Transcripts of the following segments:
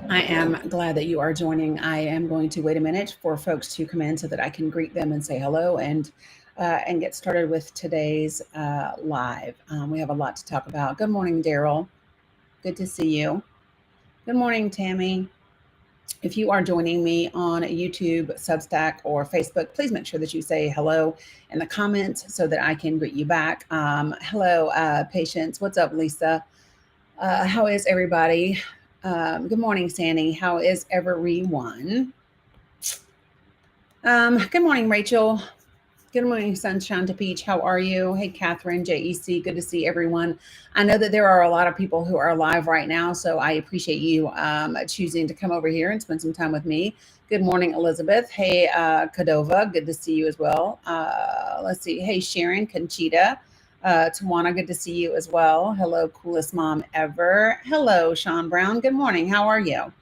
I am glad that you are joining. I am going to wait a minute for folks to come in so that I can greet them and say hello and get started with today's live. We have a lot to talk about. Good morning, Daryl. Good to see you. Good morning, Tammy. If you are joining me on YouTube, Substack, or Facebook, please make sure that you say hello in the comments so that I can greet you back. Hello, Patience. What's up, Lisa? How is everybody? Good morning, Sandy. How is everyone? Good morning, Rachel. Good morning, Sunshine to Peach. How are you? Hey, Catherine, JEC. Good to see everyone. I know that there are a lot of people who are live right now, so I appreciate you choosing to come over here and spend some time with me. Good morning, Elizabeth. Hey, Cadova. Good to see you as well. Let's see. Hey, Sharon, Conchita. Tawana, good to see you as well. Hello, coolest mom ever. Hello, Sean Brown. Good morning. How are you?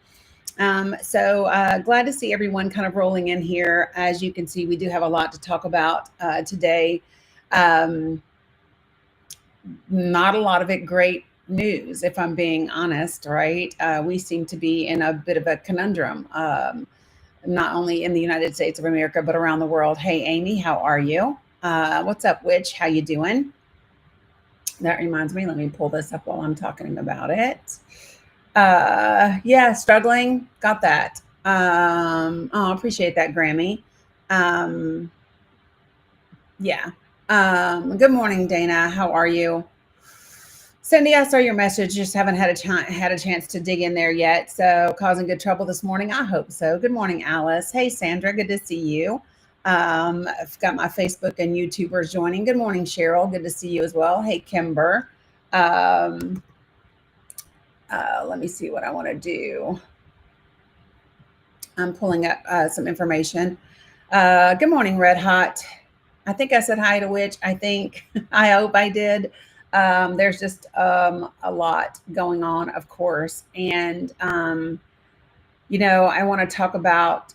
Glad to see everyone kind of rolling in here. As you can see, we do have a lot to talk about today. Um, Not a lot of it great news, if I'm being honest, right? We seem to be in a bit of a conundrum, not only in the United States of America, but around the world. Hey, Amy, how are you? What's up, Witch? How you doing? That reminds me, let me pull this up while I'm talking about it. Yeah, struggling. Got that. Oh, appreciate that, Grammy. Um, yeah. Good morning, Dana. How are you? Cindy, I saw your message. Just haven't had a chance to dig in there yet. So, causing good trouble this morning. I hope so. Good morning, Alice. Hey, Sandra. Good to see you. I've got my Facebook and YouTubers joining. Good morning, Cheryl. Good to see you as well. Hey, Kimber. Um, Let me see what I want to do. I'm pulling up some information. Good morning, Red Hot. I think I said hi to Witch. I think, I hope I did. There's just a lot going on, of course. And I want to talk about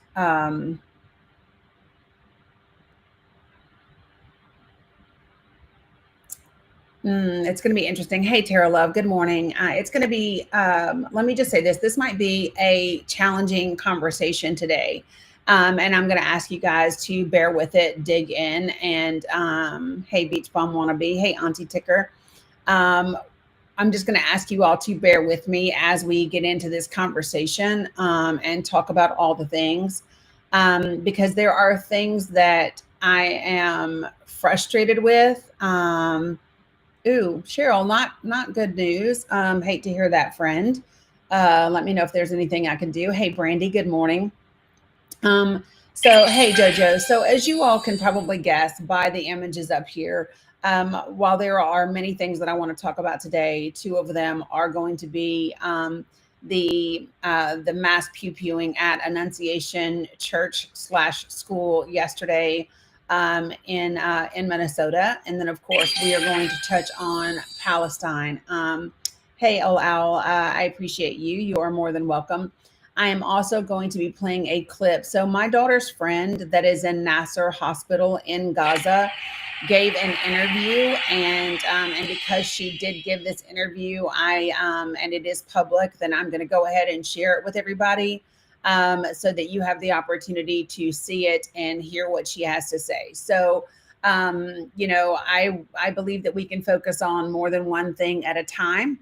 it's going to be interesting. Hey, Tara Love, good morning. It's going to be, let me just say this might be a challenging conversation today. And I'm going to ask you guys to bear with it, dig in. And hey, Beach Bum Wannabe. Hey, Auntie Ticker. Um, I'm just going to ask you all to bear with me as we get into this conversation and talk about all the things. Because there are things that I am frustrated with. Ooh, Cheryl, not good news. Hate to hear that, friend. Let me know if there's anything I can do. Hey, Brandy, good morning. Um, hey, Jojo. So, as you all can probably guess by the images up here, while there are many things that I want to talk about today, two of them are going to be the mass pew pewing at Annunciation Church slash school yesterday in Minnesota, and then of course we are going to touch on Palestine. Hey, oh Owl, I appreciate you. You are more than welcome. I am also going to be playing a clip. So my daughter's friend that is in Nasser Hospital in Gaza gave an interview, and because she did give this interview, and it is public, then I'm going to go ahead and share it with everybody, so that you have the opportunity to see it and hear what she has to say. So, I believe that we can focus on more than one thing at a time.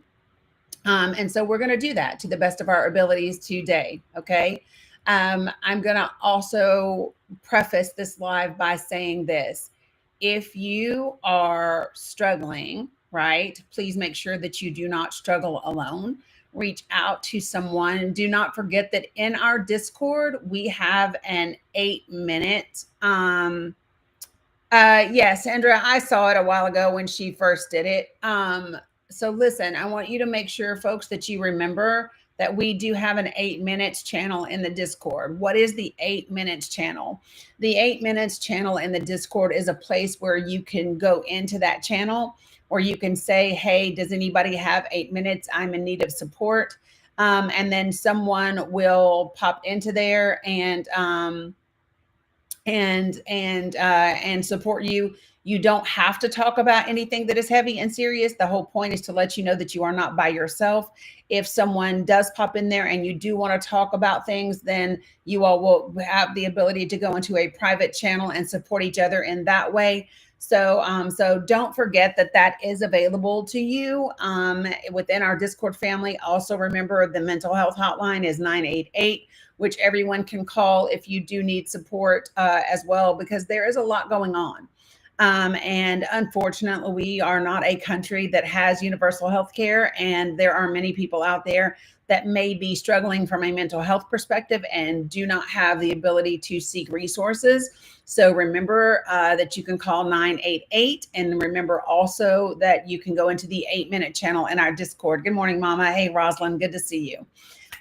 And so we're going to do that to the best of our abilities today. Okay. I'm going to also preface this live by saying this. If you are struggling, right, please make sure that you do not struggle alone. Reach out to someone. Do not forget that in our Discord, we have an 8 minute. Yes, Sandra, I saw it a while ago when she first did it. So listen, I want you to make sure, folks, that you remember that we do have an 8 minutes channel in the Discord. What is the 8 minutes channel? The 8 minutes channel in the Discord is a place where you can go into that channel, or you can say, hey, does anybody have 8 minutes? I'm in need of support. And then someone will pop into there and support you. You don't have to talk about anything that is heavy and serious. The whole point is to let you know that you are not by yourself. If someone does pop in there and you do want to talk about things, then you all will have the ability to go into a private channel and support each other in that way. So don't forget that that is available to you within our Discord family. Also, remember the mental health hotline is 988, which everyone can call if you do need support as well, because there is a lot going on. And unfortunately, we are not a country that has universal health care. And there are many people out there that may be struggling from a mental health perspective and do not have the ability to seek resources. So remember that you can call 988. And remember also that you can go into the 8-minute channel in our Discord. Good morning, Mama. Hey, Rosalind. Good to see you.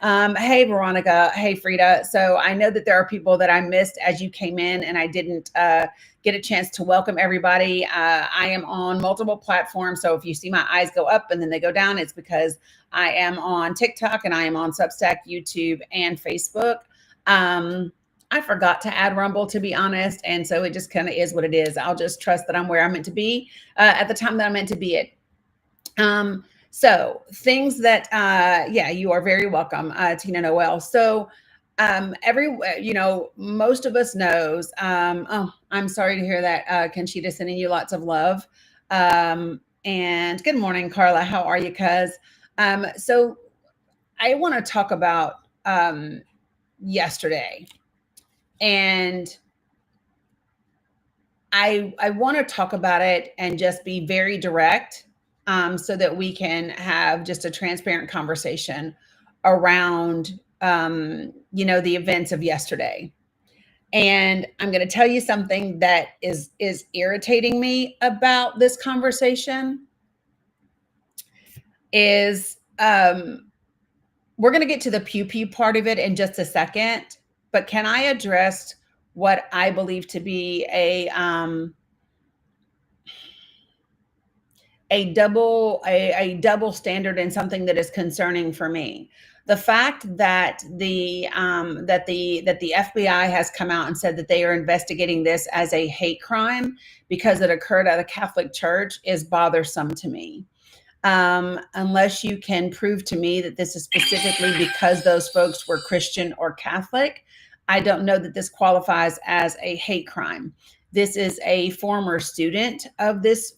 Hey, Veronica. Hey, Frida. So I know that there are people that I missed as you came in, and I didn't get a chance to welcome everybody. I am on multiple platforms. So if you see my eyes go up and then they go down, it's because I am on TikTok and I am on Substack, YouTube, and Facebook. I forgot to add Rumble, to be honest. And so it just kind of is what it is. I'll just trust that I'm where I'm meant to be at the time that I'm meant to be it. So things that, yeah, you are very welcome, Tina Noel. So most of us knows, oh, I'm sorry to hear that, Conchita, sending you lots of love. And good morning, Carla. How are you, cuz? So I want to talk about yesterday. And I want to talk about it and just be very direct so that we can have just a transparent conversation around, the events of yesterday. And I'm going to tell you something that is irritating me about this conversation is we're going to get to the pew pew part of it in just a second. But can I address what I believe to be a double standard and something that is concerning for me? The fact that the FBI has come out and said that they are investigating this as a hate crime because it occurred at a Catholic church is bothersome to me. Unless you can prove to me that this is specifically because those folks were Christian or Catholic, I don't know that this qualifies as a hate crime. This is a former student of this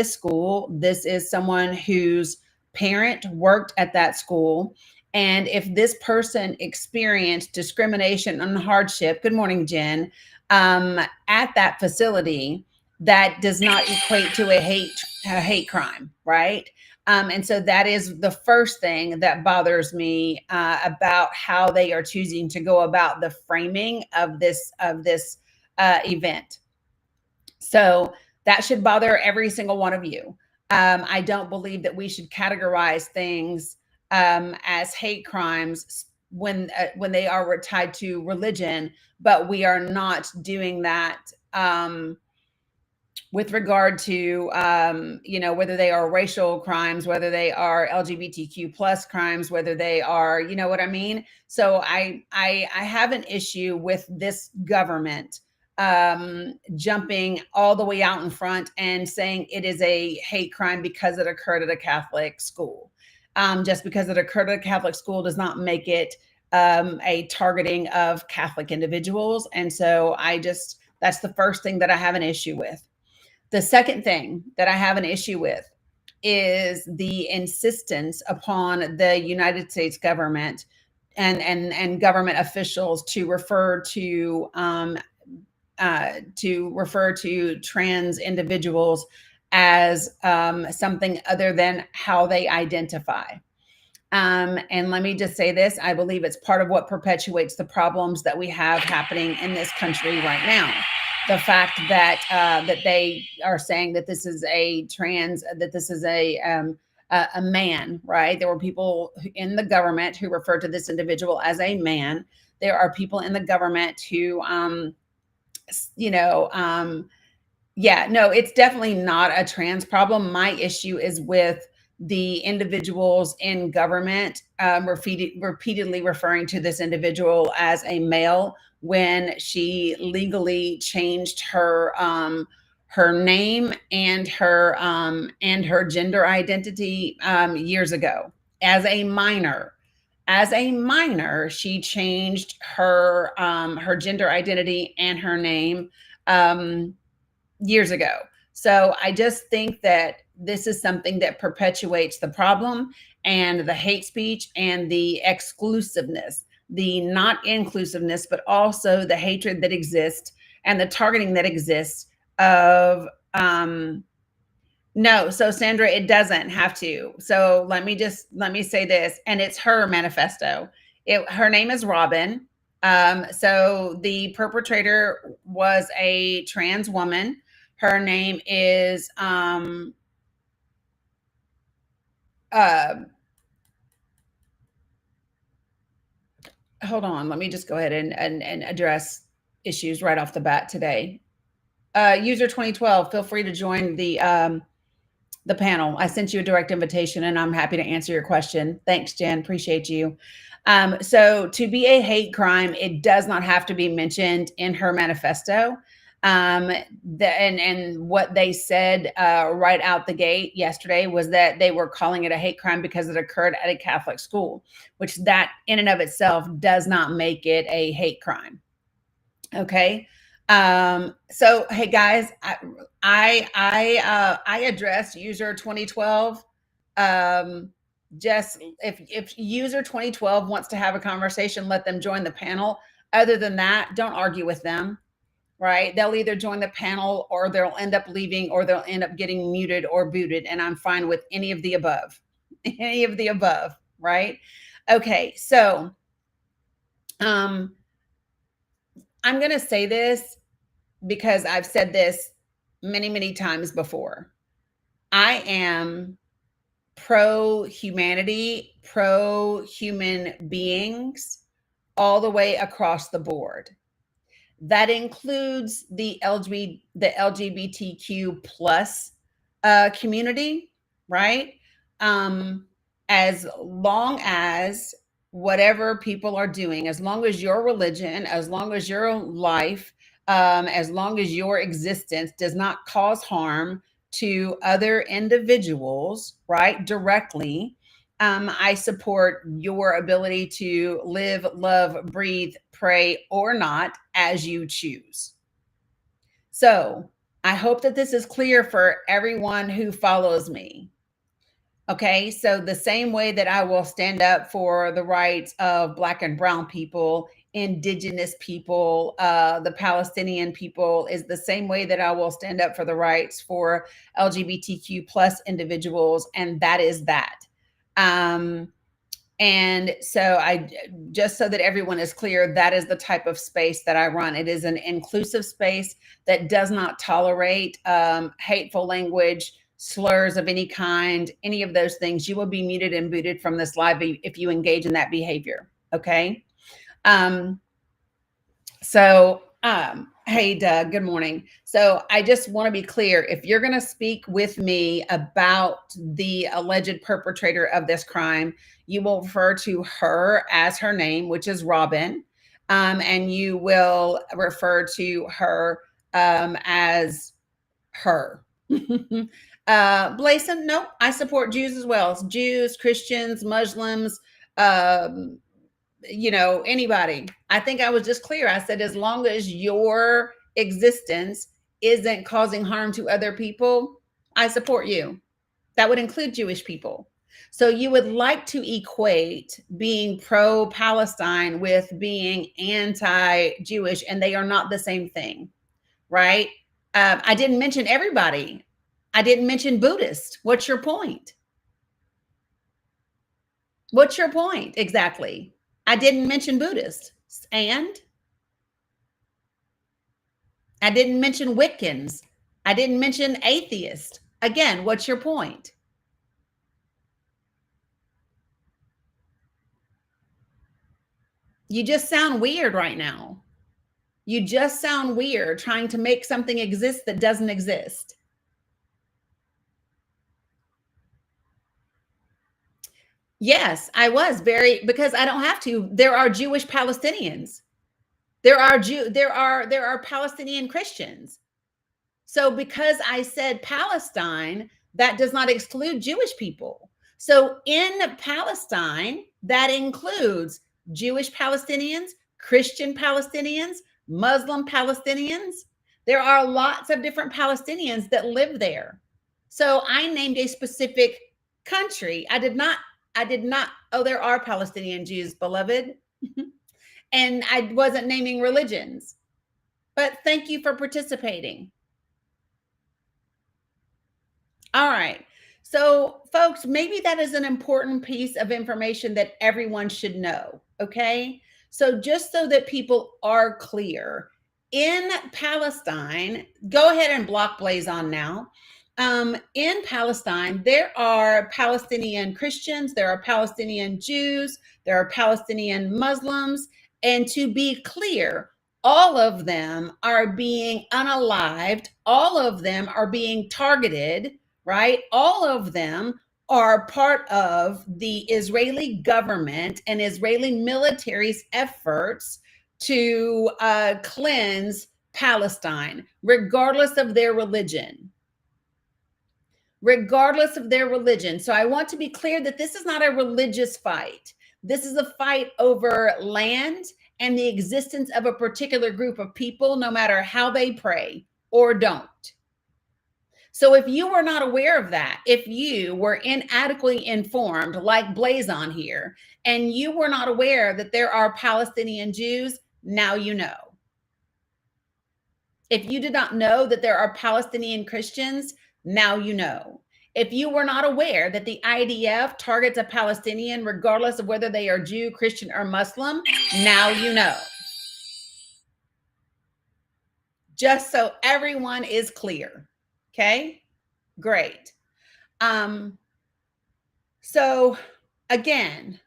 school. This is someone whose parent worked at that school. And if this person experienced discrimination and hardship, good morning, Jen, at that facility, that does not equate to a hate crime, right? And so that is the first thing that bothers me about how they are choosing to go about the framing of this event. So that should bother every single one of you. I don't believe that we should categorize things as hate crimes when they are tied to religion, but we are not doing that with regard to, whether they are racial crimes, whether they are LGBTQ plus crimes, whether they are, you know what I mean? So I have an issue with this government jumping all the way out in front and saying it is a hate crime because it occurred at a Catholic school. Just because it occurred at a Catholic school does not make it a targeting of Catholic individuals. And so that's the first thing that I have an issue with. The second thing that I have an issue with is the insistence upon the United States government and government officials to refer to trans individuals as something other than how they identify. And let me just say this, I believe it's part of what perpetuates the problems that we have happening in this country right now. The fact that they are saying that this is a man, right? There were people in the government who referred to this individual as a man. There are people in the government who, it's definitely not a trans problem. My issue is with the individuals in government repeatedly referring to this individual as a male when she legally changed her her name and her gender identity years ago as a minor. As a minor, she changed her gender identity and her name years ago. So I just think that this is something that perpetuates the problem and the hate speech and the exclusiveness, the not inclusiveness, but also the hatred that exists and the targeting that exists of no. So Sandra, it doesn't have to. So let me say this, and it's her manifesto. Her name is Robin. So the perpetrator was a trans woman. Her name is uh, hold on. Let me just go ahead and address issues right off the bat today. User 2012, feel free to join the panel. I sent you a direct invitation and I'm happy to answer your question. Thanks, Jen. Appreciate you. So to be a hate crime, it does not have to be mentioned in her manifesto. And what they said right out the gate yesterday was that they were calling it a hate crime because it occurred at a Catholic school, which that in and of itself does not make it a hate crime. Okay. So hey guys, I addressed user 2012. Just if user 2012 wants to have a conversation, let them join the panel. Other than that, don't argue with them, right? They'll either join the panel or they'll end up leaving or they'll end up getting muted or booted. And I'm fine with any of the above, any of the above, right? Okay. So, I'm going to say this because I've said this many, many times before. I am pro humanity, pro human beings, all the way across the board. That includes the LGBTQ plus community, right? As long as whatever people are doing, as long as your religion, as long as your life, as long as your existence does not cause harm to other individuals, right, directly, I support your ability to live, love, breathe, pray, or not as you choose. So I hope that this is clear for everyone who follows me. Okay, so the same way that I will stand up for the rights of Black and Brown people, Indigenous people, the Palestinian people, is the same way that I will stand up for the rights for LGBTQ plus individuals, and that is that. And so just so that everyone is clear, that is the type of space that I run. It is an inclusive space that does not tolerate hateful language, slurs of any kind, any of those things. You will be muted and booted from this live if you engage in that behavior. Okay. Hey, Doug, good morning. So I just want to be clear. If you're going to speak with me about the alleged perpetrator of this crime, you will refer to her as her name, which is Robin. And you will refer to her as her. Blason, nope, I support Jews as well. It's Jews, Christians, Muslims, anybody. I think I was just clear. I said, as long as your existence isn't causing harm to other people, I support you. That would include Jewish people. So you would like to equate being pro-Palestine with being anti-Jewish, and they are not the same thing, right? I didn't mention everybody. I didn't mention Buddhist. What's your point? What's your point exactly? I didn't mention Buddhists, and I didn't mention Wiccans. I didn't mention atheists. Again, what's your point? You just sound weird right now. You just sound weird trying to make something exist that doesn't exist. Yes, I was because I don't have to. There are Jewish Palestinians. There are Palestinian Christians. So because I said Palestine, that does not exclude Jewish people. So in Palestine, that includes Jewish Palestinians, Christian Palestinians, Muslim Palestinians. There are lots of different Palestinians that live there. So I named a specific country. I did not, oh, there are Palestinian Jews, beloved. And I wasn't naming religions. But thank you for participating. All right. So, folks, maybe that is an important piece of information that everyone should know. Okay. So, just so that people are clear, in Palestine, go ahead and block Blaze on now. In Palestine, there are Palestinian Christians, there are Palestinian Jews, there are Palestinian Muslims. And to be clear, all of them are being unalived, all of them are being targeted, right? All of them are part of the Israeli government and Israeli military's efforts to cleanse Palestine, regardless of their religion. Regardless of their religion. So I want to be clear that this is not a religious fight. This is a fight over land and the existence of a particular group of people, no matter how they pray or don't. So if you were not aware of that, if you were inadequately informed, like Blazon here, and you were not aware that there are Palestinian Jews, now you know. If you did not know that there are Palestinian Christians, now you know. If you were not aware that the IDF targets a Palestinian regardless of whether they are Jew, Christian, or Muslim, now you know. Just so everyone is clear. Okay, great. So again,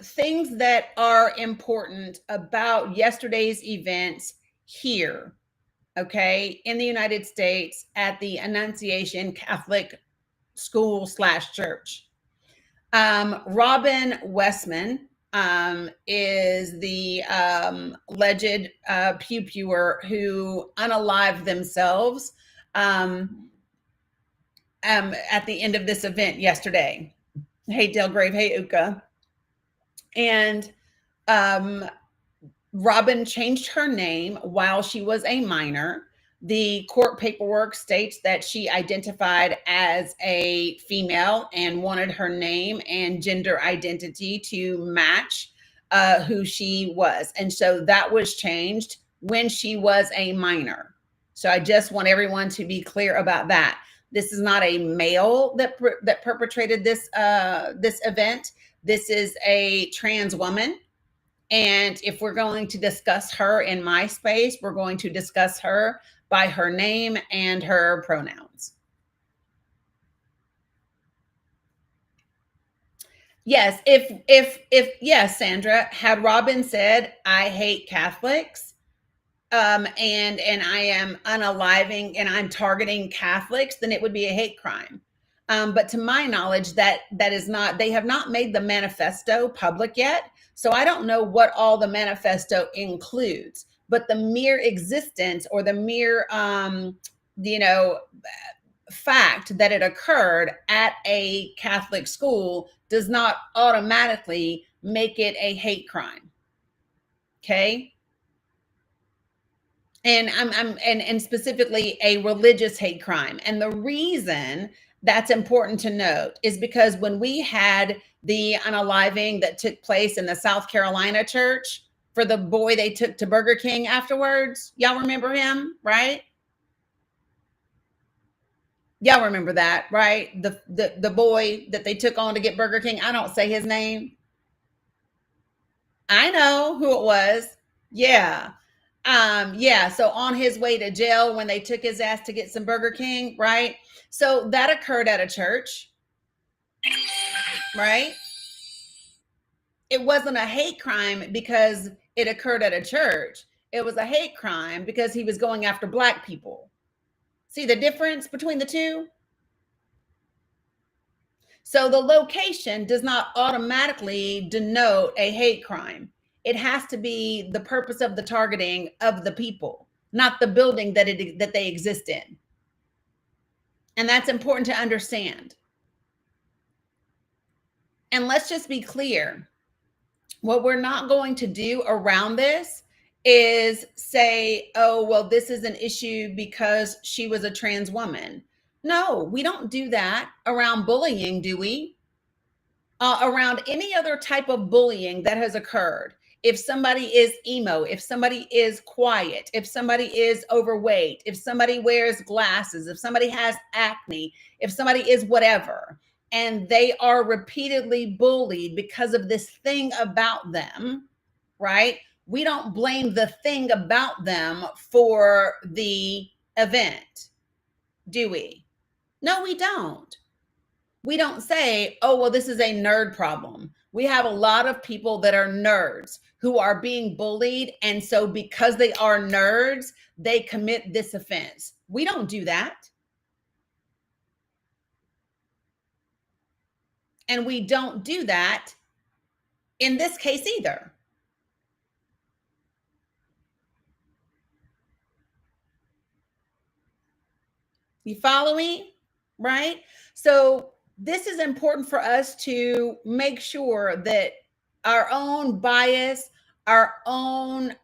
things that are important about yesterday's events here, okay, in the United States at the Annunciation Catholic School / Church. Robin Westman is the alleged pew-pewer who unalived themselves at the end of this event yesterday. Hey, Delgrave. Hey, Uka. And Robin changed her name while she was a minor. The court paperwork states that she identified as a female and wanted her name and gender identity to match who she was. And so that was changed when she was a minor. So I just want everyone to be clear about that. This is not a male that perpetrated this event. This is a trans woman. And if we're going to discuss her in my space, we're going to discuss her by her name and her pronouns. Yes, yes, Sandra, had Robin said, I hate Catholics, and I am unaliving and I'm targeting Catholics, then it would be a hate crime. But to my knowledge, that is not, they have not made the manifesto public yet. So I don't know what all the manifesto includes, but the mere existence or the mere, fact that it occurred at a Catholic school does not automatically make it a hate crime. Okay. And and specifically a religious hate crime. And the reason that's important to note is because when we had the unaliving that took place in the South Carolina church for the boy they took to Burger King afterwards, y'all remember him, right? Y'all remember that, right? The boy that they took on to get Burger King. I don't say his name. I know who it was. Yeah. Yeah, so on his way to jail when they took his ass to get some Burger King, right? So that occurred at a church, right? It wasn't a hate crime because it occurred at a church. It was a hate crime because he was going after Black people. See the difference between the two? So the location does not automatically denote a hate crime. It has to be the purpose of the targeting of the people. not the building that they exist in. And that's important to understand. And let's just be clear. What we're not going to do around this is say, oh, well, this is an issue because she was a trans woman. No, we don't do that around bullying, do we? Around any other type of bullying that has occurred. If somebody is emo, if somebody is quiet, if somebody is overweight, if somebody wears glasses, if somebody has acne, if somebody is whatever, and they are repeatedly bullied because of this thing about them, right? We don't blame the thing about them for the event, do we? No, we don't. We don't say, oh, well, this is a nerd problem. We have a lot of people that are nerds who are being bullied. And so because they are nerds, they commit this offense. We don't do that. And we don't do that in this case either. You follow me? Right? So this is important for us to make sure that our own bias, our own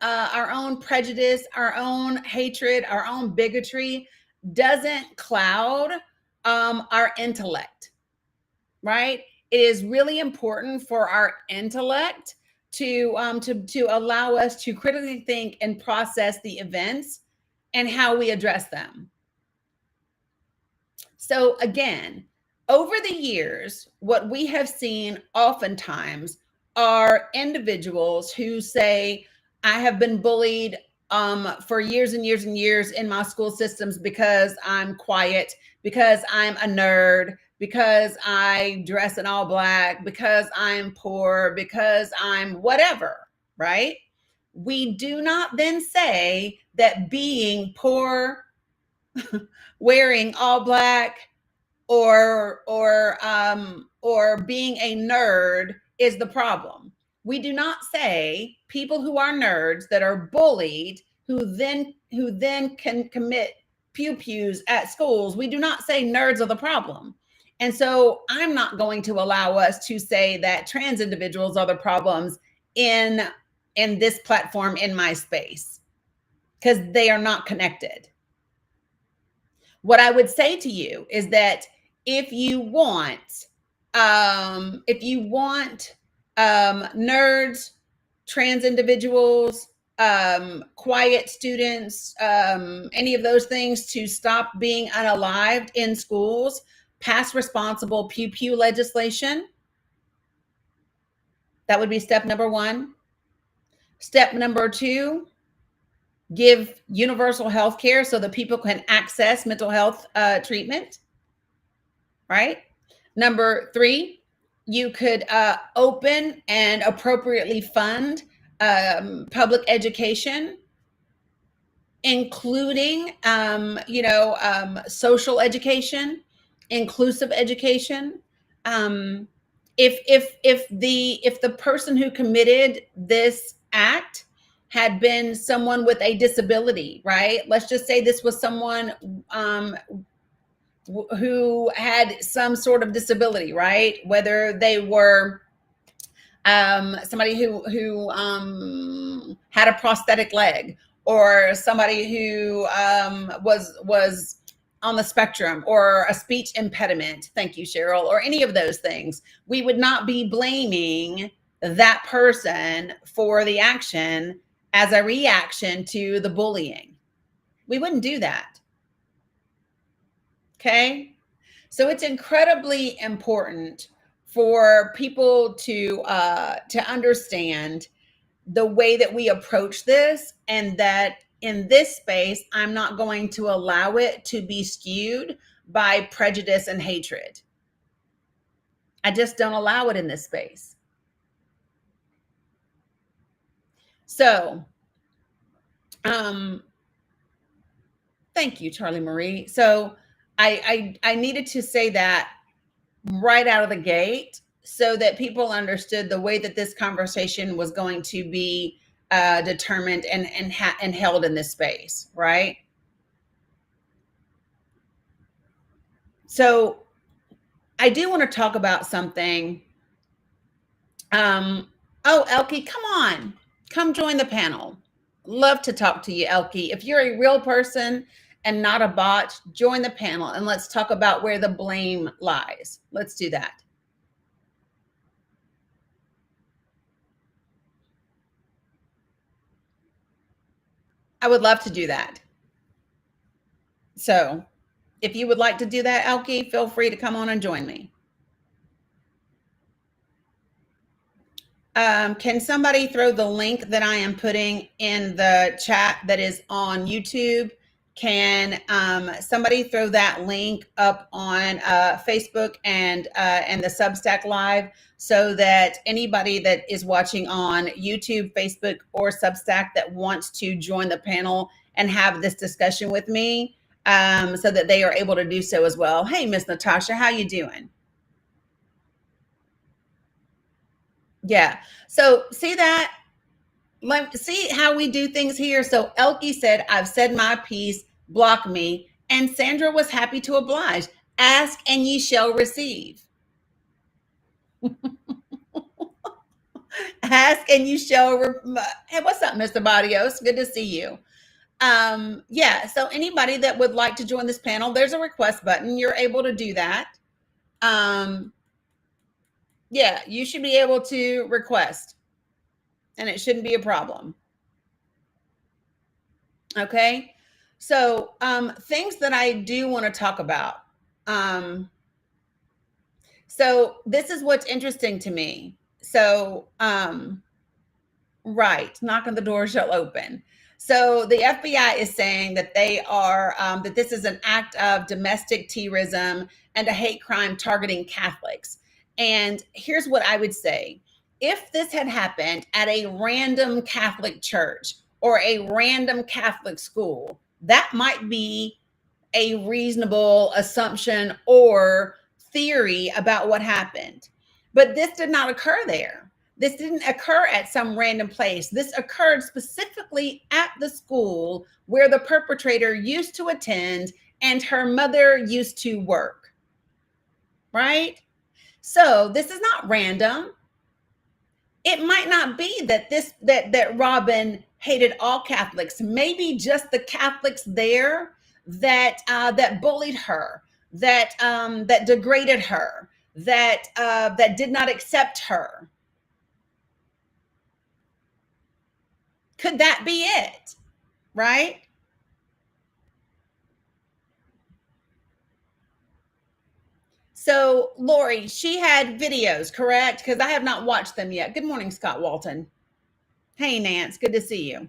prejudice, our own hatred, our own bigotry doesn't cloud our intellect, right? It is really important for our intellect to allow us to critically think and process the events and how we address them. So again, over the years, what we have seen oftentimes are individuals who say, I have been bullied for years and years and years in my school systems because I'm quiet, because I'm a nerd, because I dress in all black, because I'm poor, because I'm whatever, right? We do not then say that being poor, wearing all black, or being a nerd is the problem. We do not say people who are nerds that are bullied who then can commit pew pews at schools. We do not say nerds are the problem. And so I'm not going to allow us to say that trans individuals are the problems in this platform in my space, because they are not connected. What I would say to you is that if you want nerds, trans individuals, quiet students, any of those things to stop being unalived in schools, pass responsible pew pew legislation. That would be step number one. Step number two, give universal health care so that people can access mental health treatment, right? Number three, you could open and appropriately fund public education, including social education, inclusive education. If the person who committed this act had been someone with a disability, right? Let's just say this was someone who had some sort of disability, right? Whether they were somebody who had a prosthetic leg, or somebody who was on the spectrum, or a speech impediment. Thank you, Cheryl. Or any of those things. We would not be blaming that person for the action as a reaction to the bullying. We wouldn't do that. Okay. So it's incredibly important for people to understand the way that we approach this, and that in this space, I'm not going to allow it to be skewed by prejudice and hatred. I just don't allow it in this space. So, thank you, Charlie Marie. So I needed to say that right out of the gate so that people understood the way that this conversation was going to be determined and held in this space, right? So I do want to talk about something. Oh, Elkie, come on, come join the panel. Love to talk to you, Elkie. If you're a real person and not a bot, join the panel and let's talk about where the blame lies. Let's do that. I would love to do that. So if you would like to do that, Elkie, feel free to come on and join me. Can somebody throw the link that I am putting in the chat that is on YouTube? Can somebody throw that link up on Facebook and the Substack Live so that anybody that is watching on YouTube, Facebook, or Substack that wants to join the panel and have this discussion with me, so that they are able to do so as well. Hey, Miss Natasha, how you doing? Yeah. So see that? See how we do things here. So Elkie said, I've said my piece, block me. And Sandra was happy to oblige. Ask and ye shall receive. Ask and you shall. Hey, what's up, Mr. Barrios? Good to see you. Yeah. So anybody that would like to join this panel, there's a request button. You're able to do that. Yeah, you should be able to request, and it shouldn't be a problem. Okay. So, things that I do want to talk about. Um, so this is what's interesting to me. So, right, knock on the door shall open. So the FBI is saying that they are that this is an act of domestic terrorism and a hate crime targeting Catholics. And here's what I would say: if this had happened at a random Catholic church or a random Catholic school, that might be a reasonable assumption or theory about what happened. But this did not occur there. This didn't occur at some random place. This occurred specifically at the school where the perpetrator used to attend and her mother used to work. Right? So this is not random. It might not be that that Robin hated all Catholics. Maybe just the Catholics there that bullied her, that degraded her, that did not accept her. Could that be it? Right? So Lori, she had videos, correct? Because I have not watched them yet. Good morning, Scott Walton. Hey, Nance. Good to see you.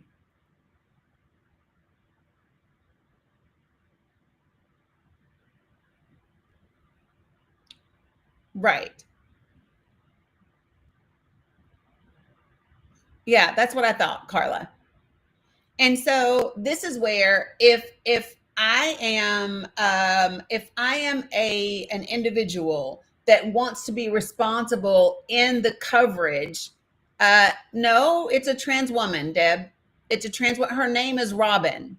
Right. Yeah, that's what I thought, Carla. And so this is where if I am a an individual that wants to be responsible in the coverage, no, it's a trans woman, Deb. It's a trans woman. Her name is Robin.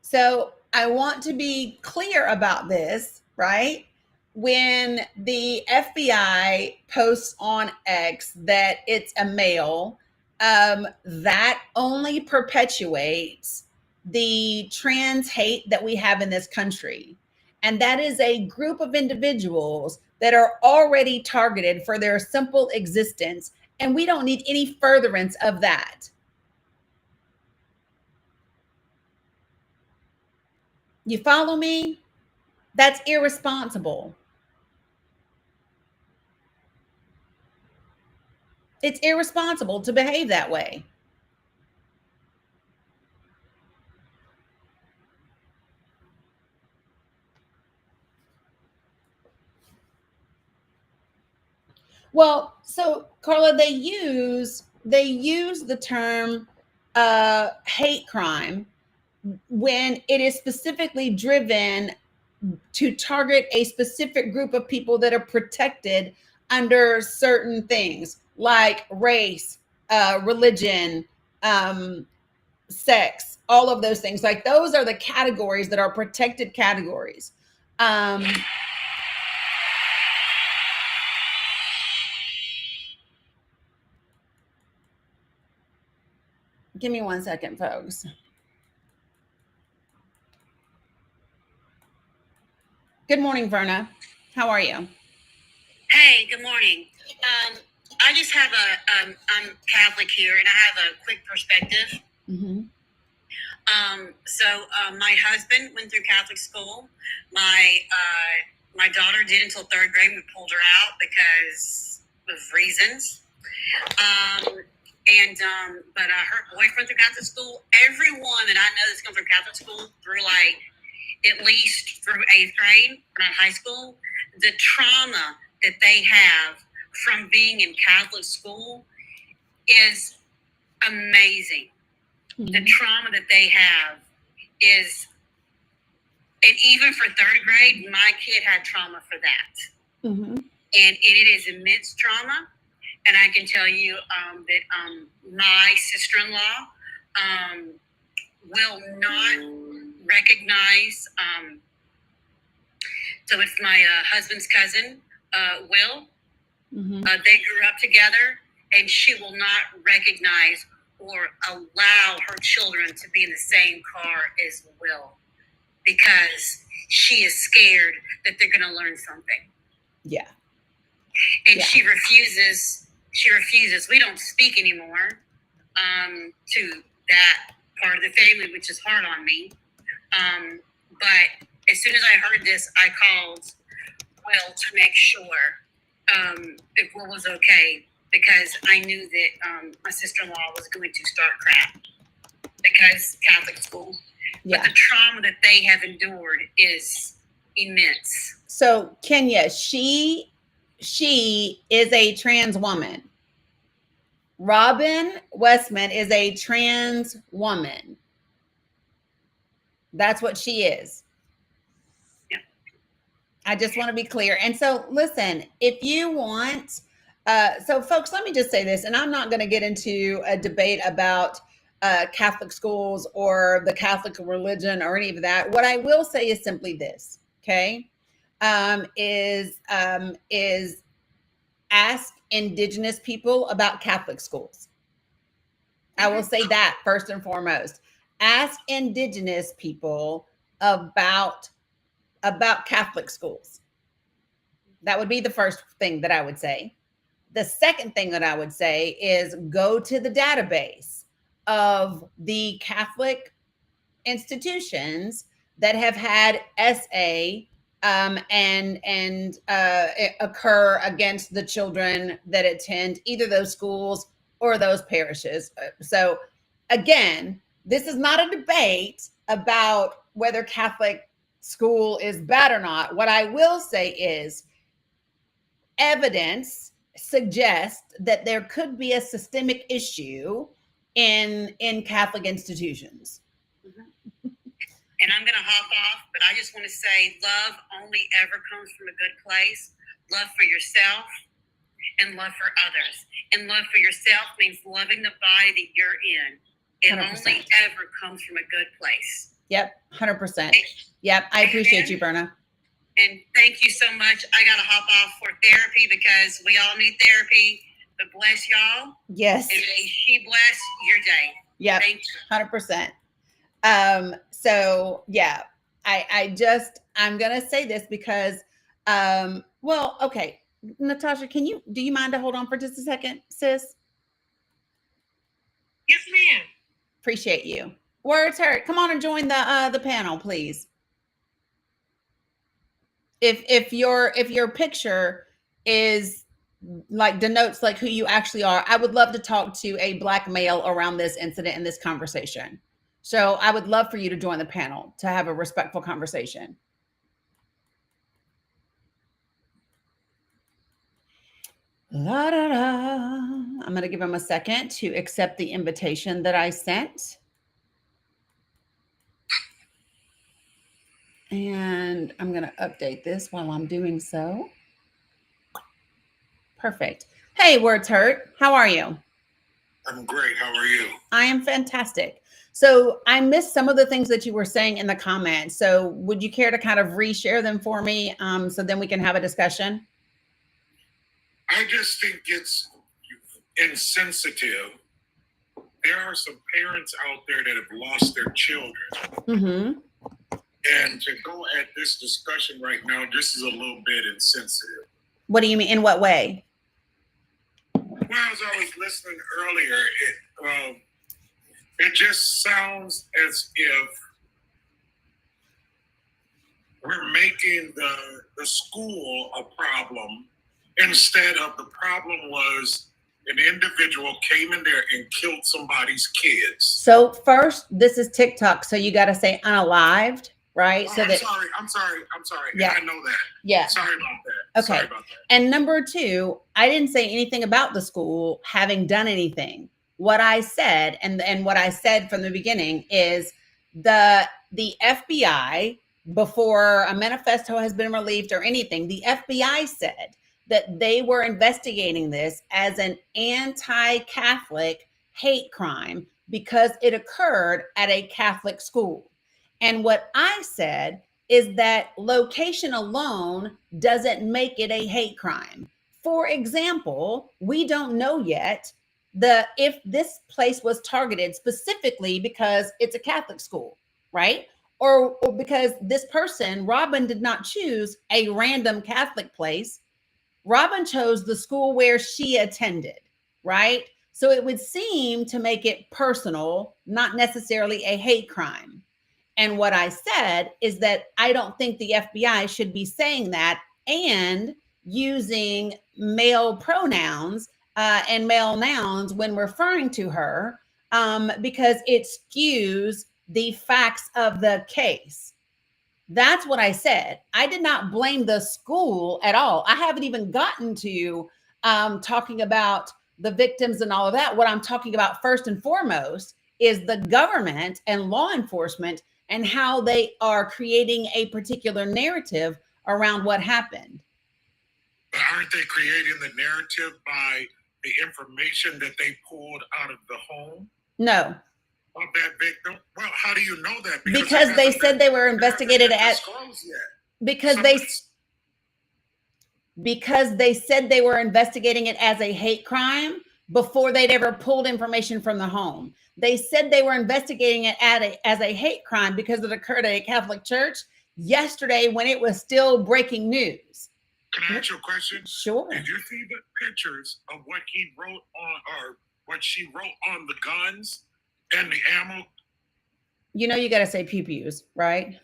So I want to be clear about this, right? When the FBI posts on X that it's a male, that only perpetuates the trans hate that we have in this country. And that is a group of individuals that are already targeted for their simple existence. And we don't need any furtherance of that. You follow me? That's irresponsible. It's irresponsible to behave that way. Well, so Carla, they use the term hate crime when it is specifically driven to target a specific group of people that are protected under certain things like race, religion, sex, all of those things. Like those are the categories that are protected categories. Give me 1 second, folks. Good morning, Verna. How are you? Hey, good morning. I just have I'm Catholic here, and I have a quick perspective. Mm-hmm. My husband went through Catholic school. My daughter did until third grade. We pulled her out because of reasons. But her boyfriend through Catholic school. Everyone that I know that's come through Catholic school through at least through eighth grade or not high school, the trauma that they have from being in Catholic school is amazing. Mm-hmm. The trauma that they have is, and even for third grade, my kid had trauma for that. Mm-hmm. And it is immense trauma. And I can tell you that my sister-in-law will not recognize. So it's my husband's cousin, Will. Mm-hmm. They grew up together, and she will not recognize or allow her children to be in the same car as Will because she is scared that they're going to learn something. Yeah. And she refuses. We don't speak anymore to that part of the family, which is hard on me. But as soon as I heard this, I called Will to make sure if Will was okay, because I knew that my sister-in-law was going to start crap because Catholic school. Yeah. But the trauma that they have endured is immense. So Kenya, she is a trans woman. Robin Westman is a trans woman. That's what she is. Yeah. I just want to be clear. And so listen, if you want, so folks, let me just say this, and I'm not going to get into a debate about Catholic schools or the Catholic religion or any of that. What I will say is simply this, okay, is ask Indigenous people about Catholic schools. I will say that first and foremost. Ask Indigenous people about Catholic schools. That would be the first thing that I would say. The second thing that I would say is go to the database of the Catholic institutions that have had SA occur against the children that attend either those schools or those parishes. So again, this is not a debate about whether Catholic school is bad or not. What I will say is evidence suggests that there could be a systemic issue in Catholic institutions. Mm-hmm. And I'm going to hop off, but I just want to say love only ever comes from a good place. Love for yourself and love for others. And love for yourself means loving the body that you're in. It 100%. Only ever comes from a good place. Yep, 100%. Yep, I appreciate you, Berna. And thank you so much. I got to hop off for therapy because we all need therapy. But bless y'all. Yes. And may she bless your day. Yep, thank you. 100%. So yeah, I'm going to say this because, well, okay. Natasha, do you mind to hold on for just a second, sis? Yes, ma'am. Appreciate you. Words hurt. Come on and join the panel, please. If your picture is like denotes like who you actually are, I would love to talk to a Black male around this incident and this conversation. So I would love for you to join the panel to have a respectful conversation. La, da, da. I'm going to give him a second to accept the invitation that I sent. And I'm going to update this while I'm doing so. Perfect. Hey, Words Hurt. How are you? I'm great. How are you? I am fantastic. So I missed some of the things that you were saying in the comments. So would you care to kind of reshare them for me so then we can have a discussion? I just think it's insensitive. There are some parents out there that have lost their children. Mm-hmm. And to go at this discussion right now, this is a little bit insensitive. What do you mean? In what way? Well, as I was listening earlier, it just sounds as if we're making the school a problem instead of the problem was an individual came in there and killed somebody's kids. So first, this is TikTok, so you got to say unalived, right? Oh, so I'm sorry. Yeah. I know that. Yeah. Sorry about that. Okay. Sorry about that. And number two, I didn't say anything about the school having done anything. What I said, and what I said from the beginning is the FBI, before a manifesto has been released or anything, the FBI said that they were investigating this as an anti-Catholic hate crime because it occurred at a Catholic school. And what I said is that location alone doesn't make it a hate crime. For example, we don't know yet if this place was targeted specifically because it's a Catholic school, right? Or because this person, Robin, did not choose a random Catholic place. Robin chose the school where she attended, right? So it would seem to make it personal, not necessarily a hate crime. And what I said is that I don't think the FBI should be saying that and using male pronouns and male nouns when referring to her because it skews the facts of the case. That's what I said. I did not blame the school at all. I haven't even gotten to talking about the victims and all of that. What I'm talking about first and foremost is the government and law enforcement and how they are creating a particular narrative around what happened. But aren't they creating the narrative by the information that they pulled out of the home? No. Of that victim? Well, how do you know that? Because they said they were investigated because they said they were investigating it as a hate crime before they'd ever pulled information from the home. They said they were investigating it as a hate crime because it occurred at a Catholic church yesterday when it was still breaking news. Can I ask you a question? Sure. Did you see the pictures of what he wrote on, or what she wrote on the guns and the ammo? You know, you got to say pew-pews, right?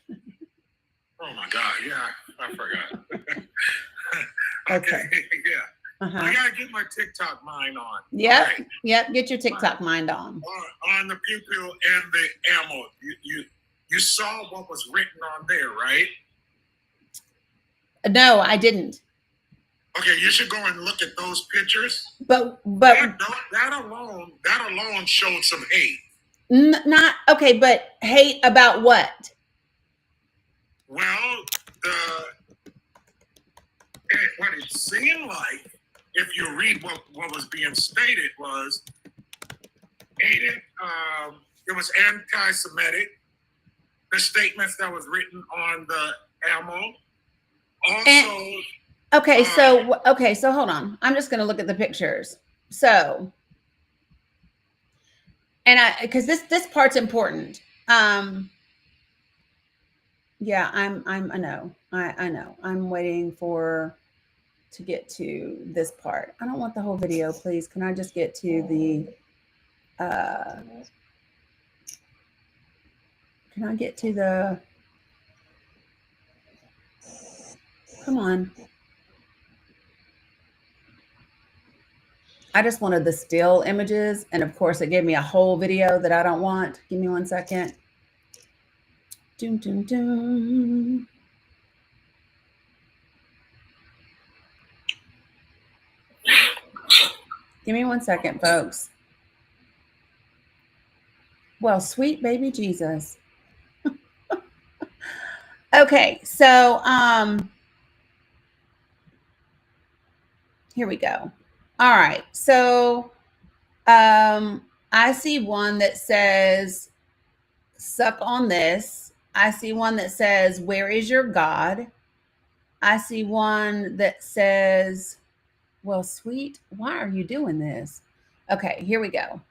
Oh my God, yeah, I forgot. Okay. Yeah. I gotta get my TikTok mind on. Yep. Right. Yep. Get your TikTok mind on. On the pew-pew and the ammo. You saw what was written on there, right? No, I didn't. Okay, you should go and look at those pictures. But that alone showed some hate. Not okay, but hate about what? Well, what it seemed like, if you read what was being stated, was hated. It was anti-Semitic. The statements that was written on the ammo. Also. So hold on. I'm just going to look at the pictures. So, because this part's important. Yeah, I know. I'm waiting to get to this part. I don't want the whole video, please. Can I just get to the can I get to the, come on. I just wanted the still images. And of course it gave me a whole video that I don't want. Give me 1 second. Doom, doom, doom. Give me 1 second, folks. Well, sweet baby Jesus. Okay, so here we go. All right, so I see one that says suck on this. I see one that says where is your God? I see one that says, well, sweet, why are you doing this? Okay, here we go.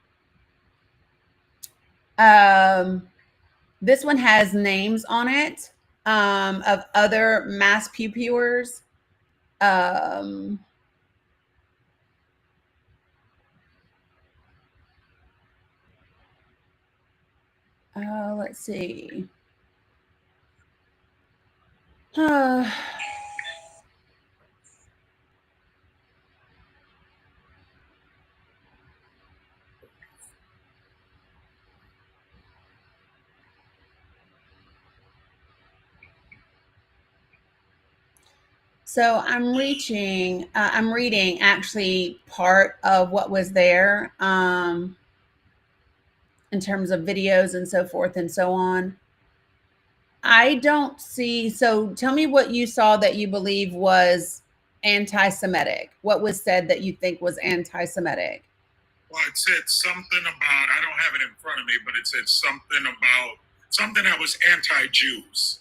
This one has names on it of other mass pupilers. Let's see. So I'm reading actually part of what was there in terms of videos and so forth and so on. I don't see, so tell me what you saw that you believe was anti-Semitic. What was said that you think was anti-Semitic? Well, it said something about, I don't have it in front of me, but it said something about something that was anti-Jews.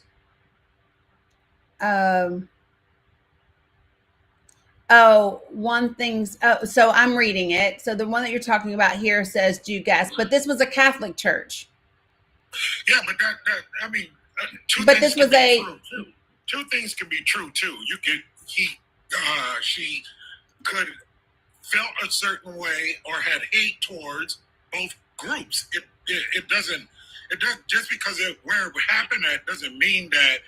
One thing's, so I'm reading it. So the one that you're talking about here says Jew gas, but this was a Catholic church. Yeah, but that I mean, but this was two things can be true too. You could she could felt a certain way or had hate towards both groups. It doesn't just because where it happened at doesn't mean that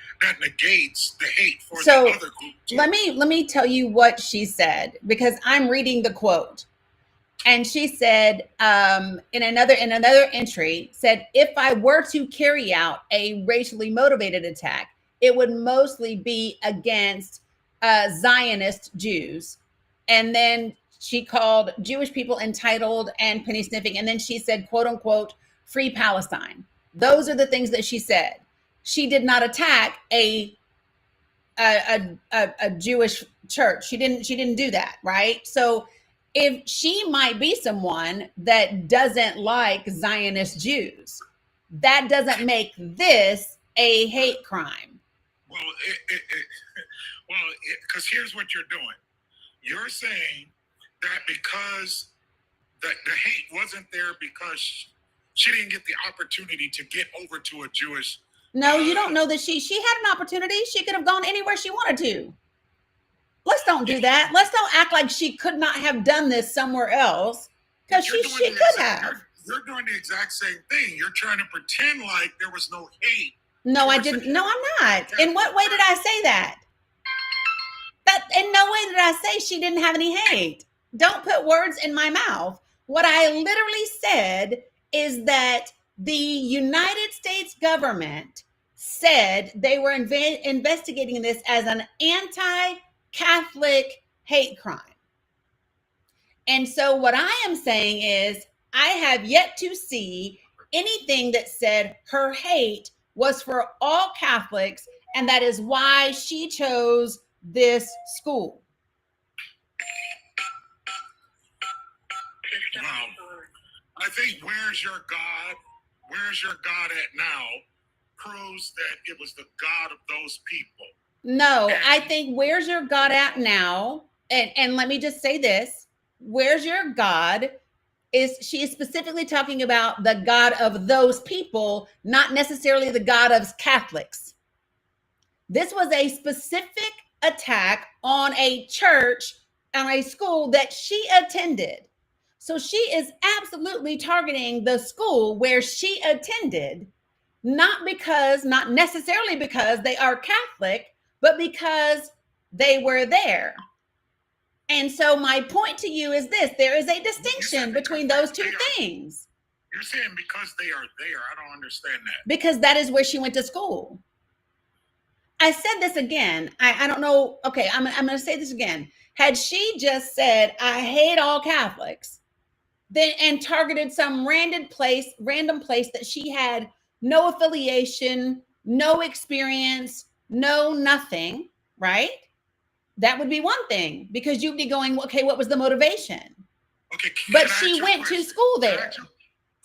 negates the hate for the other group too. Let me tell you what she said, because I'm reading the quote. And she said, in another entry, said, if I were to carry out a racially motivated attack, it would mostly be against Zionist Jews. And then she called Jewish people entitled and penny sniffing. And then she said, quote unquote, free Palestine. Those are the things that she said. She did not attack a Jewish church. She didn't do that, right? So if she might be someone that doesn't like Zionist Jews, that doesn't make this a hate crime. Well, because here's what you're doing. You're saying that because the hate wasn't there because she didn't get the opportunity to get over to a Jewish. No, you don't know that she had an opportunity. She could have gone anywhere she wanted to. Let's don't do that. Let's don't act like she could not have done this somewhere else, because she could have. You're doing the exact same thing. You're trying to pretend like there was no hate. No, I didn't. No, I'm not. In what way did I say that? In no way did I say she didn't have any hate. Don't put words in my mouth. What I literally said is that the United States government said they were investigating this as an anti-Catholic hate crime. And so what I am saying is I have yet to see anything that said her hate was for all Catholics, and that is why she chose this school. I think where's your God at now proves that it was the God of those people. No, I think where's your God at now, and let me just say this, where's your God she is specifically talking about the God of those people, not necessarily the God of Catholics. This was a specific attack on a church and a school that she attended. So she is absolutely targeting the school where she attended, not necessarily because they are Catholic, but because they were there. And so my point to you is this: there is a distinction between those two things. You're saying because they are there. I don't understand that. Because that is where she went to school. I said this again. I don't know. Okay, I'm going to say this again. Had she just said, I hate all Catholics, then and targeted some random place that she had no affiliation no experience, no nothing, right? That would be one thing because you'd be going, okay, what was the motivation? Okay, But she went to school there. Can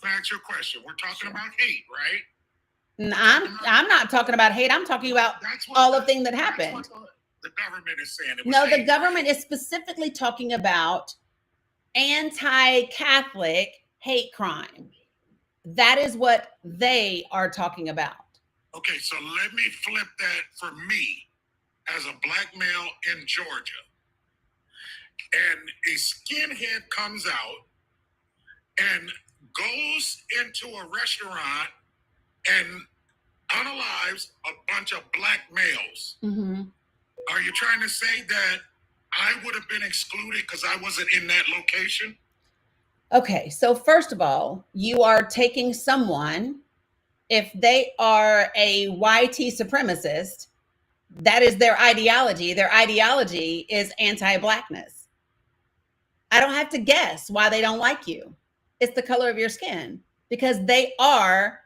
I ask you a question? We're talking about hate, right? And I'm not talking about hate. I'm talking about all the things that happened. The government is saying it was No, the hate, government right? is specifically talking about anti-Catholic hate crime. That is what they are talking about. Okay, so let me flip that for me as a black male in Georgia. And a skinhead comes out and goes into a restaurant and unalives a bunch of black males. Mm-hmm. Are you trying to say that I would have been excluded because I wasn't in that location? Okay, so first of all, you are taking someone, if they are a YT supremacist, that is their ideology. Their ideology is anti-blackness. I don't have to guess why they don't like you. It's the color of your skin because they are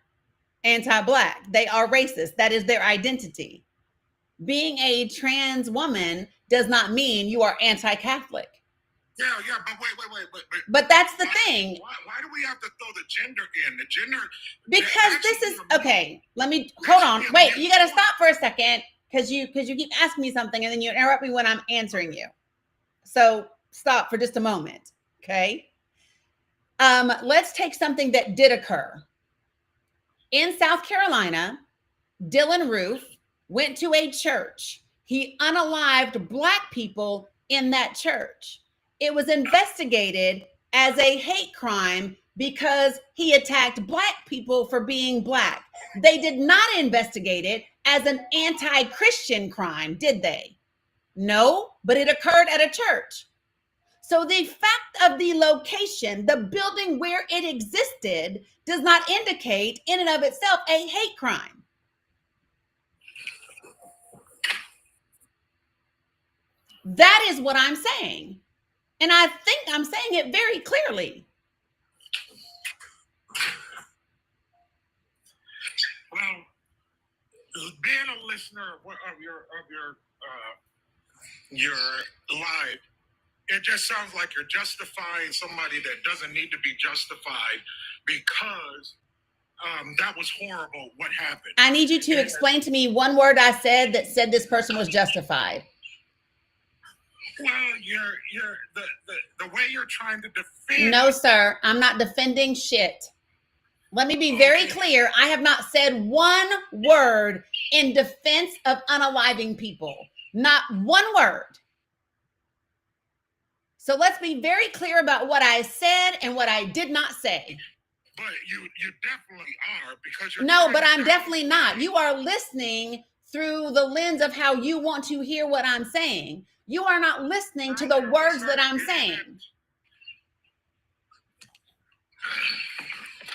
anti-black. They are racist. That is their identity. Being a trans woman does not mean you are anti-Catholic. Yeah, but wait. But that's the thing. Why do we have to throw the gender in? The gender. Because this is okay. Let me hold on. Wait, you got to stop for a second because you keep asking me something and then you interrupt me when I'm answering you. So stop for just a moment, okay? Let's take something that did occur in South Carolina. Dylan Roof went to a church. He unalived black people in that church. It was investigated as a hate crime because he attacked black people for being black. They did not investigate it as an anti-Christian crime, did they? No, but it occurred at a church. So the fact of the location, the building where it existed, does not indicate in and of itself a hate crime. That is what I'm saying. And I think I'm saying it very clearly. Well, being a listener of your live, it just sounds like you're justifying somebody that doesn't need to be justified because that was horrible what happened. I need you to explain to me one word I said that said this person was justified. Well, you're the way you're trying to defend. No, sir, I'm not defending shit. Let me be very clear. I have not said one word in defense of unaliving people. Not one word. So let's be very clear about what I said and what I did not say. But you definitely are because you're No, but I'm definitely not. You are listening through the lens of how you want to hear what I'm saying. You are not listening to the words that I'm saying.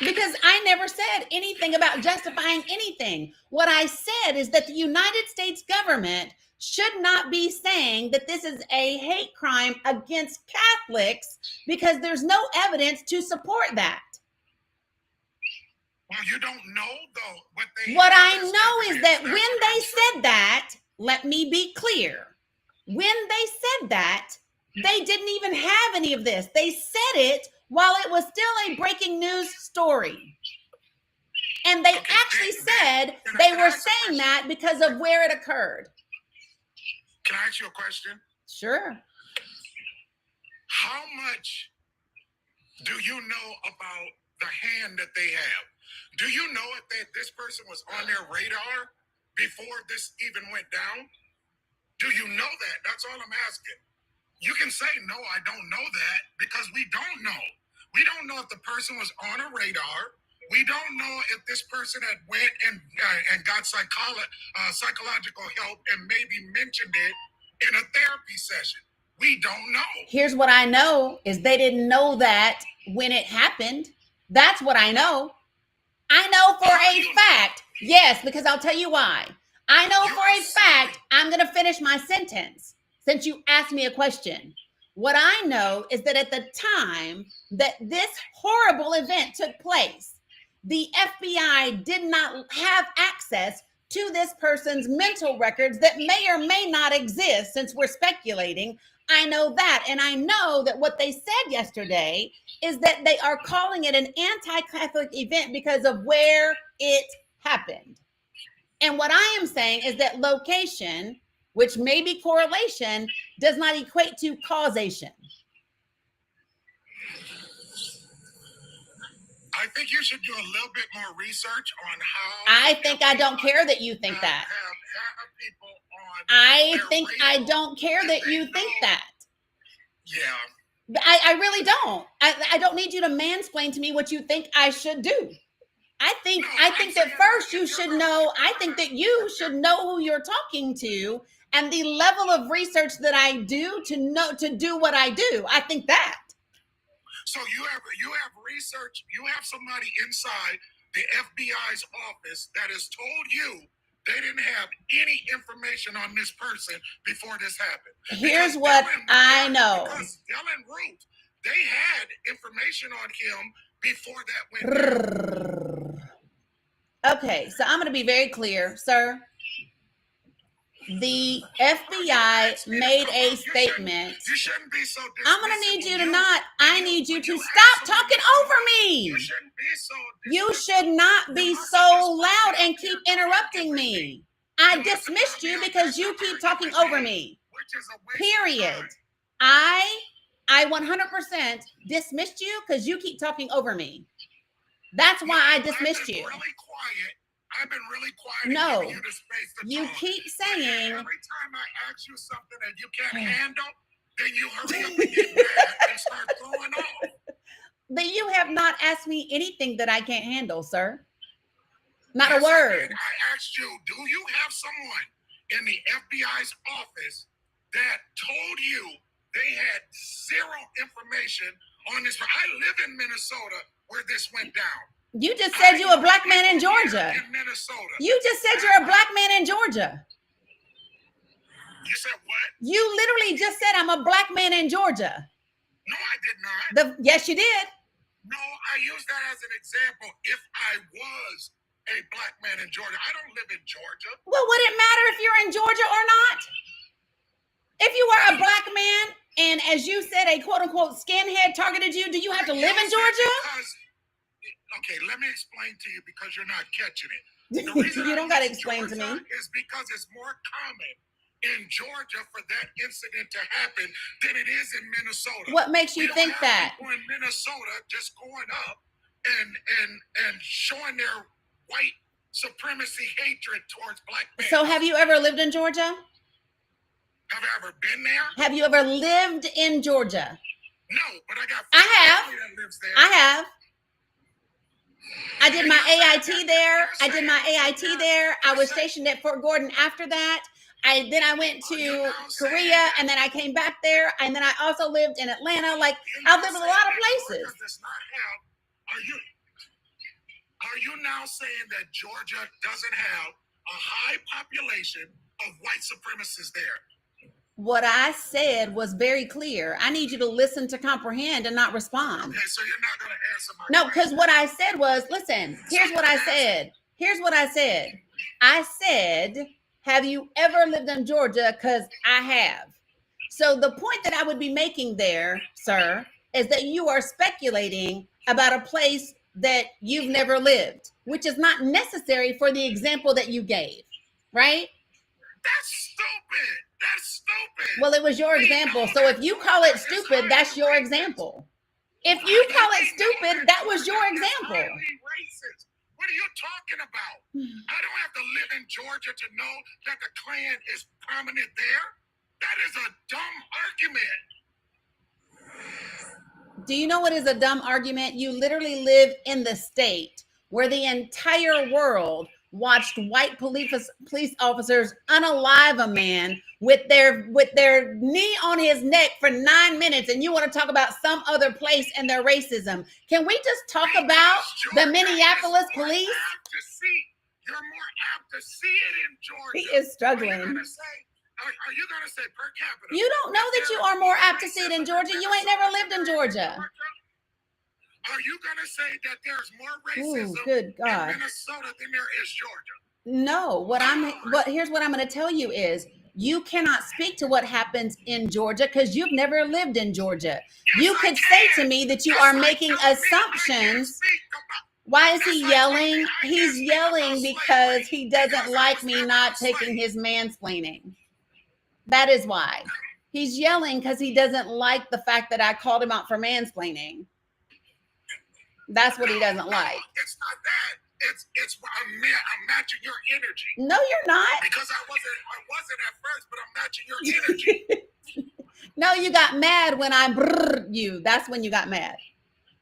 Because I never said anything about justifying anything. What I said is that the United States government should not be saying that this is a hate crime against Catholics because there's no evidence to support that. Well, you don't know, though, what I know is that when they said that, let me be clear. When they said that, they didn't even have any of this. They said it while it was still a breaking news story. And they actually said they were saying that because of where it occurred. Can I ask you a question? Sure. How much do you know about the hand that they have? Do you know if this person was on their radar before this even went down? Do you know that? That's all I'm asking. You can say, no, I don't know that because we don't know. We don't know if the person was on a radar. We don't know if this person had went and got psychological help and maybe mentioned it in a therapy session. We don't know. Here's what I know is they didn't know that when it happened. That's what I know. I know for a fact. Yes, because I'll tell you why. I know for a fact, I'm going to finish my sentence since you asked me a question. What I know is that at the time that this horrible event took place, the FBI did not have access to this person's mental records that may or may not exist, since we're speculating. I know that. And I know that what they said yesterday is that they are calling it an anti-Catholic event because of where it happened. And what I am saying is that location, which may be correlation, does not equate to causation. I think you should do a little bit more research on how. I think I don't care that you think that. Have people on I their think I radar don't care that you think know- that. Yeah. I really don't. I don't need you to mansplain to me what you think I should do. I think that first you should know, I think that you should know who you're talking to and the level of research that I do to do what I do. I think that. So you have research. You have somebody inside the FBI's office that has told you they didn't have any information on this person before this happened. Here's what I know. Because Dylan Root, they had information on him before that went down. Okay, so I'm going to be very clear, sir. The FBI made a statement. You shouldn't be so dismissive. I'm going to need you to not. I need you to stop talking over me. You shouldn't be so You dismissive. should not be so loud and keep interrupting me. I dismissed you because you keep talking over me. Which is a waste of Period. time. I 100% dismissed you because you keep talking over me. That's why I dismissed you. I've been really quiet. No. And giving you the space to You talk. keep But saying, every time I ask you something that you can't handle, then you hurry up and get mad and start throwing off. that you have not asked me anything that I can't handle, sir. Not Yes, a I word. did. I asked you, do you have someone in the FBI's office that told you they had zero information on this? I live in Minnesota where this went down. You just said you're a black man in Georgia. In Minnesota. You just said you're a black man in Georgia. You said what? You literally just said I'm a black man in Georgia. No, I did not. Yes, you did. No, I use that as an example. If I was a black man in Georgia, I don't live in Georgia. Well, would it matter if you're in Georgia or not? If you are a black man and, as you said, a quote unquote skinhead targeted you, do you have to live in Georgia? Okay, let me explain to you because you're not catching it. The reason You I don't got to use explain to Georgia me. is because it's more common in Georgia for that incident to happen than it is in Minnesota. What makes you We don't think have that? people in Minnesota just going up and showing their white supremacy hatred towards black men. So have you ever lived in Georgia? Have I ever been there? Have you ever lived in Georgia? No, but I got I have. family that lives there. I have. I did my AIT there. I did my AIT there. I was stationed at Fort Gordon after that. Then I went to Korea, and then I came back there, and then I also lived in Atlanta. Like, I've lived in a lot of places. Are you now saying that Georgia doesn't have a high population of white supremacists there? What I said was very clear. I need you to listen to comprehend and not respond. Okay, so you're not going to answer my No, question. because what I said was, listen, here's what I said. Here's what I said. I said, have you ever lived in Georgia? Because I have. So the point that I would be making there, sir, is that you are speculating about a place that you've never lived, which is not necessary for the example that you gave, right? That's stupid. That's stupid. Well, it was your example. So if you call it stupid, that's your example. If you call it stupid, that was your example. Racist. What are you talking about? I don't have to live in Georgia to know that the Klan is prominent there. That is a dumb argument. Do you know what is a dumb argument? You literally live in the state where the entire world watched white police officers unalive a man with their knee on his neck for 9 minutes, and you want to talk about some other place and their racism. Can we just talk about the Minneapolis police? You're more apt to see it in Georgia. He is struggling. Are you going to say per capita? You don't know that you are more apt to see it in Georgia. You ain't never lived in Georgia. Are you going to say that there's more Ooh, racism good God. in Minnesota than there is Georgia? No, here's what I'm going to tell you is you cannot speak to what happens in Georgia because you've never lived in Georgia. Yes, You I could say can. to me that you That's are like making telling me I can't assumptions. speak about- Why is That's he like telling me yelling? I can't He's speak about yelling slavery because he doesn't because I like was me never not a taking slave. his mansplaining. That is why. He's yelling because he doesn't like the fact that I called him out for mansplaining. That's what he doesn't like. It's not that. It's I'm matching your energy. No, you're not. Because I wasn't at first, but I'm matching your energy. No, you got mad when I brrred you. That's when you got mad.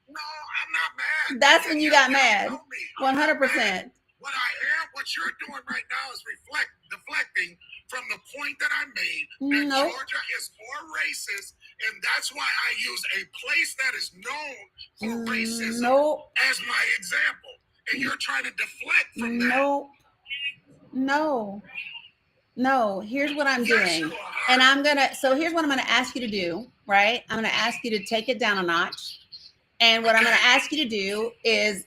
No, I'm not mad. That's when you got mad. Know me. I'm not 100%. mad. What you're doing right now is deflecting from the point that I made that Nope. Georgia is more racist, and that's why I use a place that is known for racism Nope. as my example. And you're trying to deflect from that. Nope. No. Here's what I'm Yes, doing. you are. And so here's what I'm going to ask you to do, right? I'm going to ask you to take it down a notch. And what I'm going to ask you to do is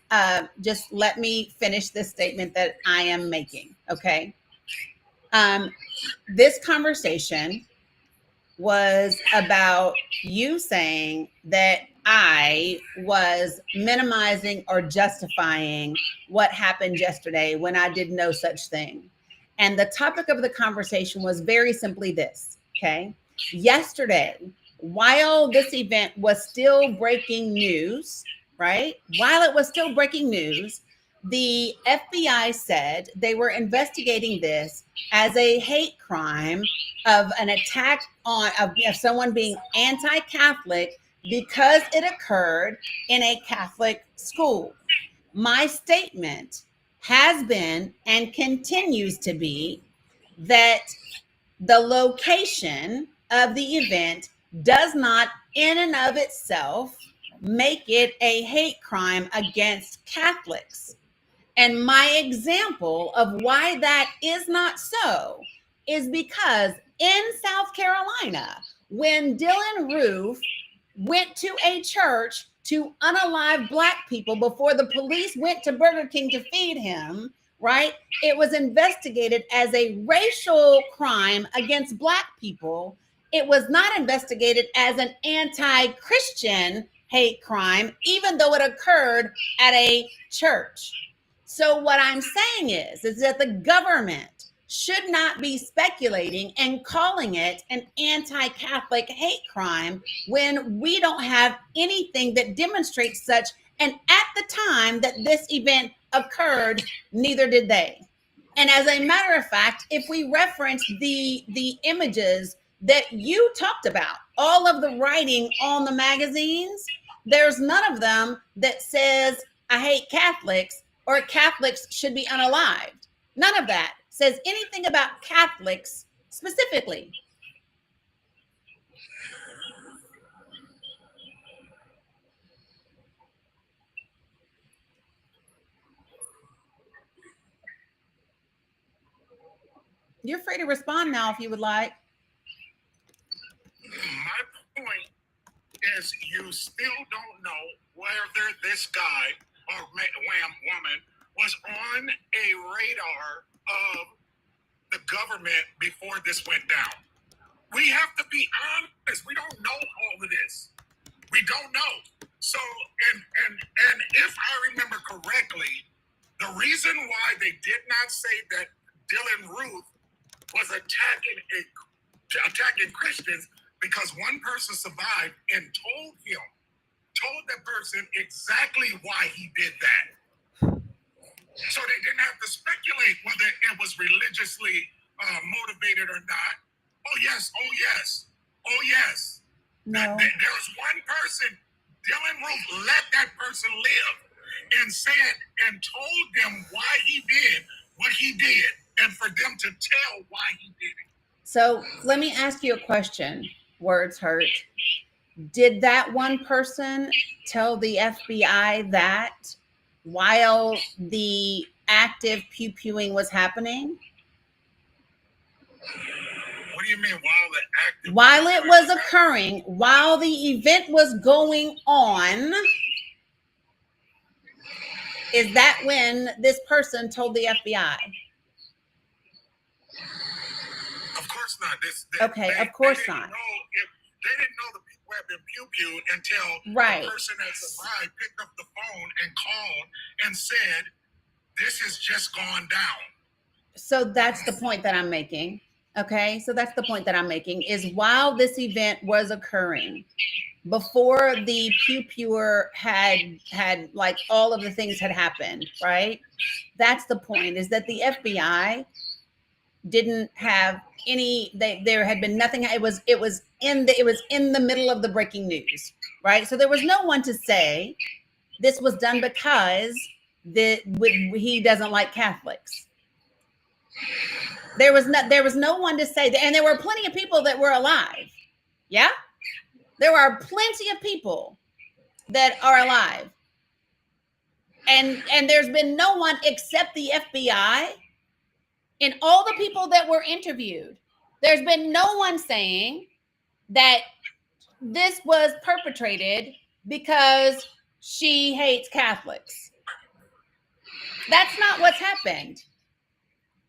just let me finish this statement that I am making, okay? This conversation was about you saying that I was minimizing or justifying what happened yesterday when I did no such thing. And the topic of the conversation was very simply this, okay? Yesterday, while this event was still breaking news, right? While it was still breaking news, the FBI said they were investigating this as a hate crime of an attack of someone being anti-Catholic because it occurred in a Catholic school. My statement has been and continues to be that the location of the event does not in and of itself make it a hate crime against Catholics. And my example of why that is not so is because in South Carolina, when Dylan Roof went to a church to unalive Black people before the police went to Burger King to feed him, right? It was investigated as a racial crime against Black people. It was not investigated as an anti-Christian hate crime, even though it occurred at a church. So what I'm saying is that the government should not be speculating and calling it an anti-Catholic hate crime when we don't have anything that demonstrates such. And at the time that this event occurred, neither did they. And as a matter of fact, if we reference the images that you talked about, all of the writing on the magazines, there's none of them that says, I hate Catholics or Catholics should be unalived. None of that says anything about Catholics specifically. You're free to respond now if you would like. My point is you still don't know whether this guy or woman was on a radar of the government before this went down. We have to be honest. We don't know all of this. We don't know. So, and if I remember correctly, the reason why they did not say that Dylan Roof was attacking Christians because one person survived and told that person exactly why he did that. So they didn't have to speculate whether it was religiously motivated or not. Oh yes. No. There was one person, Dylan Roof let that person live and said and told them why he did what he did and for them to tell why he did it. So let me ask you a question, Words Hurt. Did that one person tell the FBI that while the active pew-pewing was happening? What do you mean while it was occurring, while the event was going on, is that when this person told the FBI? Of course not. Okay, of course not. They didn't know the people had been pew-pewed until Right. the person that survived picked up the phone and called and said, this has just gone down. So that's the point that I'm making. Okay. So that's the point that I'm making is while this event was occurring, before the pew pewer had like all of the things had happened, right? That's the point, is that the FBI didn't have any, there had been nothing. It was in the middle of the breaking news, right? So there was no one to say this was done because he doesn't like Catholics. There was no one to say that, and there were plenty of people that were alive. Yeah, there are plenty of people that are alive, and there's been no one except the FBI. In all the people that were interviewed, there's been no one saying that this was perpetrated because she hates Catholics. That's not what's happened.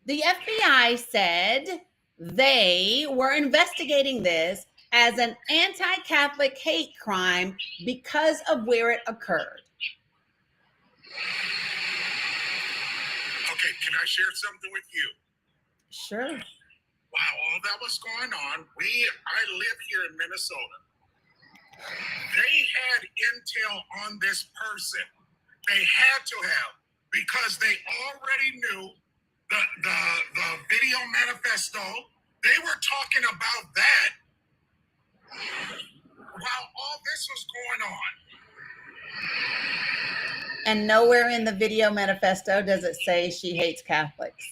The FBI said they were investigating this as an anti-Catholic hate crime because of where it occurred. Okay, can I share something with you? Sure. While all that was going on, I live here in Minnesota. They had intel on this person. They had to have, because they already knew the video manifesto. They were talking about that while all this was going on. And nowhere in the video manifesto does it say she hates Catholics.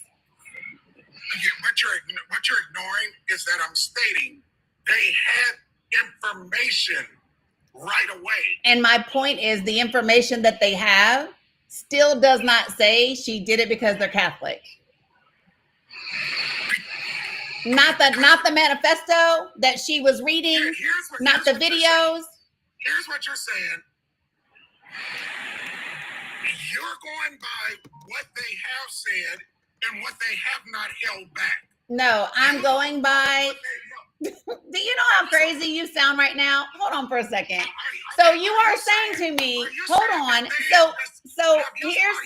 Yeah, what you're ignoring is that I'm stating they had information right away. And my point is the information that they have still does not say she did it because they're Catholic. Not the manifesto that she was reading, not the videos. Here's what you're saying. You're going by what they have said and what they have not held back. No, I'm going by. Do you know how crazy you sound right now? Hold on for a second. So you are saying to me, hold on. So here's,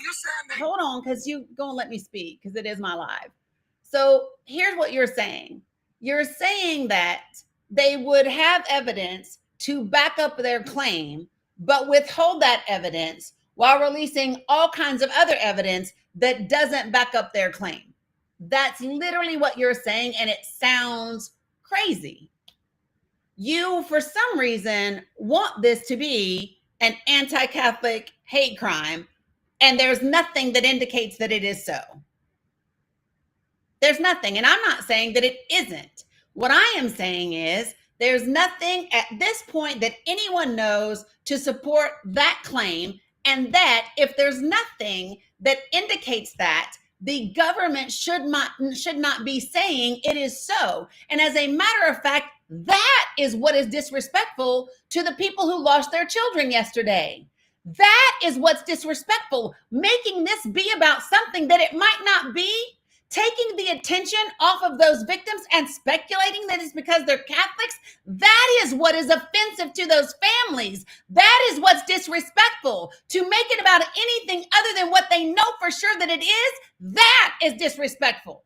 hold on, because you go and let me speak, because it is my live. So here's what you're saying. You're saying that they would have evidence to back up their claim, but withhold that evidence while releasing all kinds of other evidence that doesn't back up their claim. That's literally what you're saying, and it sounds crazy. You, for some reason, want this to be an anti-Catholic hate crime, and there's nothing that indicates that it is so. There's nothing, and I'm not saying that it isn't. What I am saying is there's nothing at this point that anyone knows to support that claim, and that if there's nothing that indicates that, the government should not be saying it is so. And as a matter of fact, that is what is disrespectful to the people who lost their children yesterday. That is what's disrespectful, making this be about something that it might not be, taking the attention off of those victims and speculating that it's because they're Catholics. That is what is offensive to those families. That is what's disrespectful. To make it about anything other than what they know for sure that it is, that is disrespectful.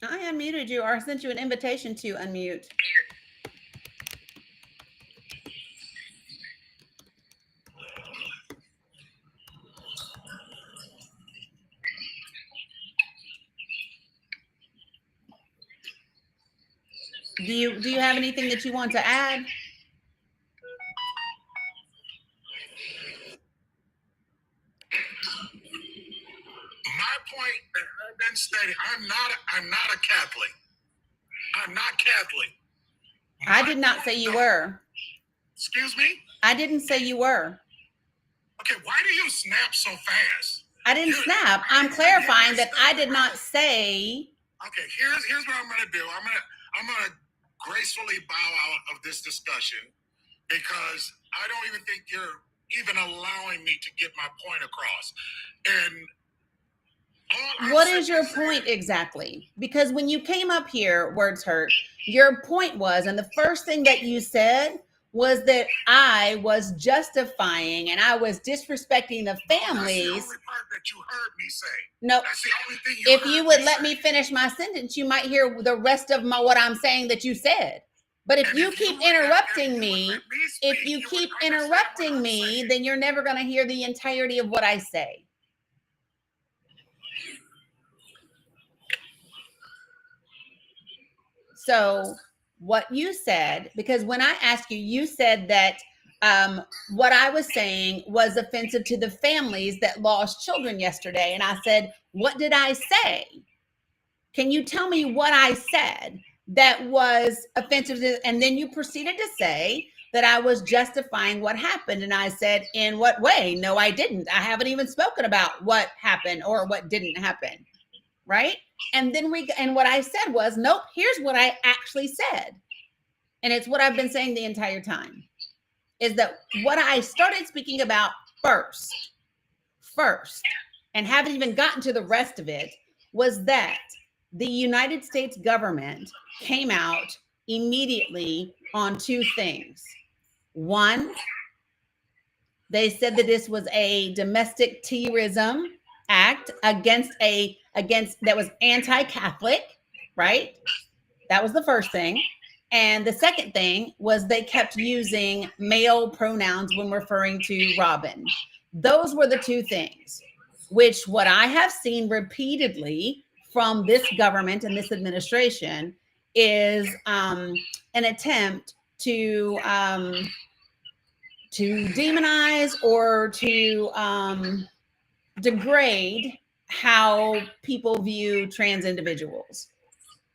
I unmuted you, or sent you an invitation to unmute. Do you have anything that you want to add? My point that I've been stating, I'm not a Catholic. I'm not Catholic. I did not say you were. Excuse me? I didn't say you were. Okay, why do you snap so fast? I didn't snap. I'm clarifying that I did not say. Okay, here's what I'm gonna do. I'm gonna gracefully bow out of this discussion because I don't even think you're even allowing me to get my point across. And what is your point exactly? Because when you came up here, words hurt, your point was, and the first thing that you said was that I was justifying and I was disrespecting the families. That's the only part that you heard me say. No, that's the only thing if you would let me finish my sentence, you might hear the rest of what I'm saying that you said. But if you keep interrupting me, then you're never going to hear the entirety of what I say. So what you said, because when I asked you, you said that what I was saying was offensive to the families that lost children yesterday. And I said, what did I say? Can you tell me what I said that was offensive to, and then you proceeded to say that I was justifying what happened. And I said, in what way? No, I didn't. I haven't even spoken about what happened or what didn't happen. Right? And then what I said was, nope, here's what I actually said. And it's what I've been saying the entire time, is that what I started speaking about first, and haven't even gotten to the rest of it, was that the United States government came out immediately on two things. One, they said that this was a domestic terrorism act against that was anti-Catholic, right? That was the first thing. And the second thing was they kept using male pronouns when referring to Robin. Those were the two things, which what I have seen repeatedly from this government and this administration is an attempt to demonize or to degrade how people view trans individuals.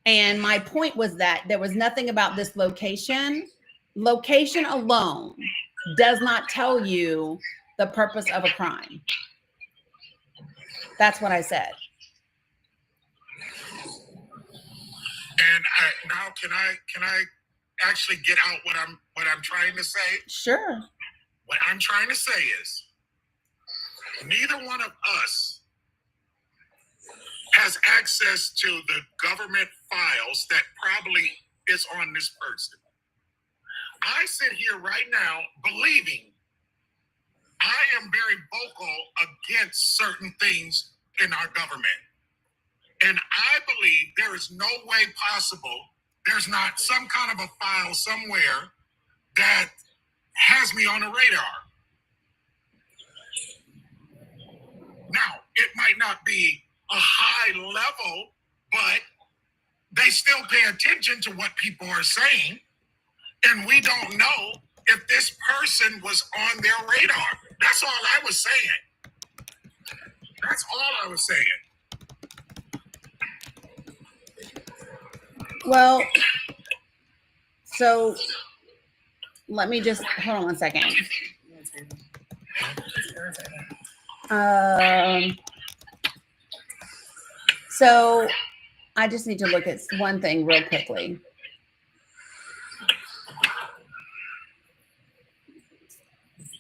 And my point was that there was nothing about this location. Location alone does not tell you the purpose of a crime. That's what I said. And now can I actually get out what I'm trying to say? Sure. What I'm trying to say is neither one of us has access to the government files that probably is on this person. I sit here right now believing I am very vocal against certain things in our government. And I believe there is no way possible, there's not some kind of a file somewhere that has me on the radar. Now, it might not be a high level, but they still pay attention to what people are saying. And we don't know if this person was on their radar. That's all I was saying. That's all I was saying. Well, so let me just hold on one second. So I just need to look at one thing real quickly.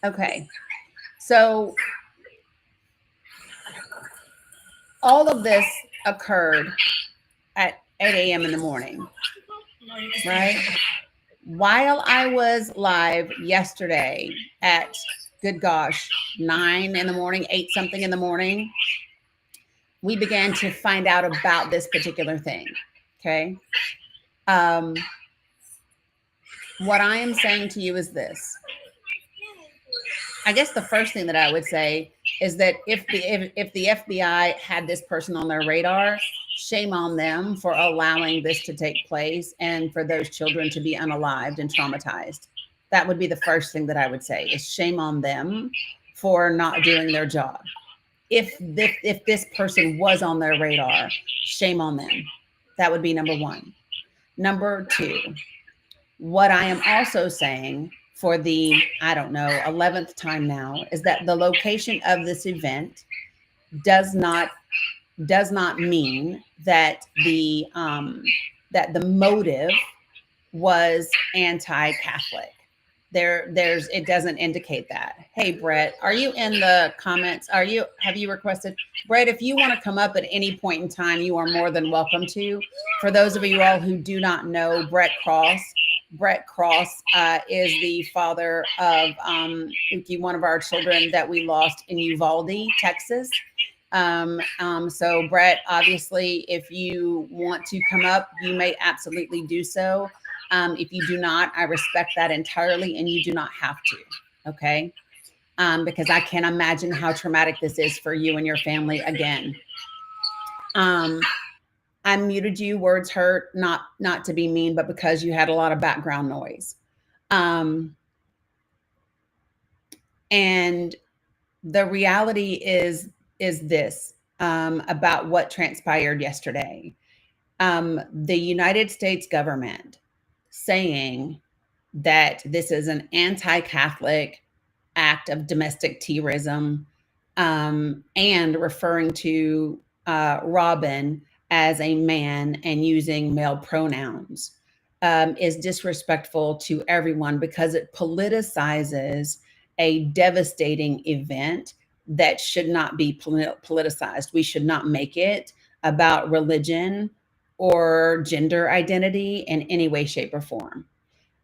Okay. So all of this occurred at 8 a.m. in the morning, right? While I was live yesterday at, good gosh, 9 in the morning, 8 something in the morning, we began to find out about this particular thing, okay? What I am saying to you is this. I guess the first thing that I would say is that if the FBI had this person on their radar, shame on them for allowing this to take place and for those children to be unalived and traumatized. That would be the first thing that I would say, is shame on them for not doing their job. If this person was on their radar, shame on them. That would be number one. Number two, what I am also saying for the, I don't know, 11th time now, is that the location of this event does not mean that the motive was anti-Catholic. It doesn't indicate that. Hey, Brett, are you in the comments? Have you requested? Brett, if you want to come up at any point in time, you are more than welcome to. For those of you all who do not know Brett Cross is the father of Uki, one of our children that we lost in Uvalde, Texas. So Brett, obviously, if you want to come up, you may absolutely do so. If you do not, I respect that entirely, and you do not have to, okay? Because I can't imagine how traumatic this is for you and your family again. I muted you, words hurt, not to be mean, but because you had a lot of background noise. And the reality is this about what transpired yesterday. The United States government saying that this is an anti-Catholic act of domestic terrorism, and referring to Robin as a man and using male pronouns is disrespectful to everyone, because it politicizes a devastating event that should not be politicized. We should not make it about religion or gender identity in any way, shape, or form.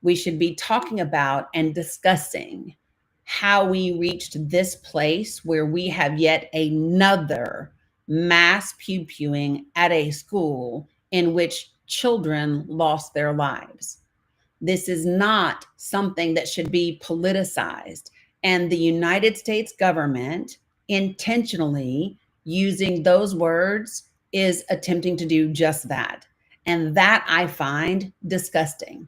We should be talking about and discussing how we reached this place where we have yet another mass pew-pewing at a school in which children lost their lives. This is not something that should be politicized. And the United States government intentionally using those words is attempting to do just that. And that I find disgusting.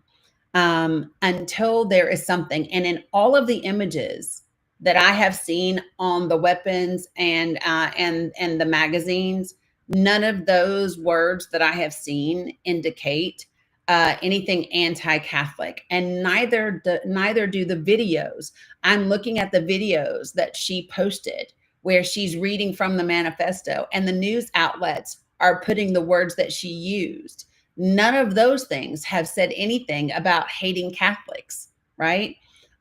Until there is something. And in all of the images that I have seen on the weapons and the magazines, none of those words that I have seen indicate anything anti-Catholic, and neither do the videos. I'm looking at the videos that she posted where she's reading from the manifesto, and the news outlets are putting the words that she used. None of those things have said anything about hating Catholics, right?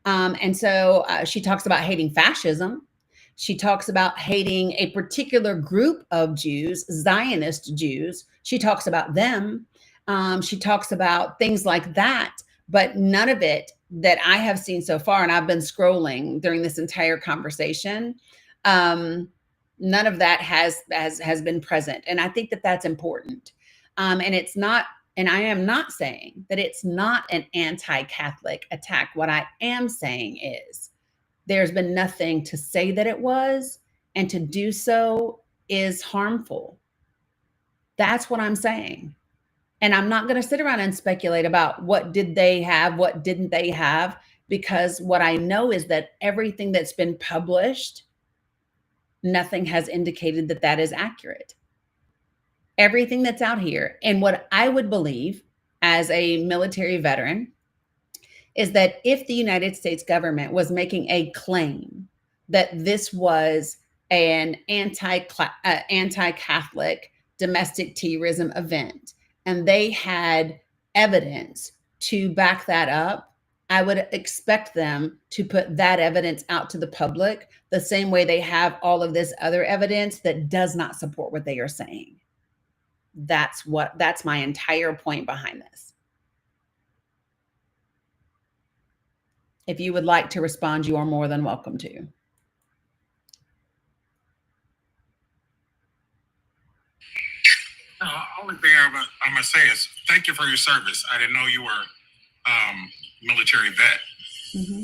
And so she talks about hating fascism. She talks about hating a particular group of Jews, Zionist Jews. She talks about them. She talks about things like that, but none of it that I have seen so far, and I've been scrolling during this entire conversation, none of that has been present. And I think that that's important. And it's not, and I am not saying that it's not an anti-Catholic attack. What I am saying is there's been nothing to say that it was, and to do so is harmful. That's what I'm saying. And I'm not going to sit around and speculate about what did they have, what didn't they have, because what I know is that everything that's been published, nothing has indicated that that is accurate. Everything that's out here, and what I would believe as a military veteran, is that if the United States government was making a claim that this was an anti-Catholic domestic terrorism event, and they had evidence to back that up, I would expect them to put that evidence out to the public the same way they have all of this other evidence that does not support what they are saying. That's my entire point behind this. If you would like to respond, you are more than welcome to. Only thing I'm gonna say is thank you for your service. I didn't know you were military vet. Mm-hmm.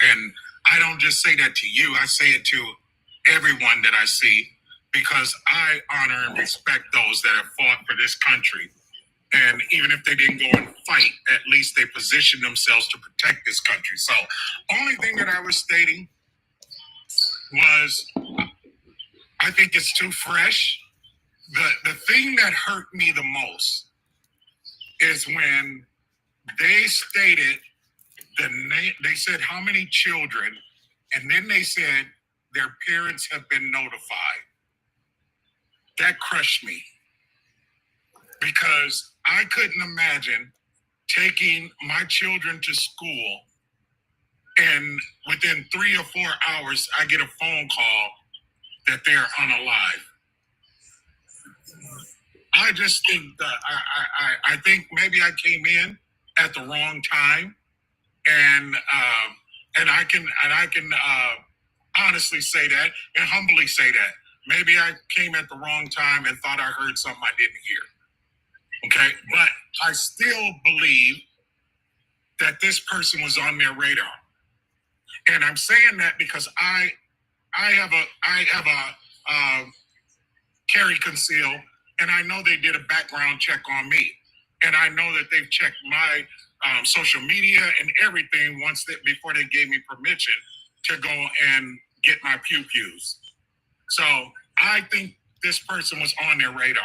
And I don't just say that to you. I say it to everyone that I see, because I honor and respect those that have fought for this country. And even if they didn't go and fight, at least they positioned themselves to protect this country. So only thing that I was stating was I think it's too fresh. The thing that hurt me the most is when they stated the name, they said how many children, and then they said their parents have been notified. that crushed me because I couldn't imagine taking my children to school and within 3 or 4 hours, I get a phone call that they're unalive. I just think that I think maybe I came in at the wrong time, and I can honestly say that and humbly say that maybe I came at the wrong time and thought I heard something I didn't hear. Okay, but I still believe that this person was on their radar, and I'm saying that because I have a carry conceal, and I know they did a background check on me, and I know that they've checked my social media and everything before they gave me permission to go and get my pew-pews. So I think this person was on their radar,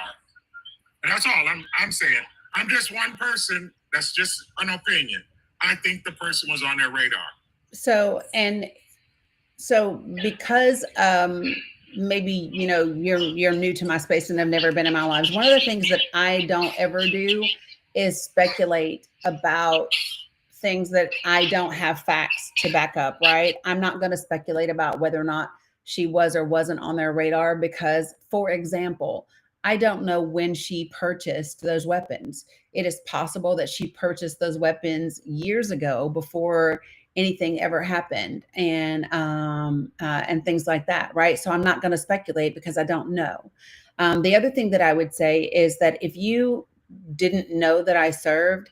and that's all I'm saying. I'm just one person. That's just an opinion. I think the person was on their radar. So because maybe you're new to my space and have never been in my lives, one of the things that I don't ever do is speculate about things that I don't have facts to back up, right? I'm not going to speculate about whether or not she was or wasn't on their radar because, for example, I don't know when she purchased those weapons. It is possible that she purchased those weapons years ago before anything ever happened, and things like that, right? So I'm not going to speculate because I don't know. The other thing that I would say is that if you didn't know that I served,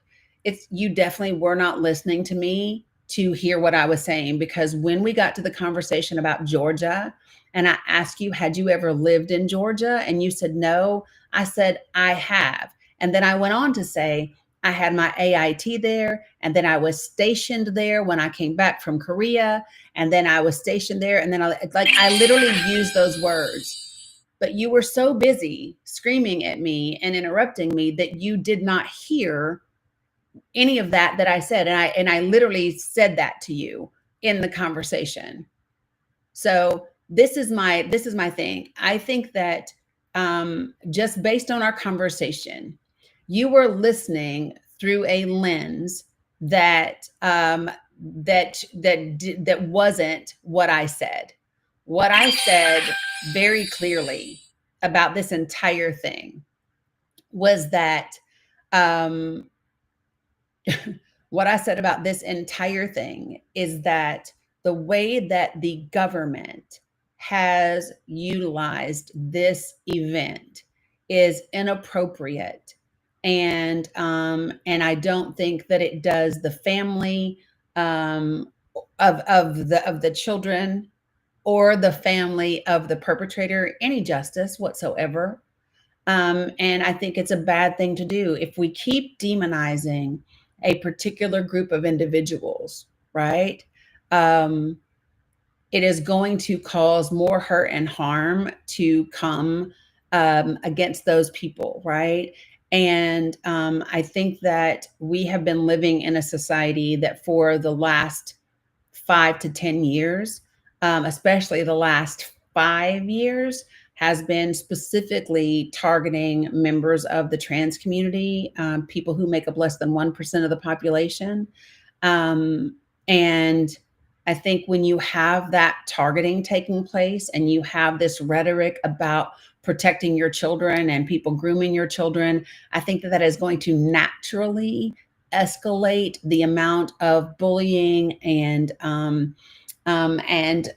you definitely were not listening to me to hear what I was saying, because when we got to the conversation about Georgia and I asked you, had you ever lived in Georgia? And you said no. I said, I have. And then I went on to say, I had my AIT there, and then I was stationed there when I came back from Korea, and then I was stationed there, and then I literally used those words. But you were so busy screaming at me and interrupting me that you did not hear any of that I said, and I literally said that to you in the conversation. So this is my thing. I think that just based on our conversation, you were listening through a lens that wasn't what I said. What I said very clearly about this entire thing was that what I said about this entire thing is that the way that the government has utilized this event is inappropriate. And I don't think that it does the family of the children or the family of the perpetrator any justice whatsoever. And I think it's a bad thing to do. If we keep demonizing a particular group of individuals, right? It is going to cause more hurt and harm to come against those people, right? And I think that we have been living in a society that for the last 5 to 10 years, especially the last 5 years, has been specifically targeting members of the trans community, people who make up less than 1% of the population. And I think when you have that targeting taking place and you have this rhetoric about protecting your children and people grooming your children, I think that is going to naturally escalate the amount of bullying and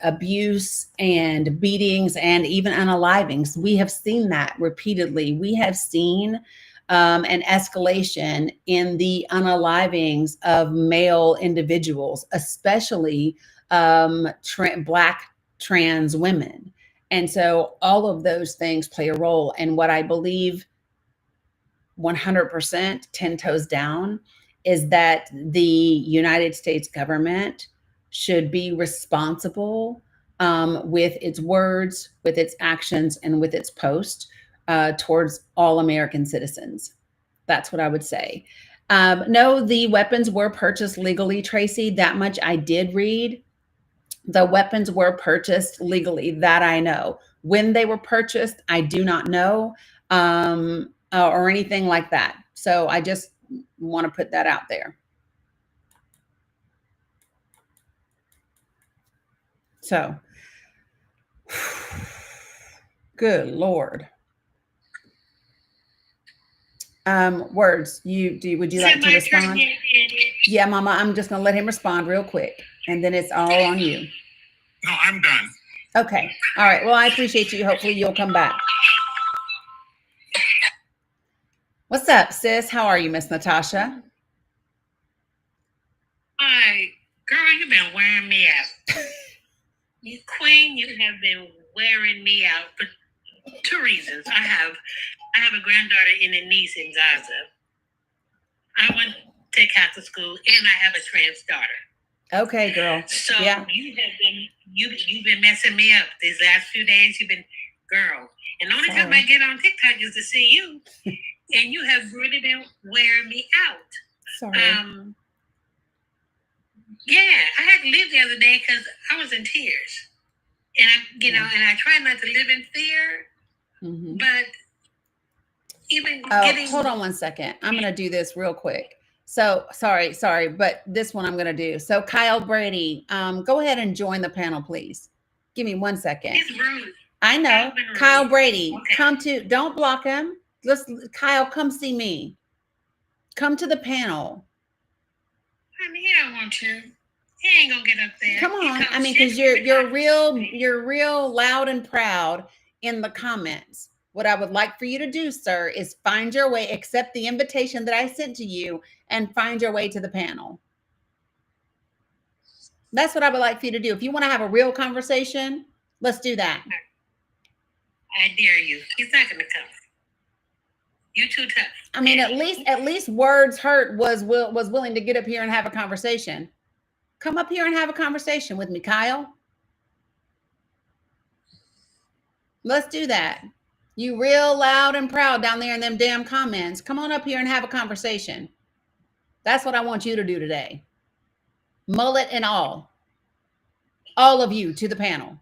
abuse and beatings and even unalivings. We have seen that repeatedly. We have seen an escalation in the unalivings of male individuals, especially Black trans women. And so all of those things play a role. And what I believe 100%, 10 toes down, is that the United States government should be responsible with its words, with its actions, and with its posts towards all American citizens. That's what I would say. No, the weapons were purchased legally, Tracy. That much I did read. The weapons were purchased legally, that I know. When they were purchased, I do not know, or anything like that. So I just want to put that out there. So, good Lord. Words, would you like to respond? Yeah, Mama, I'm just gonna let him respond real quick, and then it's all on you. No, I'm done. Okay. All right. Well, I appreciate you. Hopefully you'll come back. What's up, sis? How are you, Miss Natasha? Hi, girl, you've been wearing me out. You queen, you have been wearing me out for two reasons. I have a granddaughter and a niece in Gaza. I went to Catholic school, and I have a trans daughter. Okay, girl. So yeah. you've been messing me up these last few days. You've been, girl. And the only time I get on TikTok is to see you, and you have really been wearing me out. Sorry. Yeah, I had to leave the other day because I was in tears, and I try not to live in fear, but even getting. Hold on one second. I'm gonna do this real quick. So sorry, but this one I'm gonna do. So Kyle Brady, go ahead and join the panel, please. Give me 1 second. He's rude. I know. Kyle Brady, Okay. Don't block him. Kyle, come see me. Come to the panel. Honey, he don't want you. He ain't gonna get up there. Come on. I mean, because you're real loud and proud in the comments. What I would like for you to do, sir, is find your way, accept the invitation that I sent to you, and find your way to the panel. That's what I would like for you to do. If you want to have a real conversation, let's do that. I dare you. He's not gonna come. You too tough. I mean, at least Words Hurt was willing to get up here and have a conversation. Come up here and have a conversation with me, Kyle. Let's do that. You real loud and proud down there in them damn comments. Come on up here and have a conversation. That's what I want you to do today. Mullet and all. All of you to the panel.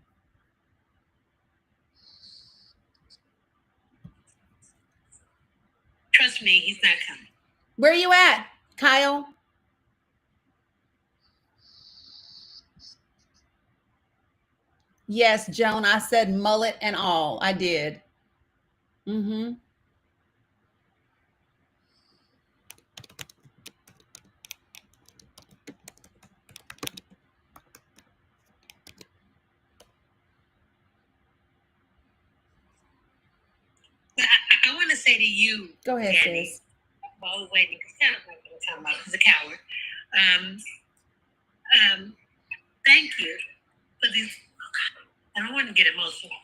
Trust me, he's not coming. Where are you at, Kyle? Yes, Joan, I said mullet and all. I did. I want to say to you, Go ahead, Danny, sis. while I was waiting, because kind of what I'm talking about, he's a coward. Thank you for these. I don't want to get emotional.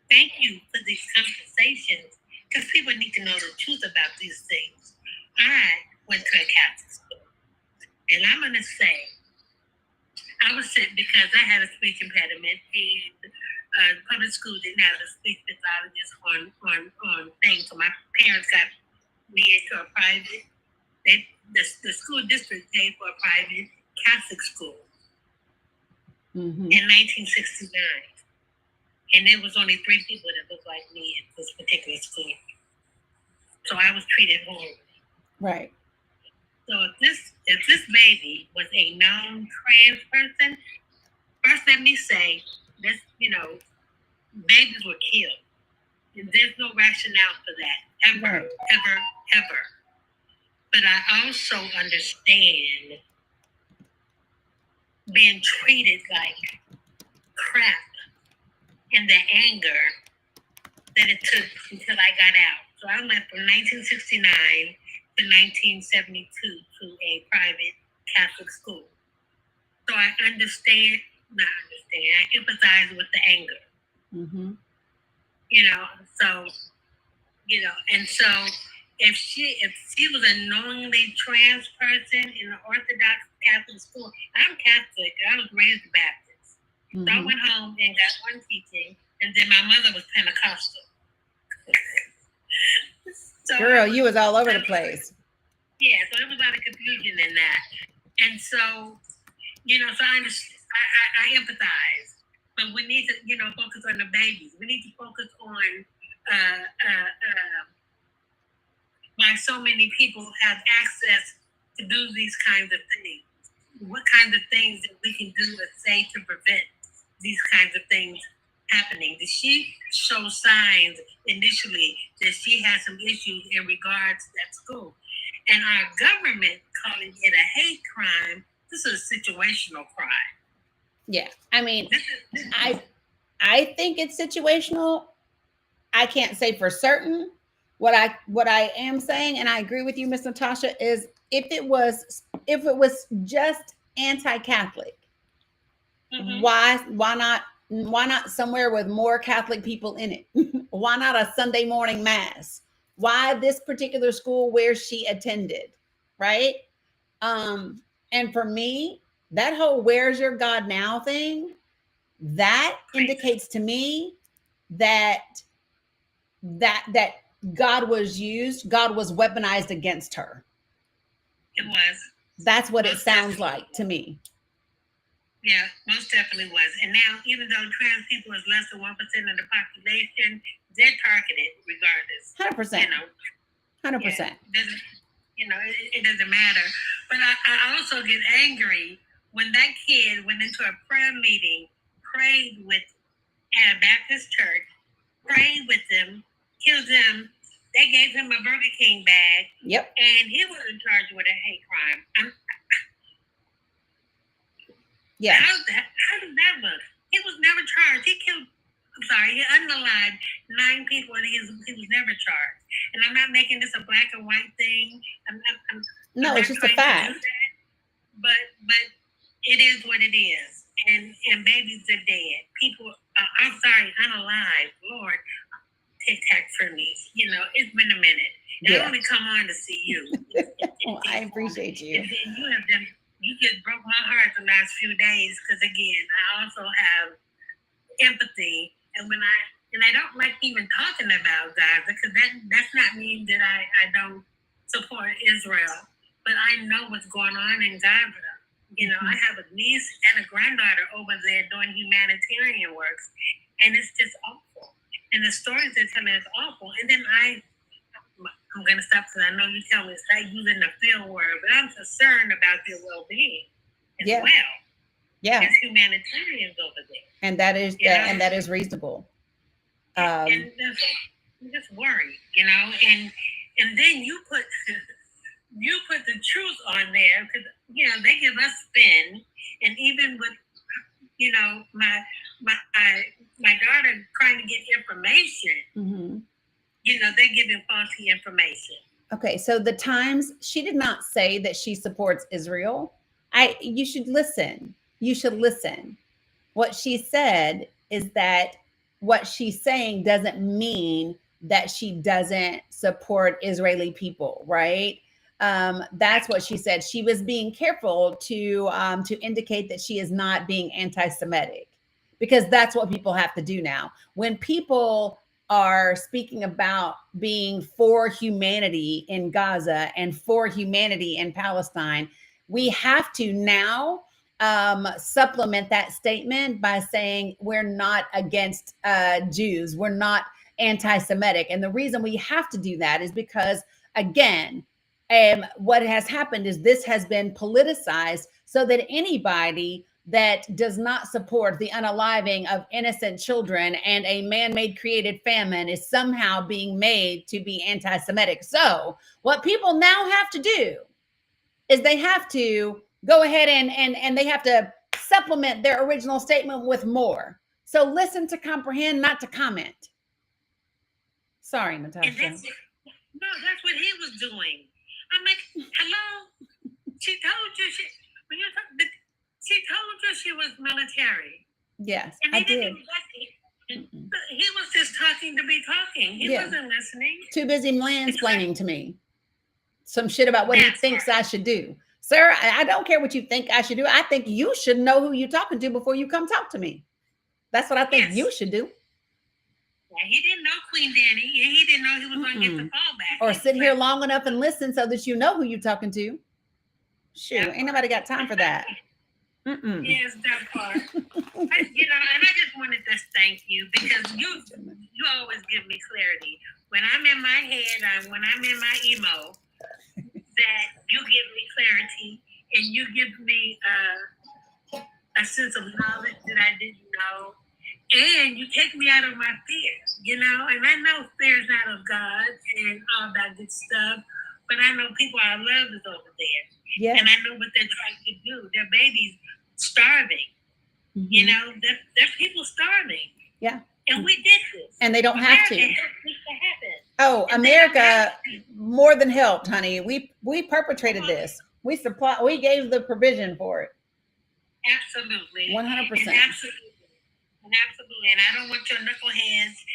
Thank you for these conversations, because people need to know the truth about these things. I went to a Catholic school, and I'm going to say I was sent because I had a speech impediment, and public school didn't have a speech pathologist on things, so my parents got me into a private. The school district paid for a private Catholic school in 1969. And there was only 3 people that looked like me at this particular school. So I was treated horribly. Right. So if this baby was a known trans person, first let me say this, babies were killed. And there's no rationale for that. Ever, ever, ever. But I also understand being treated like crap and the anger that it took until I got out. So I went from 1969 to 1972 to a private Catholic school. So I I empathize with the anger. And so if she was a knowingly trans person in an Orthodox Catholic school, I'm Catholic, I was raised Baptist. So I went home and got one teaching, and then my mother was Pentecostal. So girl, you was all over the place. Yeah, so there was a lot of confusion in that. And so, so I empathize. but we need to, focus on the babies. We need to focus on why so many people have access to do these kinds of things. What kinds of things that we can do or say to prevent these kinds of things happening? Did she show signs initially that she had some issues in regards to that school? And our government calling it a hate crime, this is a situational crime. Yeah. I mean, I think it's situational. I can't say for certain. What I am saying, and I agree with you, Miss Natasha, is if it was just anti-Catholic, why not somewhere with more Catholic people in it? Why not a Sunday morning mass? Why this particular school where she attended, right? And for me, that whole "where's your God now" thing, that indicates to me that God was weaponized against her. It was. That's what it sounds like to me. Yeah, most definitely was. And now, even though trans people is less than 1% of the population, they're targeted regardless. 100%. 100%. It doesn't matter. But I also get angry when that kid went into a prayer meeting, prayed with at a Baptist church, prayed with them, killed them. They gave him a Burger King bag. Yep. And he was charged with a hate crime. Yeah. How does that look? He was never charged. He unalived 9 people and he was never charged. And I'm not making this a black and white thing. No, it's just a fact. But it is what it is. And babies are dead. People, unalive. Lord, take that for me. It's been a minute. And I only come on to see you. Well, I appreciate you. And you just broke my heart the last few days because, again, I also have empathy. And I don't like even talking about Gaza because that's not mean that I don't support Israel. But I know what's going on in Gaza. I have a niece and a granddaughter over there doing humanitarian work. And it's just awful. And the stories they're telling is awful. And then I'm going to stop because I know you tell me to start using the field word, but I'm concerned about their well-being as well. Yeah. As humanitarians over there. And that is reasonable. And I'm just worried, and then you put the truth on there because, they give us spin. And even with, my daughter trying to get information, they're giving faulty information. Okay, so the Times, she did not say that she supports Israel. You should listen. You should listen. What she said is that what she's saying doesn't mean that she doesn't support Israeli people, right? That's what she said. She was being careful to indicate that she is not being anti-Semitic, because that's what people have to do now. When people are speaking about being for humanity in Gaza and for humanity in Palestine, we have to now supplement that statement by saying we're not against Jews. We're not anti-Semitic. And the reason we have to do that is because, again, what has happened is this has been politicized so that anybody that does not support the unaliving of innocent children and a man-made created famine is somehow being made to be anti-Semitic. So what people now have to do is they have to go ahead and they have to supplement their original statement with more. So listen to comprehend, not to comment. Sorry, Natasha. That's what he was doing. I'm like, hello? She told you she was military. Yes, and I did. He was just talking to be talking. He wasn't listening. Too busy mansplaining to me some shit about what he thinks I should do. Sir, I don't care what you think I should do. I think you should know who you're talking to before you come talk to me. That's what I think you should do. Yeah, he didn't know Queen Danny, and he didn't know he was going to get the fallback. Or sit here long enough and listen so that you know who you're talking to. Shoot, ain't nobody got time for that. Mm-mm. Yes, that part. And I just wanted to thank you because you always give me clarity. When I'm in my head and when I'm in my emo, that you give me clarity and you give me a sense of knowledge that I didn't know. And you take me out of my fear, and I know fear is not of God and all that good stuff, but I know people I love is over there. Yeah. And I know what they're trying to do. Their babies starving. Mhm. There are people starving. Yeah. And we did this. And they don't have to. America helped this to happen. Oh, And they don't America have to. more than helped, honey. We perpetrated this. We gave the provision for it. Absolutely. 100%. And absolutely. And I don't want your knuckleheads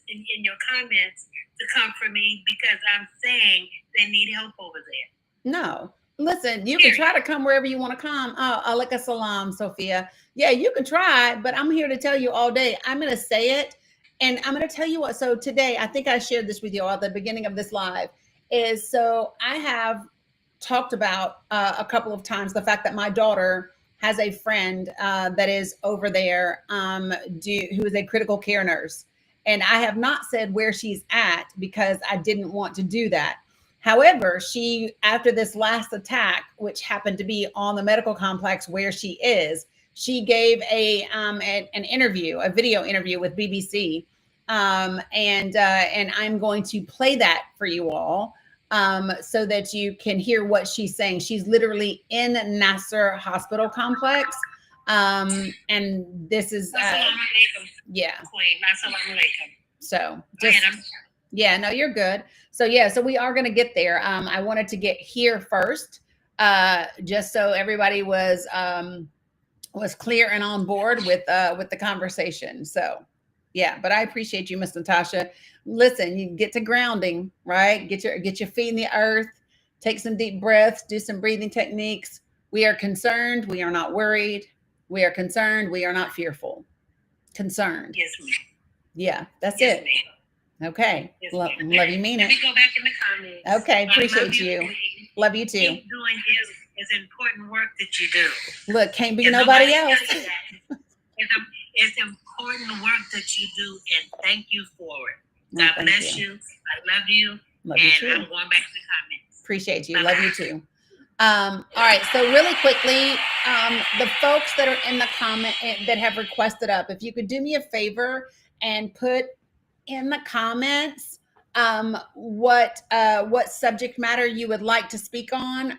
in your comments to come for me because I'm saying they need help over there. No. Listen, you can try to come wherever you want to come. Oh, alaikum salam, Sophia. Yeah, you can try, but I'm here to tell you all day. I'm going to say it, and I'm going to tell you what. So today, I think I shared this with you all at the beginning of this live, so I have talked about a couple of times the fact that my daughter has a friend that is over there who is a critical care nurse. And I have not said where she's at because I didn't want to do that. However, after this last attack, which happened to be on the medical complex where she is, she gave an interview, a video interview with BBC. And I'm going to play that for you all so that you can hear what she's saying. She's literally in Nasser Hospital Complex. And this is, yeah. Queen. Assalamu alaikum. So just, yeah, no, you're good. So we are going to get there. I wanted to get here first, just so everybody was clear and on board with the conversation. So yeah, but I appreciate you, Miss Natasha. Listen, you get to grounding, right? Get your feet in the earth, take some deep breaths, do some breathing techniques. We are concerned. We are not worried. We are concerned. We are not fearful. Concerned. Yes, ma'am. Yeah, that's yes, it. Ma'am. Okay. Yes, Love ma'am. you, mean Let it. me go back in the comments. Okay, appreciate you. Queen. Love you too. Keep doing this important work that you do. Look, can't be And nobody else. tells you that. It's important work that you do, and thank you for it. God Thank bless you. I love you. Love you And too. I'm going back to the comments. Appreciate you. Bye-bye. Love you too. All right. So really quickly, the folks that are in the comment that have requested up, if you could do me a favor and put in the comments what subject matter you would like to speak on,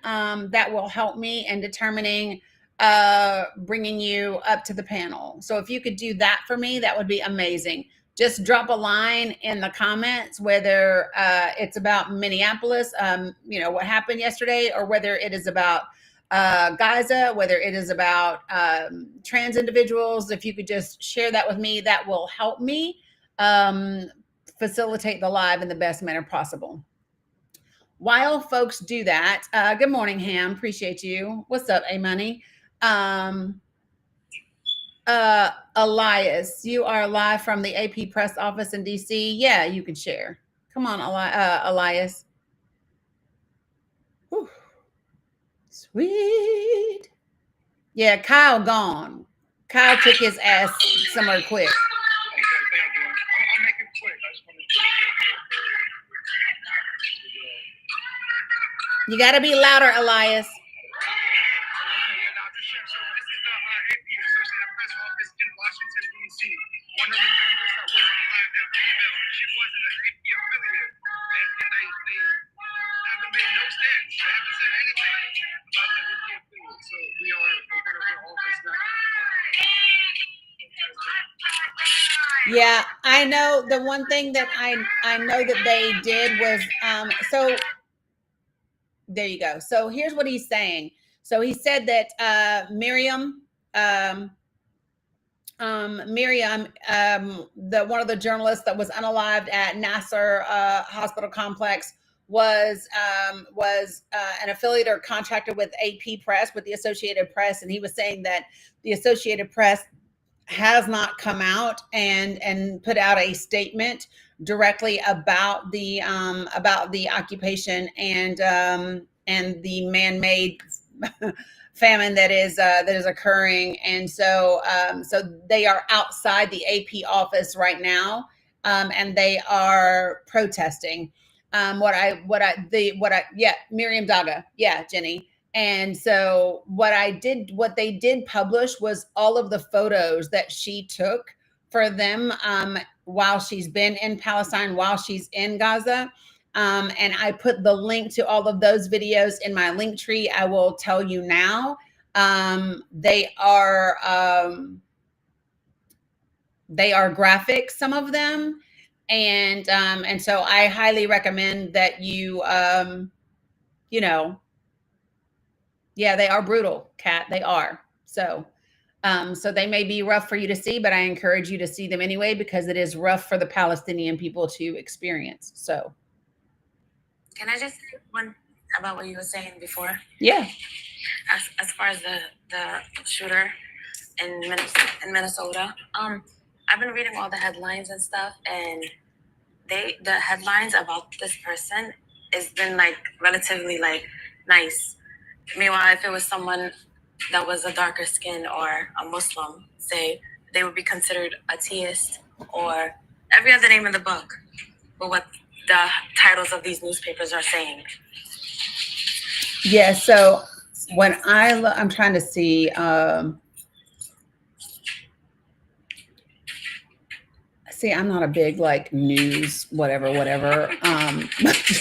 that will help me in determining bringing you up to the panel. So if you could do that for me, that would be amazing. Just drop a line in the comments, whether it's about Minneapolis, what happened yesterday, or whether it is about Gaza, whether it is about trans individuals. If you could just share that with me, that will help me facilitate the live in the best manner possible. While folks do that, good morning, Ham. Appreciate you. What's up, A-Money? Elias, you are live from the AP press office in DC. Yeah, you can share. Come on, Elias. Whew. Sweet. Yeah, Kyle gone. Kyle took his ass somewhere quick. I'll make it quick. I just want to. You got to be louder, Elias. Washington, D.C. One of the journalists that was alive, that female, she wasn't an AP affiliate. And they haven't made no stance. They haven't said anything about the AP affiliate. So we are going to get all this back. Yeah, I know the one thing that I know that they did was, so there you go. So here's what he's saying. So he said that Miriam, one of the journalists that was unalived at Nasser Hospital Complex was an affiliate or contracted with AP Press, with the Associated Press, and he was saying that the Associated Press has not come out and put out a statement directly about the occupation and the man-made famine that is occurring, and so so they are outside the AP office right now, and they are protesting. Miriam Daga, yeah, Jenny. And so what they did publish was all of the photos that she took for them while she's been in Palestine, while she's in Gaza. And I put the link to all of those videos in my link tree. I will tell you now. They are graphic, some of them, and so I highly recommend that you yeah, they are brutal, Kat. They are. So so they may be rough for you to see, but I encourage you to see them anyway, because it is rough for the Palestinian people to experience. So can I just say one about what you were saying before? yeah. As far as the shooter in Minnesota, I've been reading all the headlines and stuff, and the headlines about this person has been like relatively like nice. Meanwhile, if it was someone that was a darker skin or a Muslim, say, they would be considered a theist or every other name in the book, but what the titles of these newspapers are saying. Yeah. So when I'm trying to see. See, I'm not a big like news, whatever.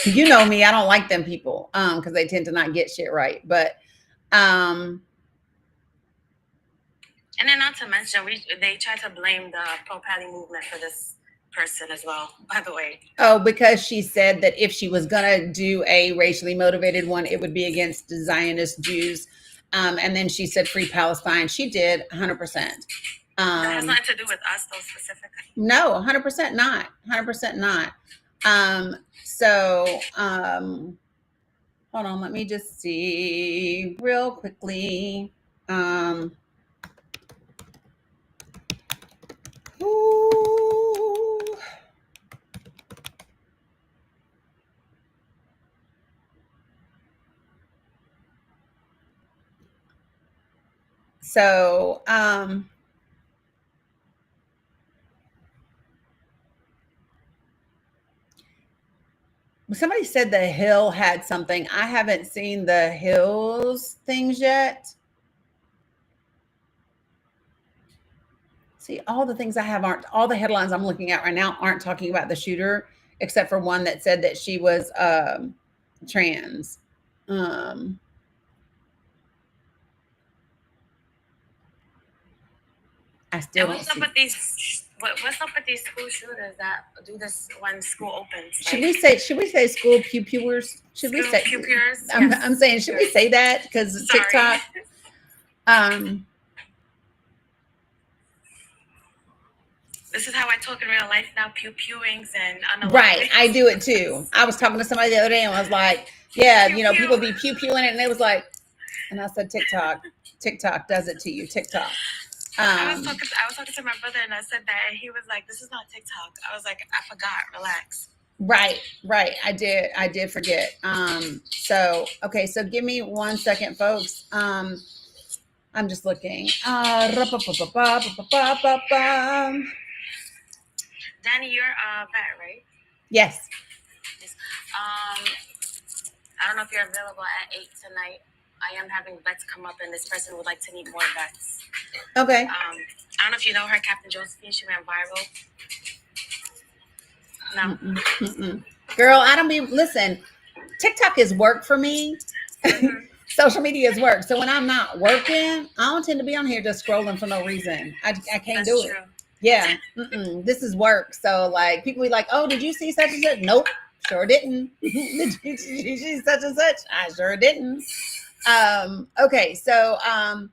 You know me, I don't like them people because they tend to not get shit right. But and then not to mention, they try to blame the pro-Pally movement for this person as well, by the way. Oh, because she said that if she was gonna do a racially motivated one, it would be against the Zionist Jews. And then she said free Palestine. She did 100%. That has nothing to do with us, though, specifically. No, 100% not. 100% not. So, hold on. Let me just see real quickly. Ooh. So, somebody said the Hill had something. I haven't seen the Hill's things yet. See, all the things I have all the headlines I'm looking at right now aren't talking about the shooter, except for one that said that she was trans. I still don't what's up see. with these? What's up with these school shooters that do this when school opens? Should we say school pewers? Should we say pewers? I'm saying, should we say that because TikTok? This is how I talk in real life now. Pew-pewings and right. I do it too. I was talking to somebody the other day and I was like, yeah, Pew, pew. People be pew-pewing it, and they was like, and I said, TikTok does it to you. TikTok. I was talking to my brother and I said that, and he was like, "This is not TikTok." I was like, "I forgot. Relax." Right. I did forget. So okay. So give me 1 second, folks. I'm just looking. Danny, you're a vet, right? Yes. I don't know if you're available at 8 tonight. I am having vets come up, and this person would like to meet more vets. Okay. I don't know if you know her, Captain Josephine. She went viral. No. Mm-mm. Girl, I don't be. Listen, TikTok is work for me. Mm-hmm. Social media is work. So when I'm not working, I don't tend to be on here just scrolling for no reason. I can't do it. True. Yeah. This is work. So like people be like, "Oh, did you see such and such?" Nope, sure didn't. Did you see such and such? I sure didn't. Okay, so I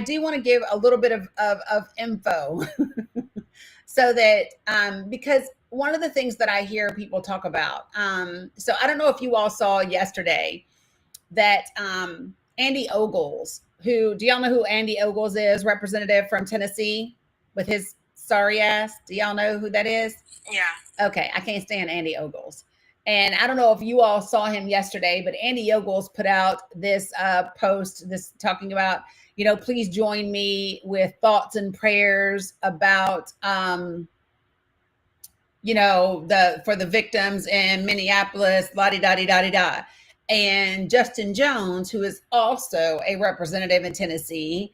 do want to give a little bit of info so that because one of the things that I hear people talk about, so I don't know if you all saw yesterday that Andy Ogles, do y'all know who Andy Ogles is? Representative from Tennessee with his sorry ass. Do y'all know who that is? Yeah. Okay, I can't stand Andy Ogles. And I don't know if you all saw him yesterday, but Andy Ogles put out this post, this talking about, please join me with thoughts and prayers about, for the victims in Minneapolis, la-di-da-di-da-di-da. And Justin Jones, who is also a representative in Tennessee,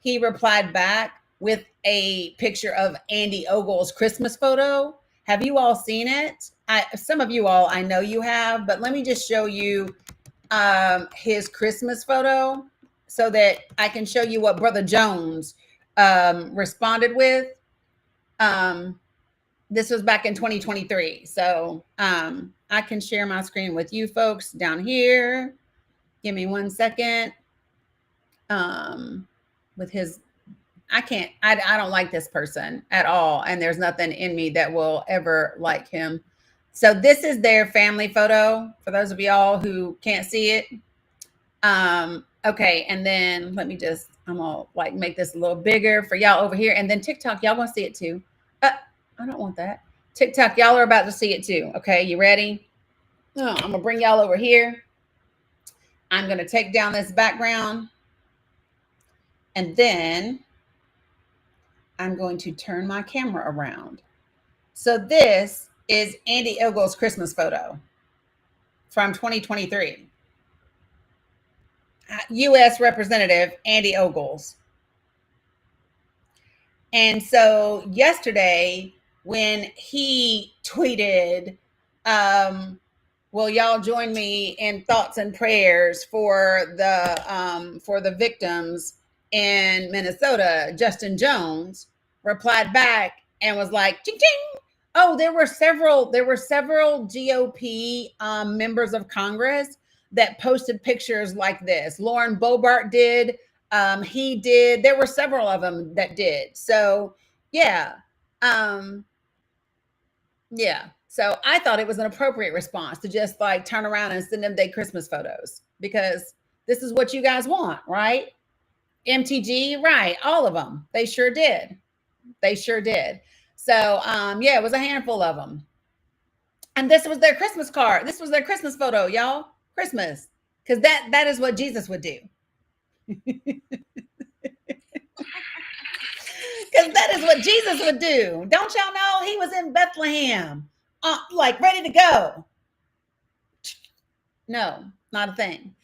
he replied back with a picture of Andy Ogles' Christmas photo. Have you all seen it? Some of you all, I know you have, but let me just show you his Christmas photo so that I can show you what Brother Jones responded with. This was back in 2023. So I can share my screen with you folks down here. Give me 1 second. With his, I don't like this person at all. And there's nothing in me that will ever like him. So this is their family photo for those of y'all who can't see it. Okay. And then let me just, I'm gonna like make this a little bigger for y'all over here. And then TikTok, y'all want to see it too. I don't want that. TikTok, y'all are about to see it too. Okay, you ready? I'm going to bring y'all over here. I'm going to take down this background. And then I'm going to turn my camera around. So this is Andy Ogles' Christmas photo from 2023. U.S. Representative Andy Ogles. And so yesterday, when he tweeted, will y'all join me in thoughts and prayers for the victims in Minnesota, Justin Jones replied back and was like, ching, ching. Oh, there were several GOP members of Congress that posted pictures like this. Lauren Boebert did. He did. There were several of them that did. So yeah. Yeah. So I thought it was an appropriate response to just like turn around and send them their Christmas photos, because this is what you guys want, right? MTG, right? All of them. They sure did. They sure did. So yeah, it was a handful of them. And this was their Christmas card. This was their Christmas photo, y'all. Christmas. Because that is what Jesus would do. Because that is what Jesus would do. Don't y'all know he was in Bethlehem, like ready to go? No, not a thing.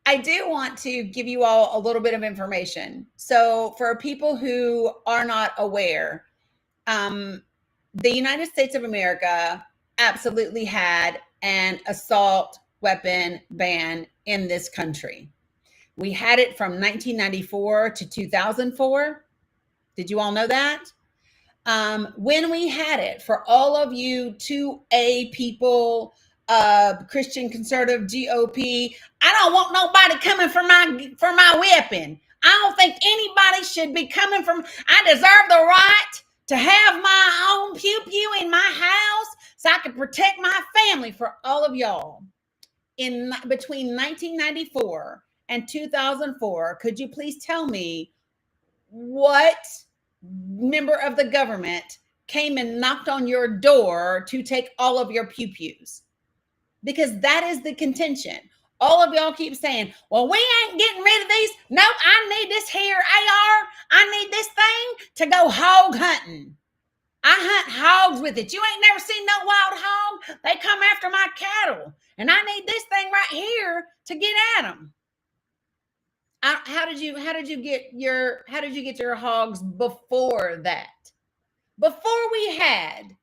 I do want to give you all a little bit of information. So for people who are not aware, the United States of America absolutely had an assault weapon ban in this country. We had it from 1994 to 2004. Did you all know that? When we had it, for all of you 2A people, Christian conservative GOP, I don't want nobody coming for my weapon. I don't think anybody should be coming from. I deserve the right to have my own pew pew in my house so I can protect my family. For all of y'all, in between 1994 and 2004, could you please tell me what member of the government came and knocked on your door to take all of your pew pews? Because that is the contention. All of y'all keep saying, well, we ain't getting rid of these. Nope, I need this here AR. I need this thing to go hog hunting. I hunt hogs with it. You ain't never seen no wild hog. They come after my cattle. And I need this thing right here to get at them. How did you get your hogs before that? Before we had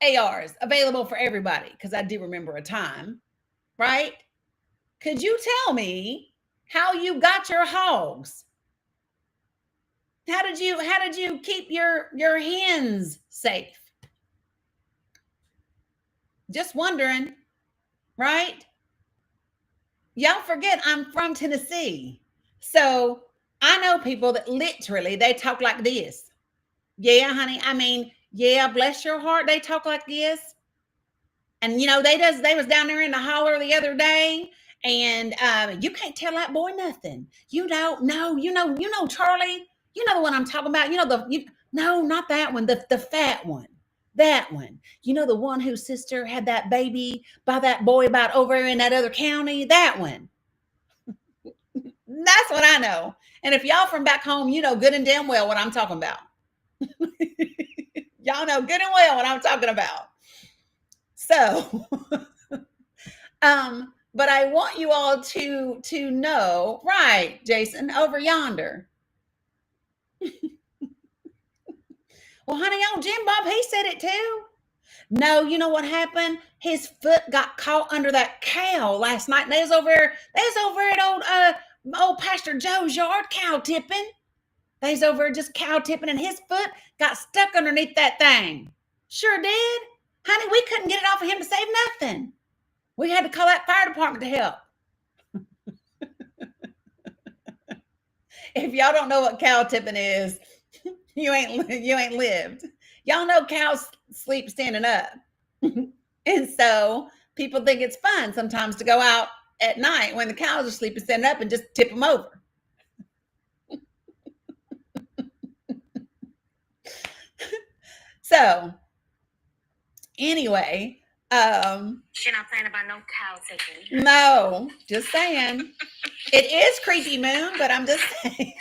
ARs available for everybody, because I do remember a time, right? Could you tell me how you got your hogs? How did you keep your hens safe? Just wondering, right? Y'all forget I'm from Tennessee. So I know people that literally, they talk like this. Yeah, honey. I mean, yeah, bless your heart. They talk like this. And you know, they was down there in the holler the other day, and you can't tell that boy nothing. You know, Charlie, you know the one I'm talking about. No, not that one, the fat one. That one. You know, the one whose sister had that baby by that boy about over in that other county? That one. That's what I know. And if y'all from back home, you know good and damn well what I'm talking about. Y'all know good and well what I'm talking about. So, but I want you all to know, right, Jason, over yonder. Well, honey, old Jim Bob, he said it too. No, you know what happened? His foot got caught under that cow last night. They was over at old Pastor Joe's yard cow tipping. They was over just cow tipping, and his foot got stuck underneath that thing. Sure did. Honey, we couldn't get it off of him to save nothing. We had to call that fire department to help. If y'all don't know what cow tipping is, you ain't lived. Y'all know cows sleep standing up. And so people think it's fun sometimes to go out at night when the cows are sleeping standing up and just tip them over. So anyway, She's not playing about no cow tipping. no, just saying. It is creepy, Moon, but I'm just saying.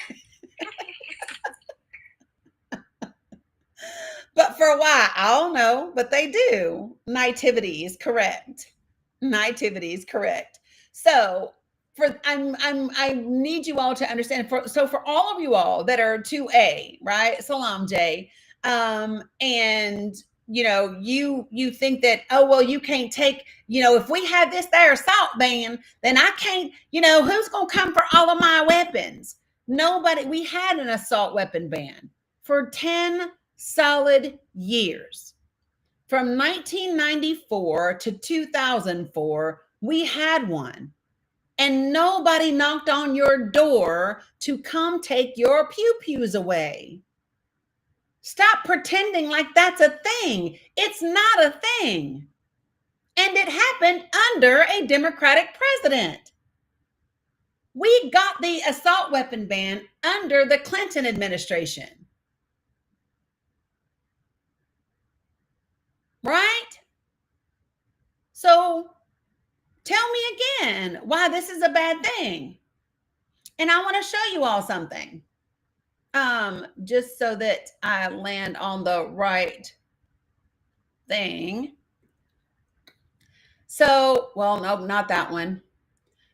But for why? I don't know, but they do. Nativity is correct. Nativity is correct. So I need you all to understand. For all of you all that are 2A, right? Salam J. And you know, you think that, oh, well, you can't take, you know, if we have this there assault ban, then I can't, you know, who's going to come for all of my weapons? Nobody. We had an assault weapon ban for 10 solid years. From 1994 to 2004, we had one. And nobody knocked on your door to come take your pew-pews away. Stop pretending like that's a thing. It's not a thing. And it happened under a Democratic president. We got the assault weapon ban under the Clinton administration. Right? So tell me again why this is a bad thing. And I want to show you all something. Just so that I land on the right thing. So, well, no, not that one.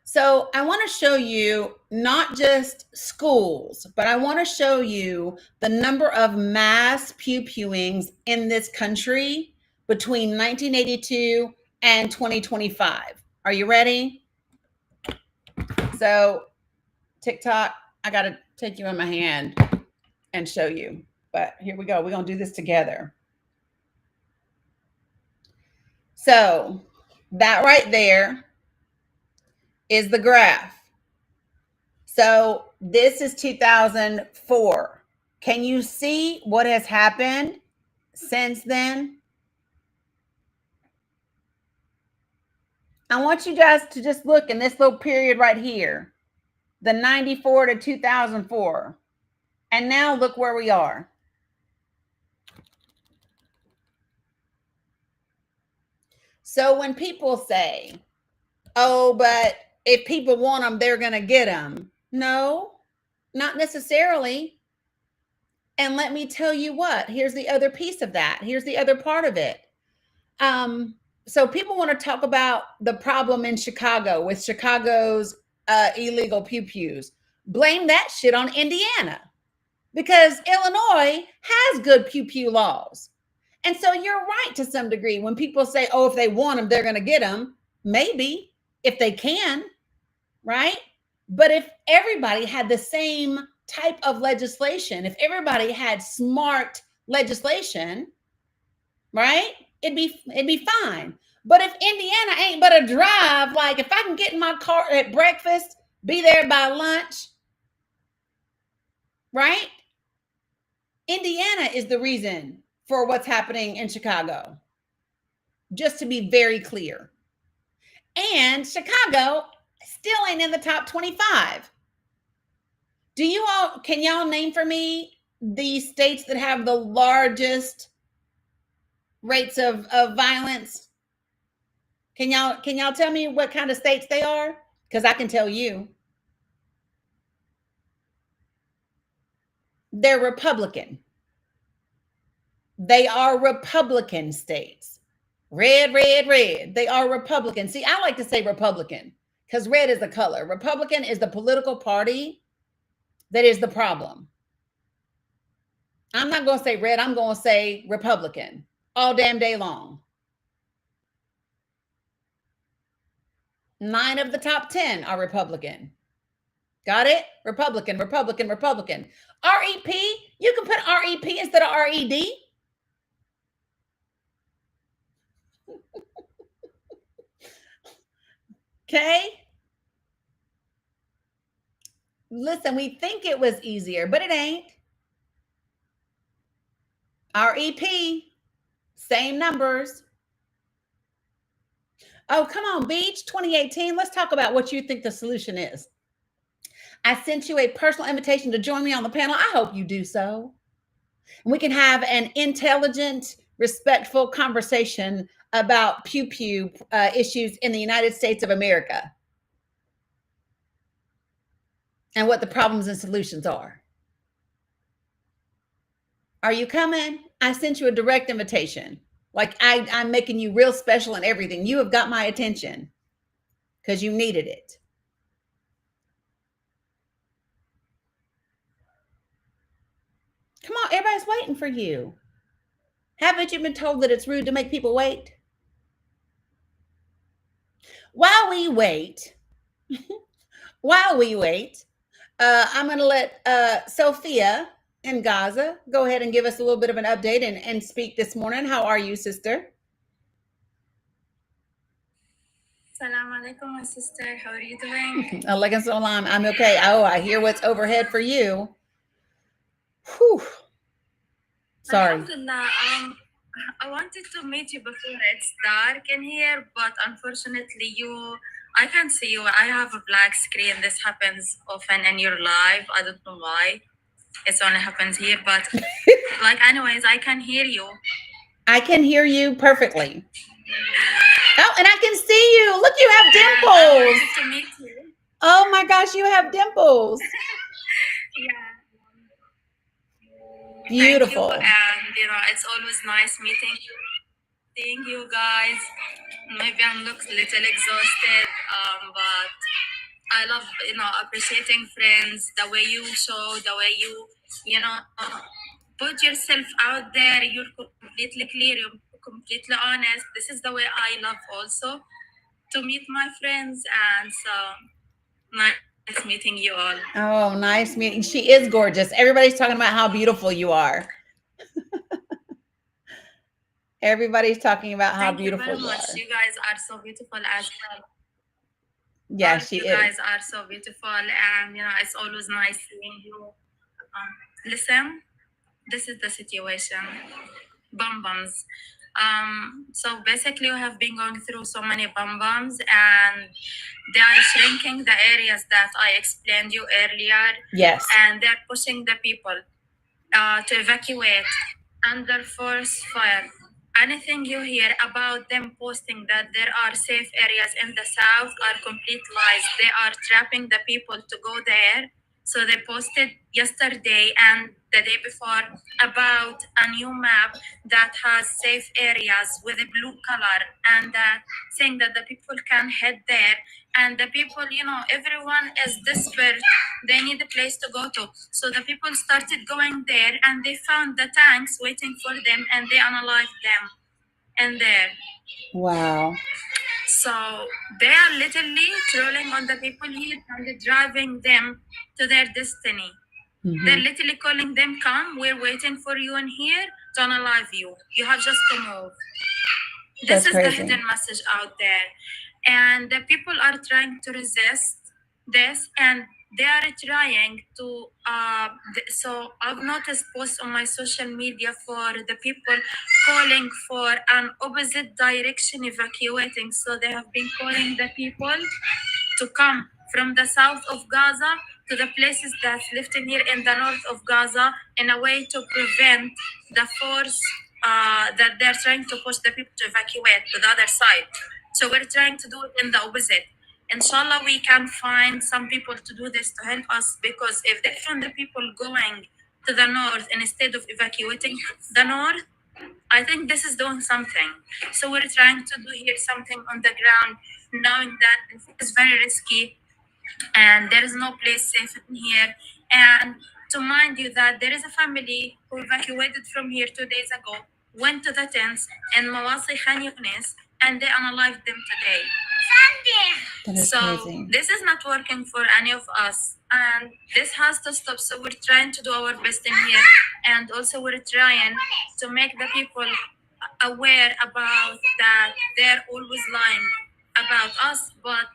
So I want to show you not just schools, but I want to show you the number of mass pew-pewings in this country between 1982 and 2025. Are you ready? So TikTok, I got to take you in my hand and show you. But here we go. We're going to do this together. So that right there is the graph. So this is 2004. Can you see what has happened since then? I want you guys to just look in this little period right here, the 94 to 2004. And now look where we are. So when people say, oh, but if people want them, they're going to get them. No, not necessarily. And let me tell you what, here's the other piece of that. Here's the other part of it. So people want to talk about the problem in Chicago with Chicago's illegal pew-pews. Blame that shit on Indiana because Illinois has good pew-pew laws. And so you're right to some degree when people say, oh, if they want them, they're going to get them. Maybe if they can, right? But if everybody had the same type of legislation, if everybody had smart legislation, right? It'd be fine. But if Indiana ain't but a drive, like if I can get in my car at breakfast, be there by lunch, right? Indiana is the reason for what's happening in Chicago. Just to be very clear. And Chicago still ain't in the top 25. Can y'all name for me the states that have the largest rates of violence? Can y'all tell me what kind of states they are? Because I can tell you. They're Republican. They are Republican states. Red, red, red. They are Republican. See, I like to say Republican because red is the color. Republican is the political party that is the problem. I'm not going to say red. I'm going to say Republican all damn day long. 9 of the top 10 are Republican. Got it? Republican, Republican, Republican. REP, you can put REP instead of RED. Okay? Listen, we think it was easier, but it ain't. REP, same numbers. Oh, come on, Beach 2018. Let's talk about what you think the solution is. I sent you a personal invitation to join me on the panel. I hope you do so. And we can have an intelligent, respectful conversation about pew pew issues in the United States of America and what the problems and solutions are. Are you coming? I sent you a direct invitation. Like I'm making you real special and everything. You have got my attention because you needed it. Come on, everybody's waiting for you. Haven't you been told that it's rude to make people wait? While we wait, I'm going to let Sophia in Gaza go ahead and give us a little bit of an update and speak this morning. How are you, sister? Assalamu alaikum, my sister. How are you doing? Alaikum salam. I'm okay. Oh, I hear what's overhead for you. Whew. Sorry. Alhamdulillah. I wanted to meet you before it's dark in here, but unfortunately, I can't see you. I have a black screen. This happens often in your live. I don't know why. It only happens here, but like, anyways, I can hear you. I can hear you perfectly. Oh, and I can see you. Look, you have dimples. I wanted to meet you. Oh my gosh, you have dimples. Yeah. Beautiful. Thank you. And it's always nice meeting you, seeing you guys. Maybe I'm look a little exhausted, but I love appreciating friends, the way you show, the way you put yourself out there. You're completely clear, you're completely honest. This is the way I love also to meet my friends, and so nice meeting you all. Oh, nice meeting. She is gorgeous. Everybody's talking about how beautiful you are. Everybody's talking about how beautiful you are. You guys are so beautiful as well. Yeah, she is. You guys are so beautiful, and it's always nice seeing you. Listen, this is the situation. Bums. So basically, we have been going through so many bums, and they are shrinking the areas that I explained you earlier. Yes. And they're pushing the people to evacuate under force fire. Anything you hear about them posting that there are safe areas in the south are complete lies. They are trapping the people to go there. So they posted yesterday and the day before about a new map that has safe areas with a blue color, and saying that the people can head there. And the people, everyone is desperate. They need a place to go to. So the people started going there, and they found the tanks waiting for them, and they unalived them in there. Wow. So they are literally trolling on the people here and driving them to their destiny. Mm-hmm. They're literally calling them, come, we're waiting for you in here to unalive you. You have just to move. This is crazy. The hidden message out there. And the people are trying to resist this, and they are trying to, so I've noticed posts on my social media for the people calling for an opposite direction evacuating. So they have been calling the people to come from the south of Gaza to the places that's left in here in the north of Gaza in a way to prevent the force that they're trying to push the people to evacuate to the other side. So we're trying to do it in the opposite. Inshallah, we can find some people to do this to help us, because if they find the people going to the north instead of evacuating the north, I think this is doing something. So we're trying to do here something on the ground, knowing that this is very risky and there is no place safe in here. And to mind you that there is a family who evacuated from here 2 days ago, went to the tents in Mawasi Khan Yunis, and they unalived them today. That is So crazy. this is not working for any of us, and this has to stop. So we're trying to do our best in here, and also we're trying to make the people aware about that they're always lying about us, but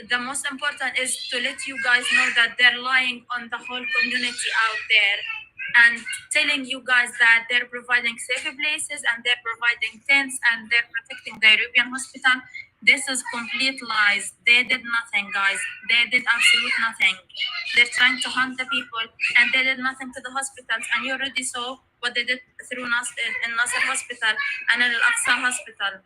the most important is to let you guys know that they're lying on the whole community out there, and telling you guys that they're providing safe places and they're providing tents and they're protecting the European hospital. This is complete lies. They did nothing, guys. They did absolute nothing. They're trying to hunt the people, and they did nothing to the hospitals. And you already saw what they did through Nasser Hospital and Al Aqsa Hospital.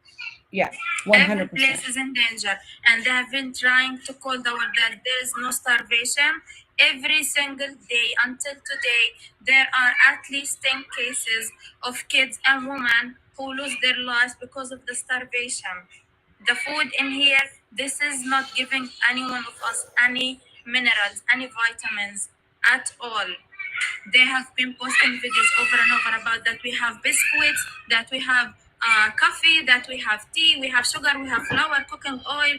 Yeah, Every 100%. place is in danger, and they have been trying to call the world that there is no starvation. Every single day until today, there are at least 10 cases of kids and women who lose their lives because of the starvation. The food in here, this is not giving any one of us any minerals, any vitamins at all. They have been posting videos over and over about that we have biscuits, that we have coffee, that we have tea, we have sugar, we have flour, cooking oil,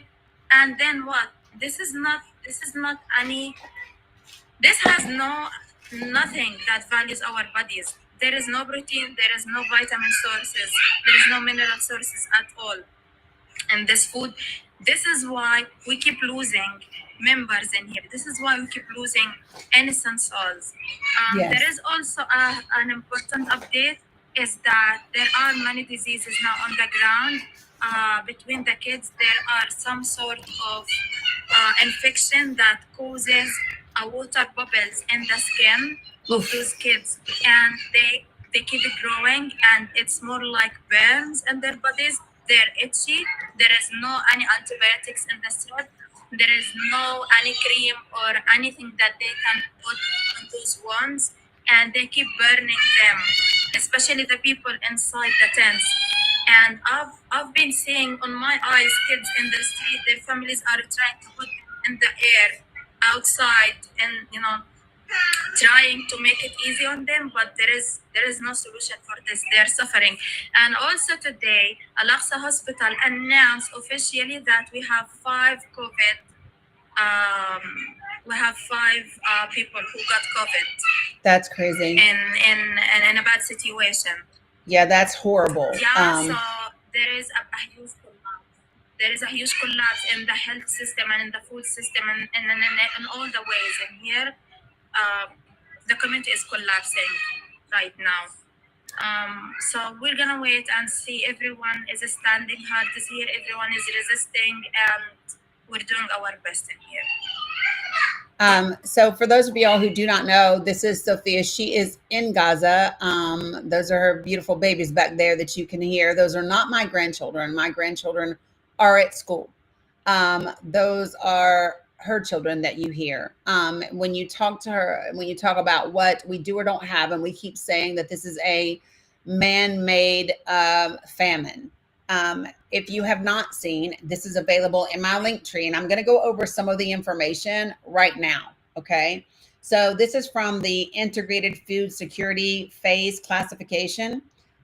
and then what? This is not any. This has nothing that values our bodies. There is no protein, there is no vitamin sources, there is no mineral sources at all in this food. This is why we keep losing members in here. This is why we keep losing innocent souls. Yes. There is also an important update, is that there are many diseases now on the ground. Between the kids, there are some sort of infection that causes water bubbles in the skin of those kids, and they keep growing, and it's more like burns in their bodies. They're itchy. There is no any antibiotics in the syrup. There is no any cream or anything that they can put on those wounds, and they keep burning them, especially the people inside the tents. And I've been seeing on my eyes kids in the street, their families are trying to put them in the air outside, and trying to make it easy on them, but there is no solution for this. They're suffering. And also today, Al Aqsa Hospital announced officially that we have 5 COVID. We have 5 people who got COVID That's crazy. in a bad situation. Yeah, that's horrible. Yeah, so there is a huge collapse. There is a huge collapse in the health system and in the food system, and in all the ways. And here, the community is collapsing right now. So we're gonna wait and see. Everyone is standing hard this year. Everyone is resisting, and we're doing our best in here. So for those of y'all who do not know, this is Sophia. She is in Gaza. Those are her beautiful babies back there that you can hear. Those are not my grandchildren. My grandchildren are at school. Those are her children that you hear. When you talk to her, when you talk about what we do or don't have, and we keep saying that this is a man-made famine. If you have not seen, this is available in my link tree, and I'm going to go over some of the information right now. Okay. So this is from the Integrated Food Security Phase Classification.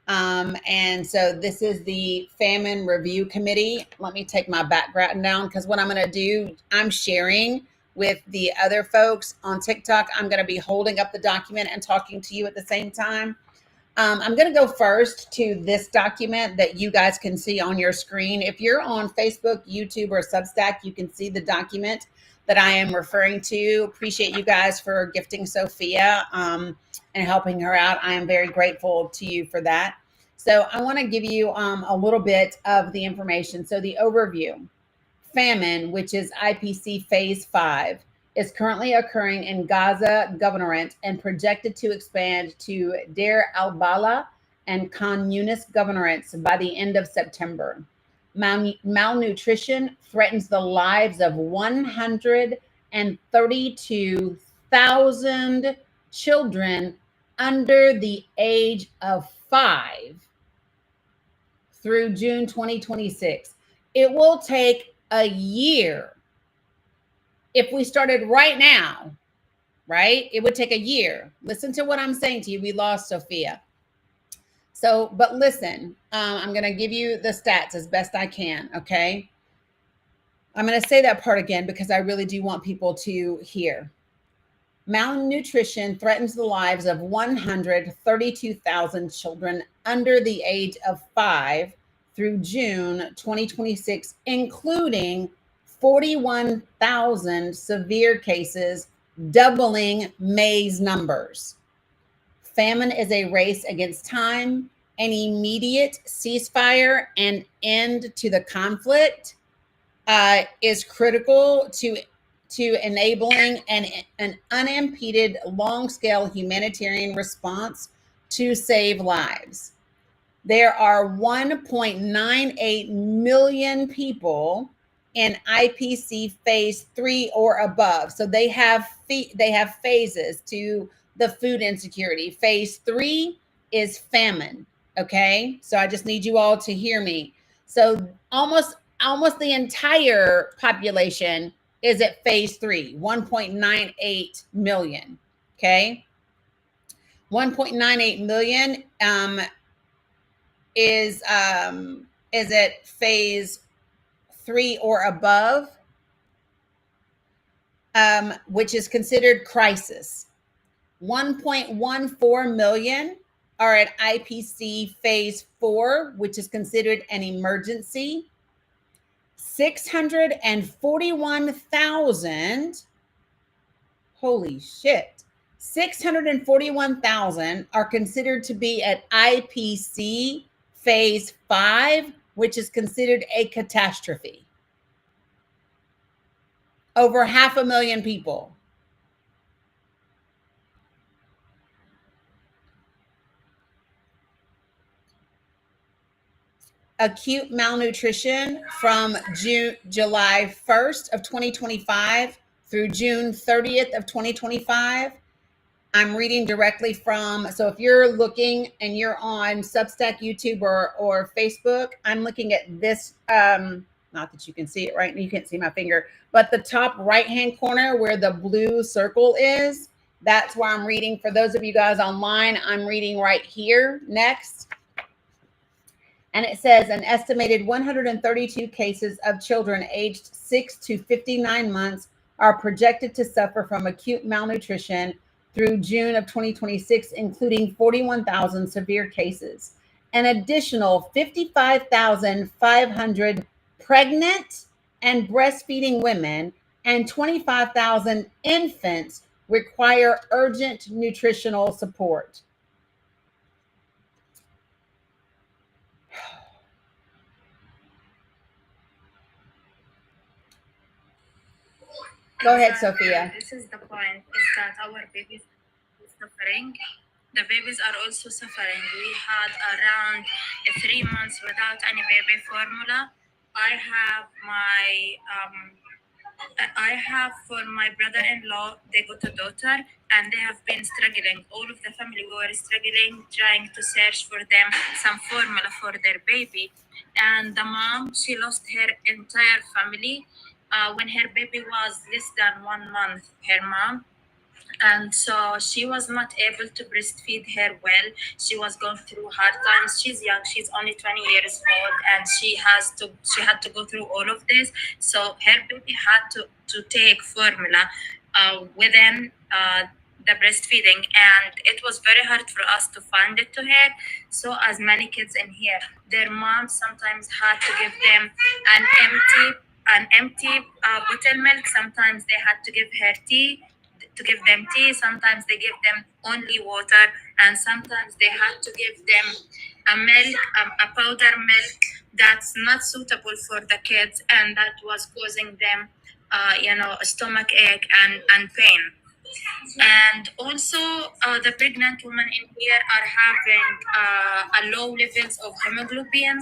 And so this is the Famine Review Committee. Let me take my background down, because what I'm going to do, I'm sharing with the other folks on TikTok. I'm going to be holding up the document and talking to you at the same time. I'm going to go first to this document that you guys can see on your screen. If you're on Facebook, YouTube, or Substack, you can see the document that I am referring to. Appreciate you guys for gifting Sophia and helping her out. I am very grateful to you for that. So I want to give you a little bit of the information. So the overview: famine, which is IPC Phase 5, is currently occurring in Gaza Governorate and projected to expand to Deir al-Balah and Communist governorates by the end of September. Malnutrition threatens the lives of 132,000 children under the age of 5 through June 2026. It will take a year. If we started right now, right, it would take a year. Listen to what I'm saying to you. We lost Sophia. So, but listen, I'm going to give you the stats as best I can, okay? I'm going to say that part again because I really do want people to hear. Malnutrition threatens the lives of 132,000 children under the age of 5 through June 2026, including 41,000 severe cases, doubling May's numbers. Famine is a race against time. An immediate ceasefire and end to the conflict is critical to enabling an unimpeded, long-scale humanitarian response to save lives. There are 1.98 million people in IPC phase 3 or above. So they have phases to the food insecurity. Phase 3 is famine. Okay, so I just need you all to hear me. So almost the entire population is at phase 3, 1.98 million. Okay, 1.98 million is at phase 3 or above, which is considered crisis. 1.14 million are at IPC phase 4, which is considered an emergency. 641,000, holy shit, 641,000 are considered to be at IPC phase 5, which is considered a catastrophe. Over 500,000 people. Acute malnutrition from July 1st of 2025 through June 30th of 2025. I'm reading directly from, so if you're looking and you're on Substack, YouTube, or Facebook, I'm looking at this, not that you can see it right now, you can't see my finger, but the top right-hand corner where the blue circle is, that's where I'm reading. For those of you guys online, I'm reading right here next. And it says an estimated 132 cases of children aged 6 to 59 months are projected to suffer from acute malnutrition through June of 2026, including 41,000 severe cases. An additional 55,500 pregnant and breastfeeding women and 25,000 infants require urgent nutritional support. Go ahead, Sophia. This is the point, is that our babies are suffering. The babies are also suffering. We had around 3 months without any baby formula. I have for my brother-in-law, they got a daughter, and they have been struggling. All of the family were struggling, trying to search for them some formula for their baby. And the mom, she lost her entire family when her baby was less than 1 month, her mom. And so she was not able to breastfeed her well. She was going through hard times. She's young, she's only 20 years old, and she had to go through all of this. So her baby had to take formula within the breastfeeding, and it was very hard for us to find it to her. So as many kids in here, their moms sometimes had to give them an empty bottle milk. Sometimes they had to give them tea. Sometimes they give them only water, and sometimes they had to give them a milk, a powder milk that's not suitable for the kids, and that was causing them a stomach ache and pain. And also, the pregnant women in here are having a low levels of hemoglobin,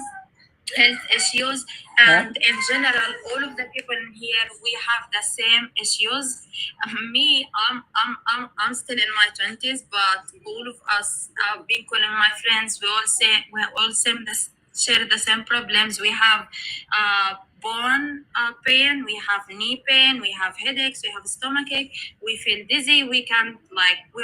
health issues, and in general, all of the people in here we have the same issues. Me, I'm still in my 20s, but all of us have been calling my friends. We all share the same problems. We have bone pain, we have knee pain, we have headaches, we have stomachache, we feel dizzy, we're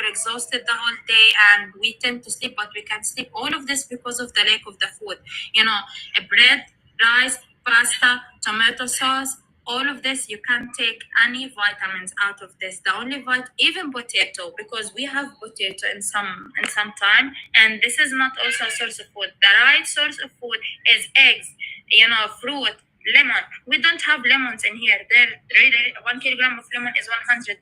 exhausted the whole day, and we tend to sleep, but we can't sleep. All of this because of the lack of the food. You know, bread, rice, pasta, tomato sauce, all of this, you can't take any vitamins out of this. The only even potato, because we have potato in some time, and this is not also a source of food. The right source of food is eggs, fruit, lemon. We don't have lemons in here. They're really 1 kilogram of lemon is $100.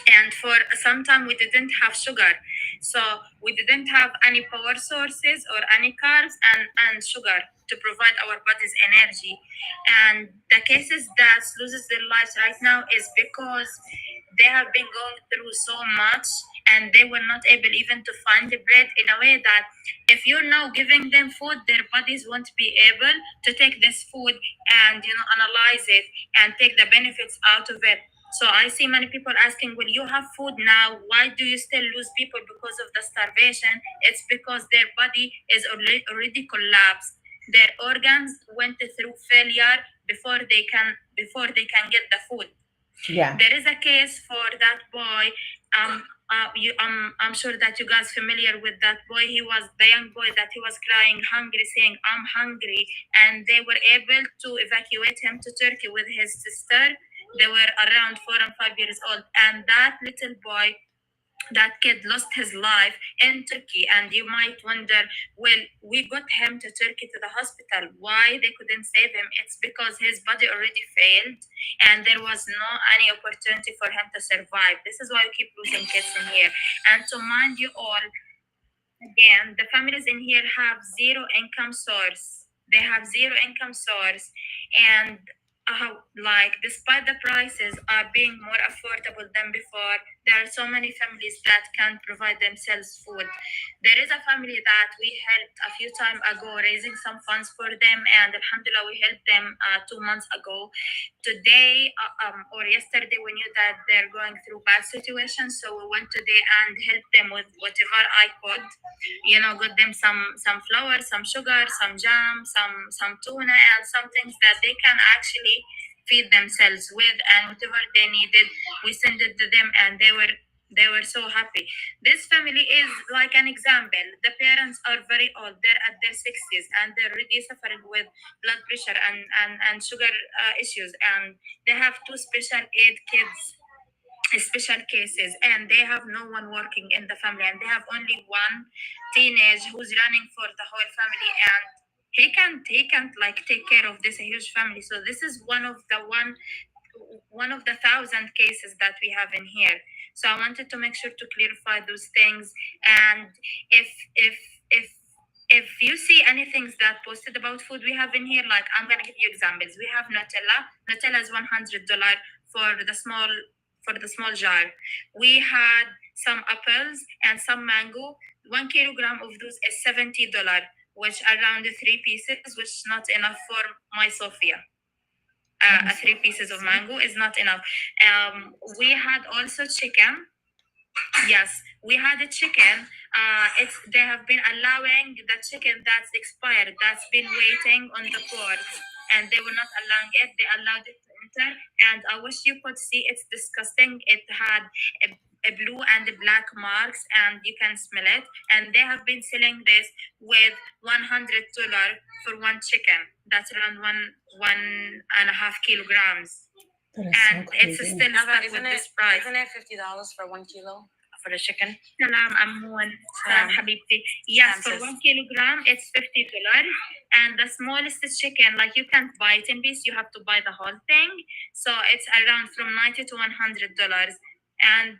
And for some time we didn't have sugar, so we didn't have any power sources or any carbs and sugar to provide our bodies energy. And the cases that loses their lives right now is because they have been going through so much, and they were not able even to find the bread, in a way that if you're now giving them food, their bodies won't be able to take this food and analyze it and take the benefits out of it. So I see many people asking, well, you have food now, why do you still lose people because of the starvation? It's because their body is already collapsed. Their organs went through failure before they can get the food. Yeah. There is a case for that boy. I'm sure that you guys familiar with that boy. He was the young boy that he was crying hungry, saying, "I'm hungry," and they were able to evacuate him to Turkey with his sister. They were around 4 and 5 years old, and that little boy, that kid lost his life in Turkey. And you might wonder, well, we got him to Turkey to the hospital. Why they couldn't save him? It's because his body already failed and there was no any opportunity for him to survive. This is why we keep losing kids in here. And to mind you all, again, the families in here have zero income source. They have zero income source, and despite the prices are being more affordable than before, there are so many families that can't provide themselves food. There is a family that we helped a few times ago, raising some funds for them, and alhamdulillah, we helped them 2 months ago. Today or yesterday, we knew that they're going through bad situations, so we went today and helped them with whatever I could. Got them some flour, some sugar, some jam, some tuna, and some things that they can actually feed themselves with, and whatever they needed, we sent it to them, and they were so happy. This family is like an example. The parents are very old; they're at their 60s, and they're already suffering with blood pressure and sugar issues, and they have two special aid kids, special cases, and they have no one working in the family, and they have only one teenage who's running for the whole family, and he can't take care of this huge family. So this is one of the thousand cases that we have in here. So I wanted to make sure to clarify those things. And if you see any things that posted about food we have in here, like I'm gonna give you examples. We have Nutella is $100 for the small jar. We had some apples and some mango. 1 kilogram of those is $70, which around 3 pieces, which is not enough for my Sophia. 3 pieces of mango is not enough. We had also chicken. Yes, we had a chicken. They have been allowing the chicken that's expired, that's been waiting on the port, and they were not allowing it. They allowed it to enter, and I wish you could see. It's disgusting. It had a blue and a black marks, and you can smell it. And they have been selling this with $100 for one chicken. That's around 1.5 kilograms. That is And so it's crazy. still stuck Isn't with it this price. isn't it $50 for 1 kilo for the chicken? Salam Ammoun. Salam Habibti. Yes, for Sis. 1 kilogram, it's $50. And the smallest chicken, like you can't buy it in piece, you have to buy the whole thing. So it's around from $90 to $100. And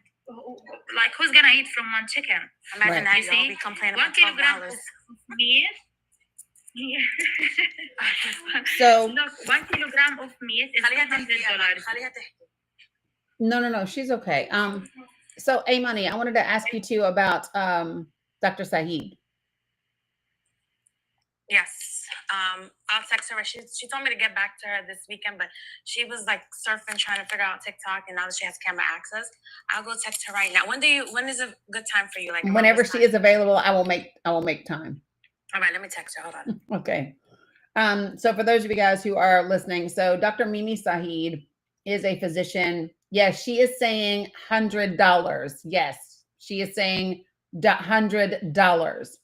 who's gonna eat from one chicken? Imagine Right. that, You y'all see, be complaining 1 about kilogram $12. of meat. Yeah. So Look, 1 kilogram of meat is $100. خليها تحكي. No, she's okay. So A Money, I wanted to ask you too about Dr. Saeed. Yes. I'll text her. She told me to get back to her this weekend, but she was like surfing, trying to figure out TikTok, and now that she has camera access, I'll go text her right now. When is a good time for you? Like around Whenever this she time? is available, I will make time. All right, let me text her. Hold on. Okay. So for those of you guys who are listening, so Dr. Mimi Saeed is a physician. Yes, she is saying $100. Yes, she is saying $100.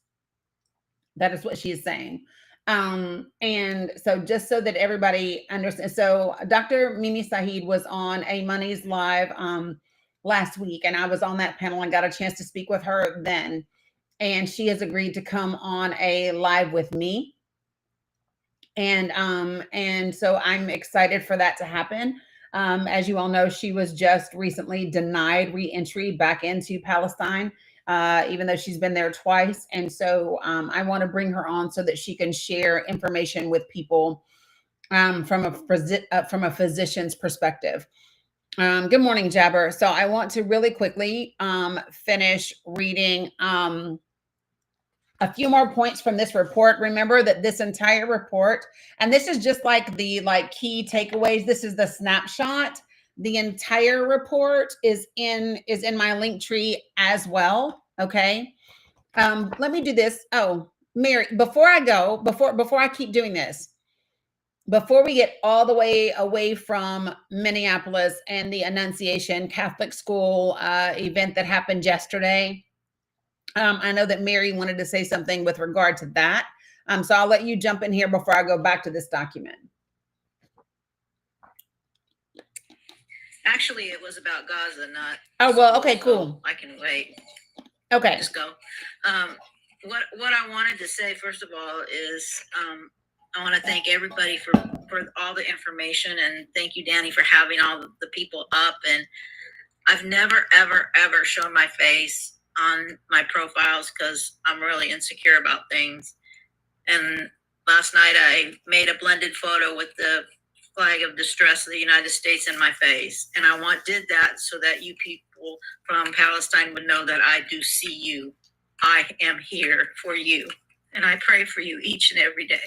That is what she is saying. And so just so that everybody understands, so Dr. Mimi Saeed was on A Money's live last week, and I was on that panel and got a chance to speak with her then. And she has agreed to come on a live with me. And so I'm excited for that to happen. As you all know, she was just recently denied re-entry back into Palestine, even though she's been there twice. And so I want to bring her on so that she can share information with people from a physician's perspective. Good morning, Jabber. So I want to really quickly finish reading a few more points from this report. Remember that this entire report, and this is just like the key takeaways. This is the snapshot. The entire report is in my link tree as well. Okay. Let me do this. Oh, Mary, before I keep doing this, before we get all the way away from Minneapolis and the Annunciation Catholic School event that happened yesterday, I know that Mary wanted to say something with regard to that. So I'll let you jump in here before I go back to this document. Actually, it was about Gaza, not. Oh, well, okay, cool. I can wait. Okay. Just go. What I wanted to say, first of all, is I want to thank everybody for all the information, and thank you, Danny, for having all the people up. And I've never, ever, ever shown my face on my profiles because I'm really insecure about things. And last night I made a blended photo with the flag of distress of the United States in my face. And I did that so that you people from Palestine would know that I do see you. I am here for you. And I pray for you each and every day.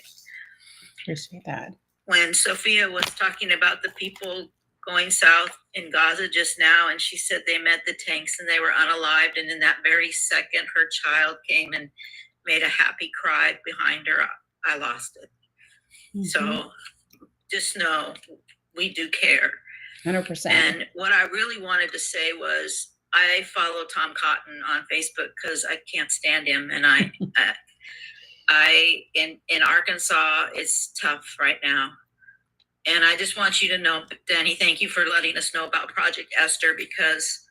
Appreciate that. When Sophia was talking about the people going south in Gaza just now, and she said they met the tanks and they were unalived, and in that very second her child came and made a happy cry behind her, I lost it. Mm-hmm. So just know we do care. 100%. And what I really wanted to say was I follow Tom Cotton on Facebook because I can't stand him, and in Arkansas it's tough right now. And I just want you to know, Danny, thank you for letting us know about Project Esther, because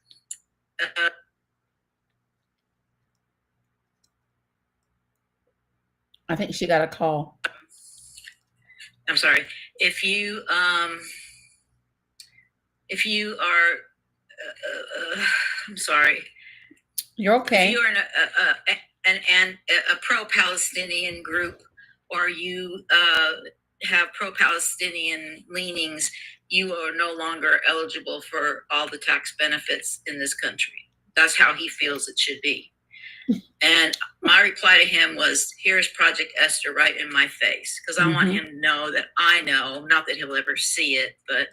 I think she got a call. I'm sorry. If you are, I'm sorry. You're okay. If you are a pro-Palestinian group, or you have pro-Palestinian leanings, you are no longer eligible for all the tax benefits in this country. That's how he feels it should be. And my reply to him was, here's Project Esther right in my face, because I want him to know that I know, not that he'll ever see it, but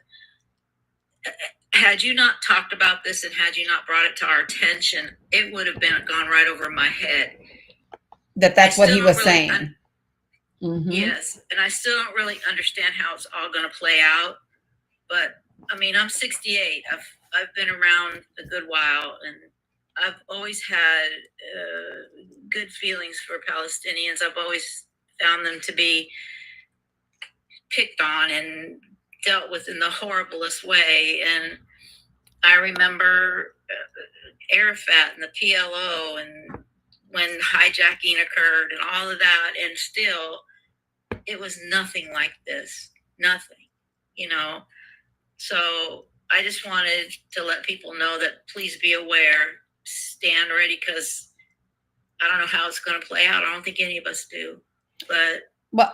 had you not talked about this and had you not brought it to our attention, it would have gone right over my head. That's what he was saying. Yes, and I still don't really understand how it's all going to play out. But I mean, I'm 68. I've been around a good while, and I've always had good feelings for Palestinians. I've always found them to be picked on and dealt with in the horriblest way. And I remember Arafat and the PLO, and when hijacking occurred and all of that, and still it was nothing like this, nothing, So I just wanted to let people know that please be aware, stand ready, because I don't know how it's going to play out. I don't think any of us do, but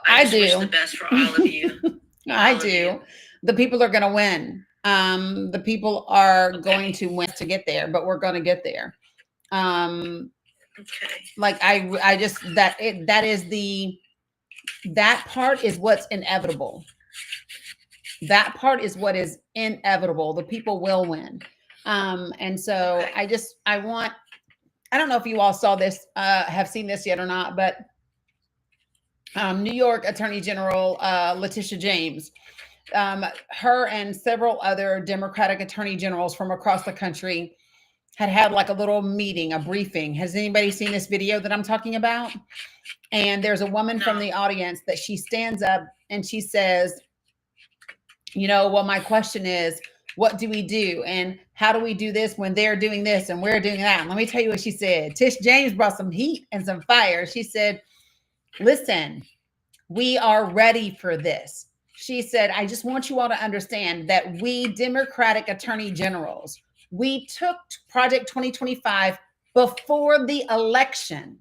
I do. Wish the best for all of you. I do. The people are going to win. The people are going to win to get there, but we're going to get there. Okay. Like I just that part is what's inevitable. That part is what is inevitable. The people will win. And so Okay. I don't know if you all saw this, have seen this yet or not, but New York Attorney General Letitia James, her and several other Democratic attorney generals from across the country had like a little meeting, a briefing. Has anybody seen this video that I'm talking about? And there's a woman from No. the audience that she stands up and she says, you know, well, my question is, what do we do? And how do we do this when they're doing this and we're doing that? And let me tell you what she said. Tish James brought some heat and some fire. She said, listen, we are ready for this. She said, I just want you all to understand that we Democratic attorney generals, we took Project 2025 before the election.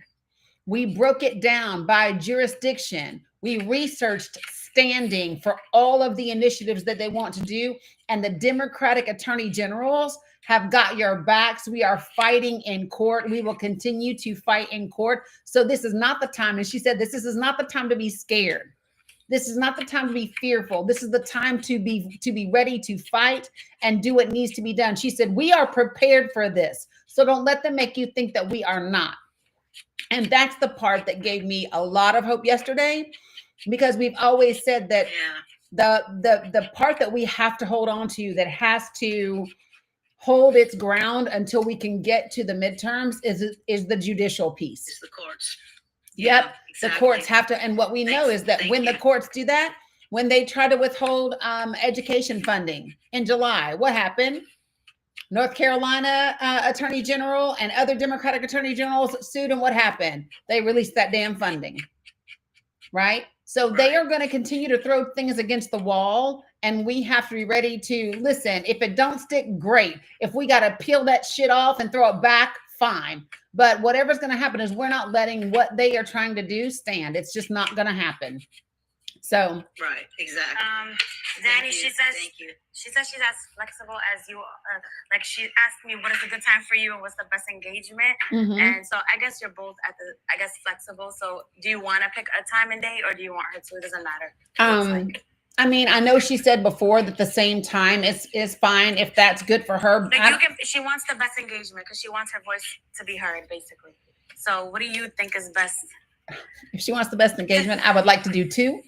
We broke it down by jurisdiction. We researched standing for all of the initiatives that they want to do. And the Democratic attorney generals have got your backs. We are fighting in court. We will continue to fight in court. So this is not the time. And she said, this is not the time to be scared. This is not the time to be fearful. This is the time to be ready to fight and do what needs to be done. She said, we are prepared for this. So don't let them make you think that we are not. And that's the part that gave me a lot of hope yesterday, because we've always said that the part that we have to hold on to, that has to hold its ground until we can get to the midterms, is the judicial piece. It's the courts. Yep. Yeah, The exactly. courts have to, and what we know is that when the courts do that, when they try to withhold education funding in July, what happened? North Carolina Attorney General and other Democratic Attorney Generals sued, and what happened? They released that damn funding, right? So they are going to continue to throw things against the wall, and we have to be ready to listen. If it don't stick, great. If we got to peel that shit off and throw it back, fine. But whatever's going to happen is we're not letting what they are trying to do stand. It's just not going to happen. So Right, exactly. Danny, Thank she you, says thank you. she's as flexible as you are. Like, she asked me what is a good time for you and what's the best engagement. mhm. And so I guess you're both flexible. So do you want to pick a time and date, or do you want her to? It doesn't matter. I mean, I know she said before that the same time is fine if that's good for her. She wants the best engagement because she wants her voice to be heard, basically. So what do you think is best? If she wants the best engagement, I would like to do 2.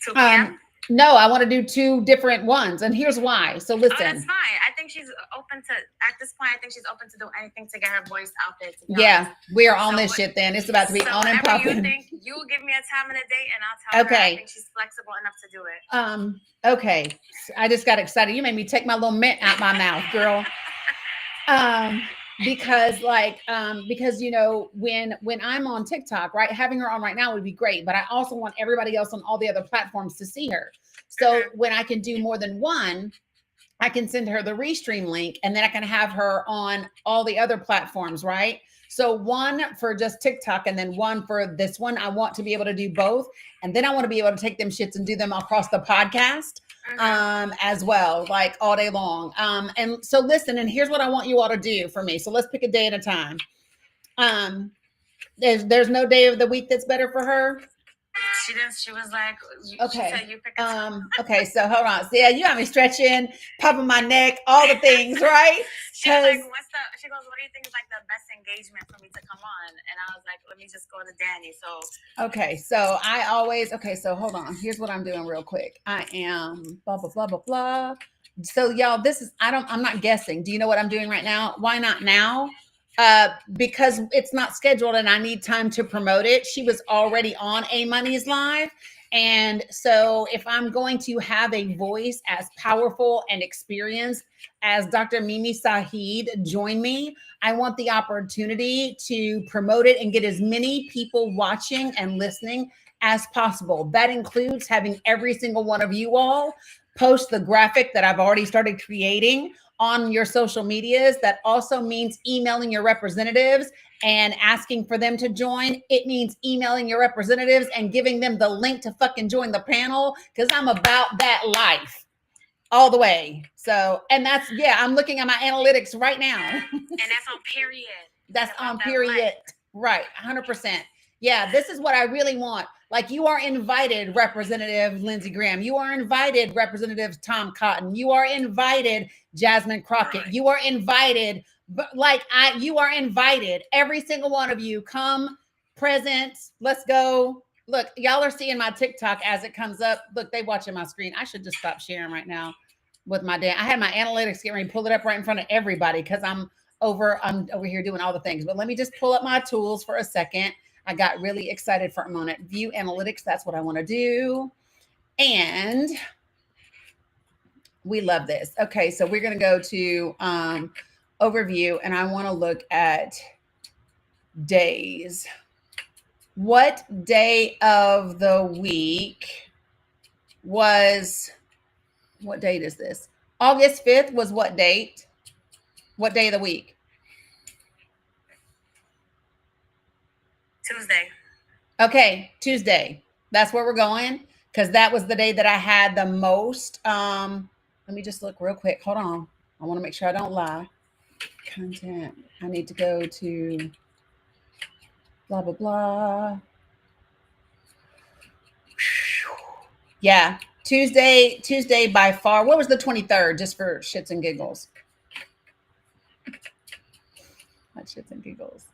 2 p.m. No, I want to do 2 different ones, and here's why. So Oh, listen. that's fine. I think she's open to, at this point, I think she's open to do anything to get her voice out there. To be Yeah, honest. we are on So this what- shit then. It's about to be So on and whatever you popping. think, you give me a time and a date, and I'll tell her. Okay. I think she's flexible enough to do it. Okay. I just got excited. You made me take my little mint out my mouth, girl. Because you know, when I'm on TikTok, right, having her on right now would be great, but I also want everybody else on all the other platforms to see her. So when I can do more than one, I can send her the Restream link, and then I can have her on all the other platforms, right? So one for just TikTok, and then one for this one. I want to be able to do both, and then I want to be able to take them shits and do them across the podcast as well, like all day long. And so listen, and here's what I want you all to do for me. So let's pick a day at a time. There's no day of the week that's better for her. She didn't. She was like, Okay. She said you pick a time. Okay, so hold on. So yeah, you got me stretching, popping my neck, all the things, right? She was like, 'Cause- she goes, what do you think is like the best engagement for me to come on? And I was like, let me just go to Danny. So Okay, so hold on. Here's what I'm doing real quick. I am blah, blah, blah, blah, blah. So y'all, I'm not guessing. Do you know what I'm doing right now? Why not now? Because it's not scheduled and I need time to promote it. She was already on A Money's Live. And so if I'm going to have a voice as powerful and experienced as Dr. Mimi Saeed join me, I want the opportunity to promote it and get as many people watching and listening as possible. That includes having every single one of you all post the graphic that I've already started creating on your social medias. That also means emailing your representatives and asking for them to join. It means emailing your representatives and giving them the link to fucking join the panel, because I'm about that life. all the way. So, and that's, yeah, I'm looking at my analytics right now. And that's on period. That's About on that period. life. Right. 100%. Yeah. This is what I really want. Like, you are invited, Representative Lindsey Graham. You are invited, Representative Tom Cotton. You are invited, Jasmine Crockett. Right. You are invited. But you are invited. Every single one of you, come present. Let's go. Look, y'all are seeing my TikTok as it comes up. Look, they watching my screen. I should just stop sharing right now with my dad. I had my analytics get ready to pull it up right in front of everybody because I'm over here doing all the things. But let me just pull up my tools for a second. I got really excited for a moment. View analytics, that's what I want to do. And we love this. Okay, so we're going to go to overview, and I want to look at days. What day of the week was, what date is this? August 5th was what date? What day of the week? Tuesday. Okay, Tuesday. That's where we're going because that was the day that I had the most. Let me just look real quick. Hold on. I want to make sure I don't lie. Content. I need to go to blah, blah, blah. Yeah, Tuesday by far. What was the 23rd, just for shits and giggles? Not shits and giggles.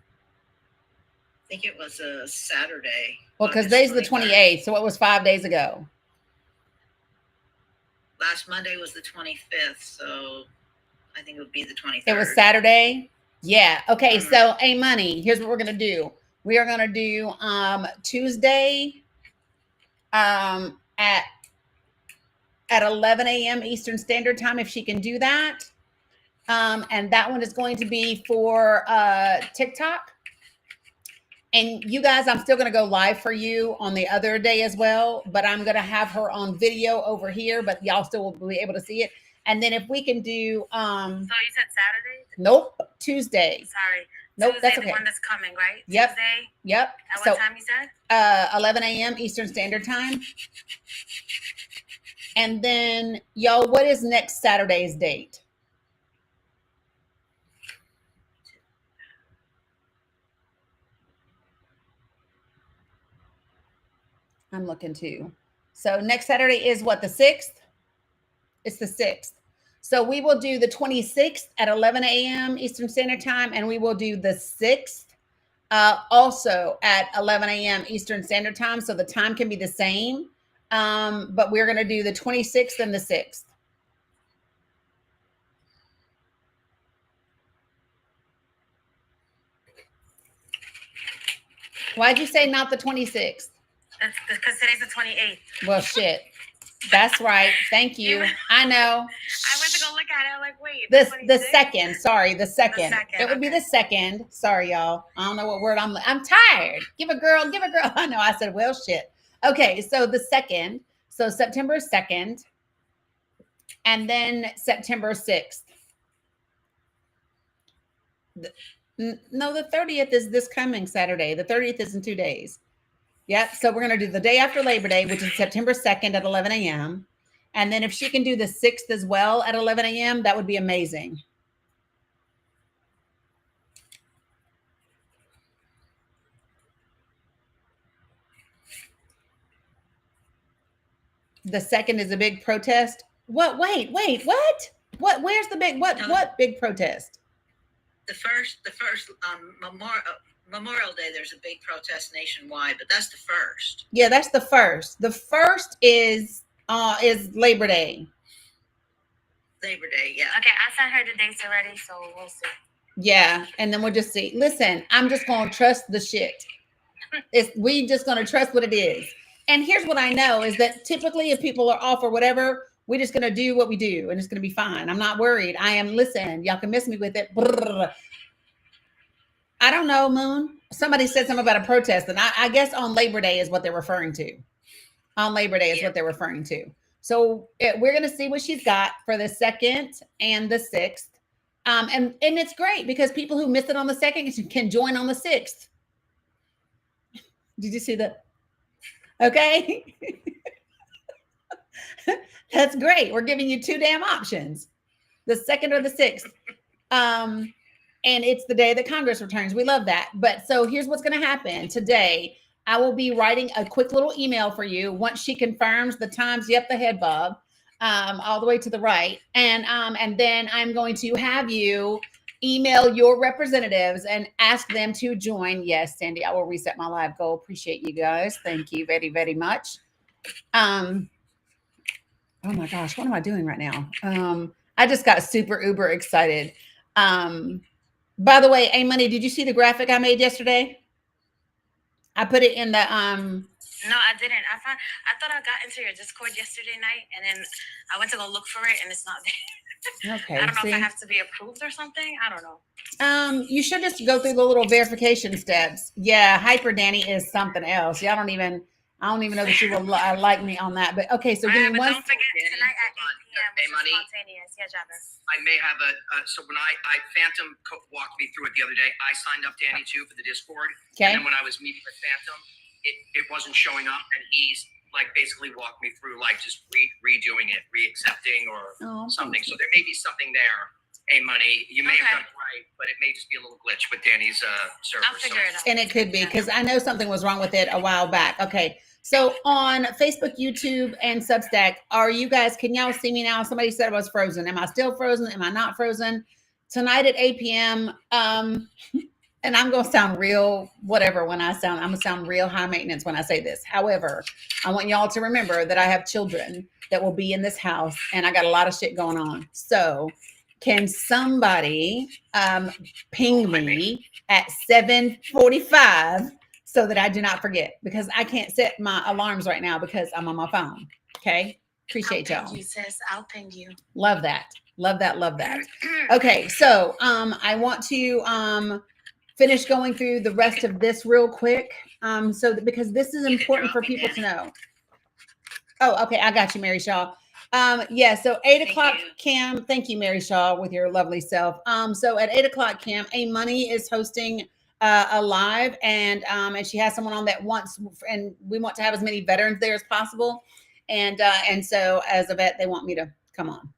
I think it was a Saturday. Well, because August today's the 28th, so it was 5 days ago. Last Monday was the 25th, so I think it would be the 23rd. It was Saturday? Yeah. Okay, Mhm. so A Money, here's what we're going to do. We are going to do Tuesday at 11 a.m. Eastern Standard Time, if she can do that. And that one is going to be for TikTok. And you guys, I'm still going to go live for you on the other day as well, but I'm going to have her on video over here, but y'all still will be able to see it. And then if we can do, So you said Saturday? nope, Tuesday. Sorry. Nope, Tuesday, that's okay. The one that's coming, right? Yep. Tuesday. Yep. At what time you said? 11 a.m. Eastern Standard Time. And then, y'all, what is next Saturday's date? I'm looking too. So next Saturday is what, the 6th? It's the 6th. So we will do the 26th at 11 a.m. Eastern Standard Time, and we will do the 6th also at 11 a.m. Eastern Standard Time. So the time can be the same, but we're going to do the 26th and the 6th. Why'd you say not the 26th? That's because today's the 28th. Well, shit. That's right. Thank you. I know. I went to go look at it. I'm like, wait. The 26th? second. Sorry, the second. second, It would be okay. the second. Sorry, y'all. I don't know what word I'm tired. Give a girl. I know. I said, well, shit. Okay, so the second. So September 2nd, and then September 6th. No, the 30th is this coming Saturday. The 30th is in 2 days. Yep. So we're going to do the day after Labor Day, which is September 2nd at 11 a.m. And then if she can do the 6th as well at 11 a.m., that would be amazing. The 2nd is a big protest. What? Wait, what? What? Where's the big, what big protest? The first Memorial Day, there's a big protest nationwide, but that's the first. Yeah, that's the first. The first is Labor Day. Labor Day, yeah. Okay, I sent her the dates already, so we'll see. Yeah, and then we'll just see. Listen, I'm just gonna trust the shit. We just gonna trust what it is. And here's what I know is that typically if people are off or whatever, we're just gonna do what we do, and it's gonna be fine. I'm not worried. Listen, y'all can miss me with it. Brrr. I don't know, Moon. Somebody said something about a protest, and I guess on Labor Day is what they're referring to. On Labor Day is what they're referring to. So we're going to see what she's got for the 2nd and the 6th. And it's great because people who missed it on the 2nd can join on the 6th. Did you see that? Okay. That's great. We're giving you 2 damn options, the 2nd or the 6th. And it's the day that Congress returns. We love that. But so here's what's going to happen today. I will be writing a quick little email for you once she confirms the times. Yep, the head bob, all the way to the right. And then I'm going to have you email your representatives and ask them to join. Yes, Sandy, I will reset my live goal. Appreciate you guys. Thank you very, very much. Oh my gosh, what am I doing right now? I just got super uber excited. By the way, A Money, did you see the graphic I made yesterday? I put it in the No, I didn't. I thought I got into your Discord yesterday night, and then I went to go look for it, and it's not there. Okay. I don't know see? if I have to be approved or something. I don't know. You should just go through the little verification steps. Yeah, Hyper Danny is something else. Yeah, I don't even know that you will like me on that. But okay, so give me But one. don't forget tonight at 8 p.m. Hey, which is Money. spontaneous. Yeah, Jabber. I may have so when I Phantom walked me through it the other day, I signed up Danny too for the Discord. Okay. And then when I was meeting with Phantom, it wasn't showing up, and he's like basically walked me through like just redoing it, re-accepting or something. So there may be something there. Hey, Money, you may have done it right, but it may just be a little glitch with Danny's server. I'll figure it out. And it could be because I know something was wrong with it a while back. Okay. So on Facebook, YouTube, and Substack, can y'all see me now? Somebody said I was frozen. Am I still frozen? Am I not frozen? Tonight at 8 p.m. And I'm going to sound real whatever I'm going to sound real high maintenance when I say this. However, I want y'all to remember that I have children that will be in this house and I got a lot of shit going on. So can somebody ping me at 7:45 so that I do not forget, because I can't set my alarms right now because I'm on my phone. Okay. Appreciate I'll y'all. ping you, sis. I'll ping you. Love that. Love that. Love that. Okay. So I want to finish going through the rest of this real quick. Because this is important for people to know. Oh, okay. I got you, Mary Shaw. Yeah, so 8 o'clock, Cam. Thank you, Mary Shaw, with your lovely self. So at 8 o'clock, Cam, A Money is hosting a live, and she has someone on that wants, and we want to have as many veterans there as possible. And so as a vet, they want me to come on.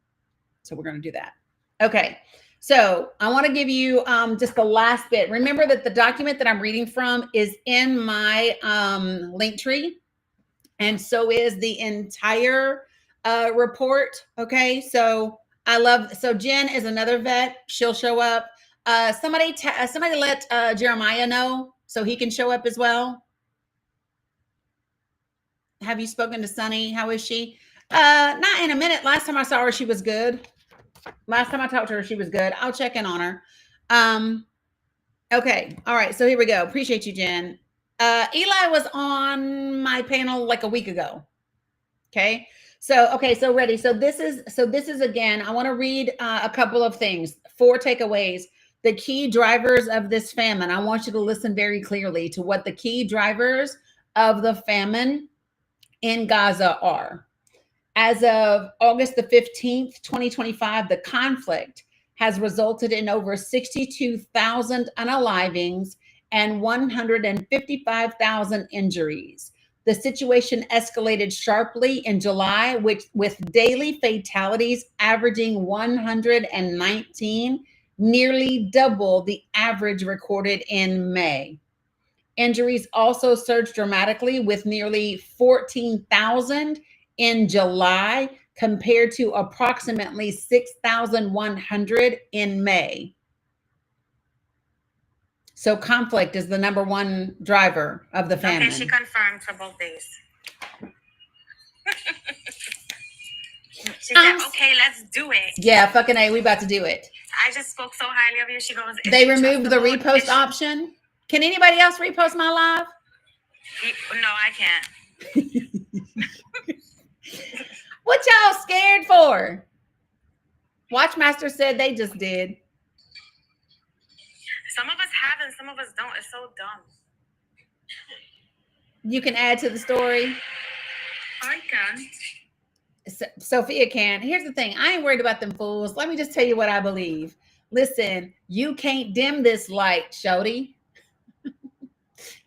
So we're going to do that. Okay. So I want to give you just the last bit. Remember that the document that I'm reading from is in my link tree. And so is the entire report. Okay. So Jen is another vet. She'll show up. Somebody let Jeremiah know so he can show up as well. Have you spoken to Sunny? How is she? Not in a minute. Last time I saw her, she was good. Last time I talked to her, she was good. I'll check in on her. Okay. All right. So here we go. Appreciate you, Jen. Eli was on my panel like a week ago. Okay. So ready. So this is again, I want to read a couple of things, 4 takeaways. The key drivers of this famine. I want you to listen very clearly to what the key drivers of the famine in Gaza are. As of August the 15th, 2025, the conflict has resulted in over 62,000 unalivings and 155,000 injuries. The situation escalated sharply in July, with daily fatalities averaging 119, nearly double the average recorded in May. Injuries also surged dramatically, with nearly 14,000 in July compared to approximately 6,100 in May. So conflict is the number one driver of the famine. Okay, she confirmed for both days. She said, okay, let's do it. Yeah, fucking A, we about to do it. I just spoke so highly of you. She goes, They removed the repost option. Can anybody else repost my live? No, I can't. What y'all scared for? Watchmaster said they just did. Some of us have and some of us don't. It's so dumb. You can add to the story. I can. Sophia can. Here's the thing. I ain't worried about them fools. Let me just tell you what I believe. Listen, you can't dim this light, shorty.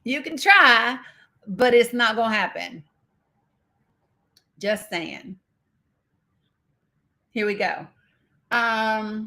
You can try, but it's not going to happen. Just saying. Here we go. All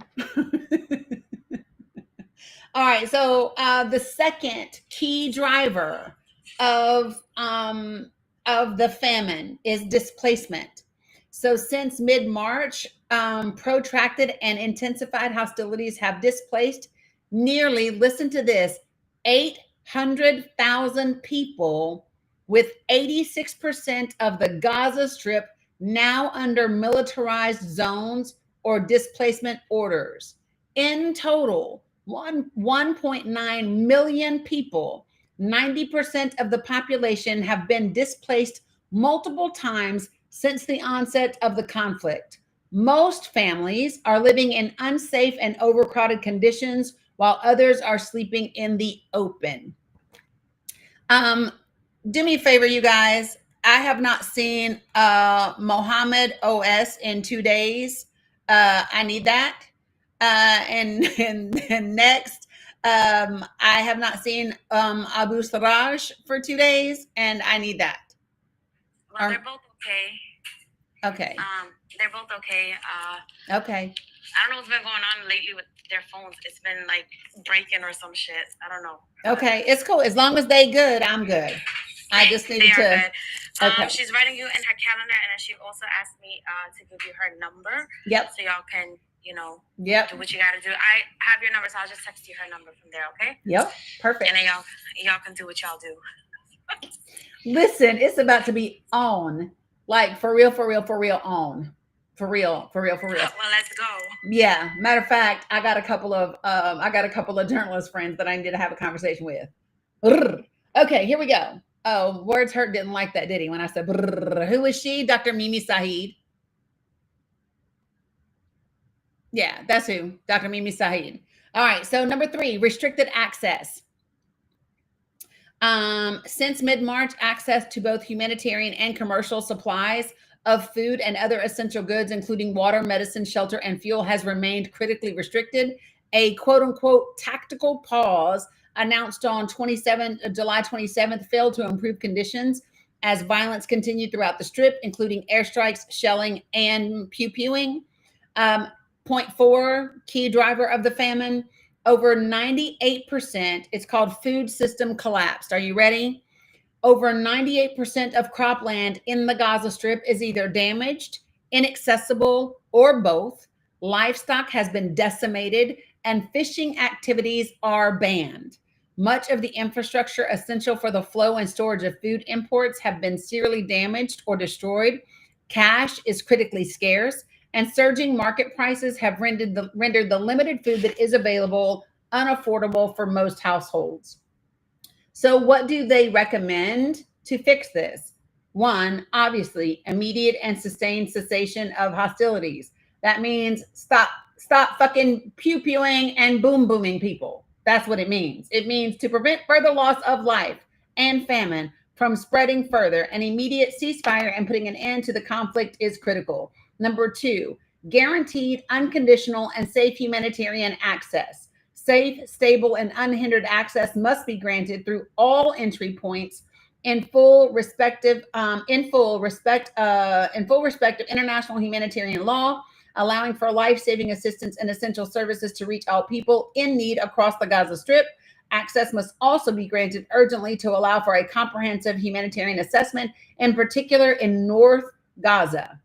right. So the second key driver of the famine is displacement. So since mid-March, protracted and intensified hostilities have displaced nearly, listen to this, 800,000 people, with 86% of the Gaza Strip now under militarized zones or displacement orders. In total, 1.9 million people, 90% of the population, have been displaced multiple times since the onset of the conflict. Most families are living in unsafe and overcrowded conditions, while others are sleeping in the open. Do me a favor, you guys. I have not seen Mohammed OS in 2 days. I need that. And next, I have not seen Abu Sarraj for 2 days, and I need that. Well, they're both okay. Okay. They're both okay. Okay. I don't know what's been going on lately with their phones. It's been like breaking or some shit. I don't know. Okay, it's cool. As long as they good, I'm good. I just needed to. Good. Okay. She's writing you in her calendar, and then she also asked me to give you her number. Yep. So y'all can, Yep. do what you gotta do. I have your number, so I'll just text you her number from there. Okay. Yep. Perfect. And then y'all can do what y'all do. Listen, it's about to be on. Like for real on. For real. Well, let's go. Yeah. Matter of fact, I got a couple of journalist friends that I need to have a conversation with. Okay, here we go. Oh, Words Hurt didn't like that, did he? When I said, who is she? Dr. Mimi Saeed. Yeah, that's who. Dr. Mimi Saeed. All right. So number 3, restricted access. Since mid-March, access to both humanitarian and commercial supplies of food and other essential goods, including water, medicine, shelter, and fuel, has remained critically restricted. A quote-unquote tactical pause announced on July 27th failed to improve conditions as violence continued throughout the Strip, including airstrikes, shelling, and pew-pewing. Point 4, key driver of the famine. Over 98%, it's called food system collapsed. Are you ready? Over 98% of cropland in the Gaza Strip is either damaged, inaccessible, or both. Livestock has been decimated, and fishing activities are banned. Much of the infrastructure essential for the flow and storage of food imports have been severely damaged or destroyed. Cash is critically scarce, and surging market prices have rendered the limited food that is available unaffordable for most households. So what do they recommend to fix this? 1, obviously, immediate and sustained cessation of hostilities. That means stop fucking pew-pewing and boom-booming people. That's what it means. It means to prevent further loss of life and famine from spreading further. An immediate ceasefire and putting an end to the conflict is critical. Number 2, guaranteed, unconditional, and safe humanitarian access. Safe, stable, and unhindered access must be granted through all entry points in full respect of international humanitarian law, allowing for life-saving assistance and essential services to reach all people in need across the Gaza Strip. Access must also be granted urgently to allow for a comprehensive humanitarian assessment, in particular in North Gaza.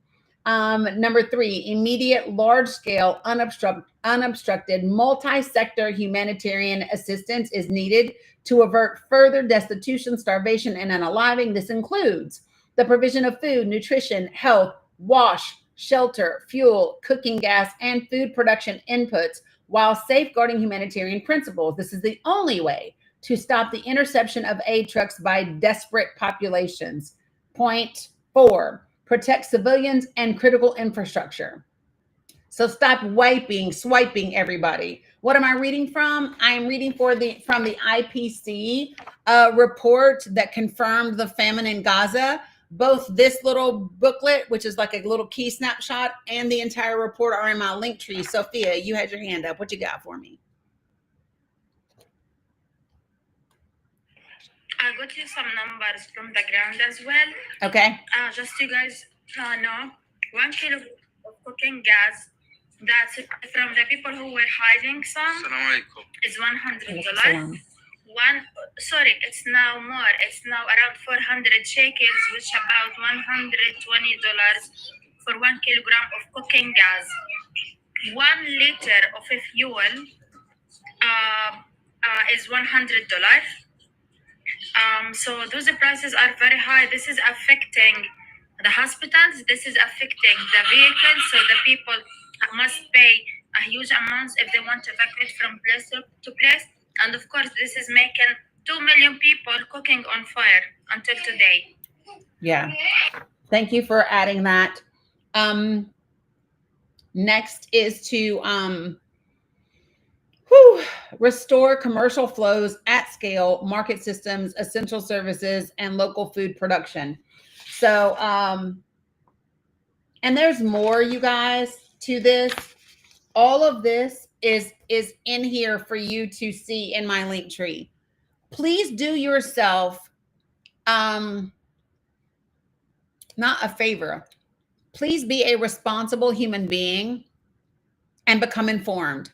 Number 3, immediate, large-scale, unobstructed, multi-sector humanitarian assistance is needed to avert further destitution, starvation, and unaliving. This includes the provision of food, nutrition, health, wash, shelter, fuel, cooking gas, and food production inputs while safeguarding humanitarian principles. This is the only way to stop the interception of aid trucks by desperate populations. Point 4, protect civilians and critical infrastructure. So stop swiping everybody. What am I reading from? I am reading from the IPC report that confirmed the famine in Gaza. Both this little booklet, which is like a little key snapshot, and the entire report are in my link tree. Sophia, you had your hand up. What you got for me? I got you some numbers from the ground as well. Okay. Just you guys No, 1 kilo of cooking gas. That's from the people who were hiding some. Is $100. Salam. Sorry, it's now more. It's now around 400 shekels, which about $120 for 1 kilogram of cooking gas. 1 liter of fuel is $100. So those prices are very high. This is affecting the hospitals. This is affecting the vehicles. So the people must pay a huge amount if they want to evacuate from place to place. And of course, this is making 2 million people cooking on fire until today. Yeah. Thank you for adding that. Next is to restore commercial flows at scale, market systems, essential services, and local food production. So, and there's more, you guys, to this. All of this is in here for you to see in my link tree. Please do yourself not a favor. Please be a responsible human being and become informed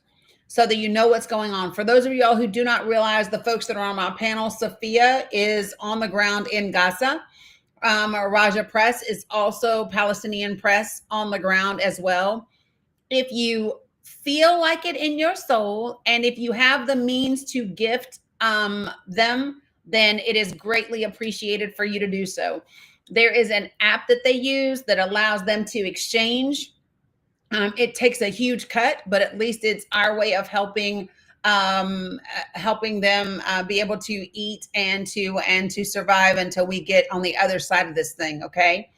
so that you know what's going on. For those of y'all who do not realize, the folks that are on my panel, Sophia is on the ground in Gaza. Raja Press is also Palestinian Press on the ground as well. If you feel like it in your soul, and if you have the means to gift them, then it is greatly appreciated for you to do so. There is an app that they use that allows them to exchange. It takes a huge cut, but at least it's our way of helping them be able to eat and to survive until we get on the other side of this thing. Okay,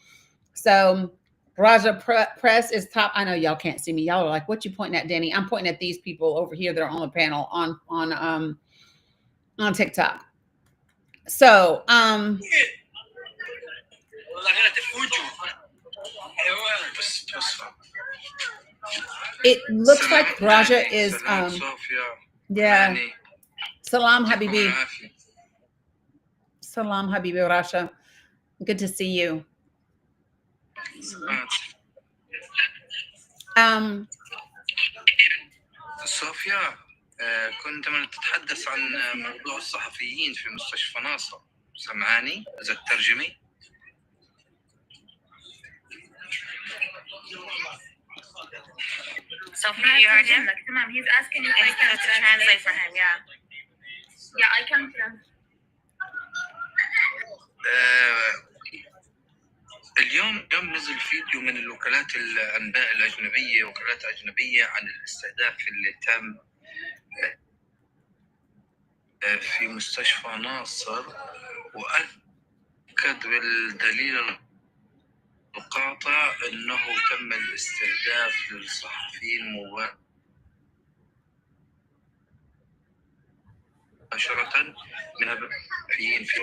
so Raja Press is top. I know y'all can't see me. Y'all are like, "What you pointing at, Danny?" I'm pointing at these people over here that are on the panel on TikTok. So it looks like Raja is yeah. Salam Habibi. Salam Habibi Rasha. Good to see you. صوفيا كنت من تتحدث عن موضوع الصحفيين في مستشفى ناصر. سمعاني إذا تترجمي؟ Sophia, you heard him? He's asking if I can translate for him. Yeah. Yeah, I can translate. اليوم نزل فيديو من الوكالات الأنباء الأجنبية، وكالات أجنبية، عن الاستهداف اللي تم في مستشفى ناصر، وأكد بالدليل القاطع أنه تم الاستهداف للصحفيين مباشرة من الصحفيين في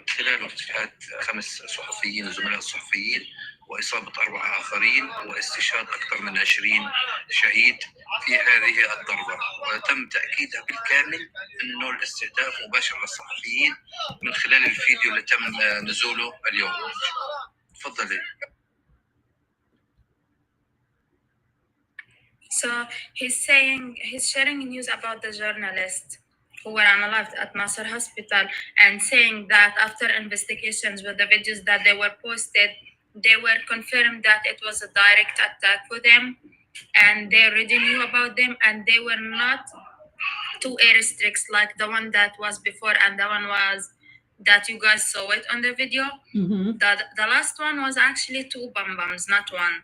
خلال اغتيال 5 صحفيين زملاء الصحفيين، وإصابة 4 آخرين، واستشهاد أكثر من 20 شهيد في هذه الضربة. وتم تأكيدها بالكامل أنه الاستهداف مباشر للصحفيين من خلال الفيديو اللي تم نزوله اليوم. تفضلي. So he's sharing news about the journalists who were unalived at Nasser Hospital, and saying that after investigations with the videos that they were posted, they were confirmed that it was a direct attack for them, and they already knew about them, and they were not 2 airstrikes like the one that was before, and the one was that you guys saw it on the video. Mm-hmm. The last one was actually 2 bombs, not 1.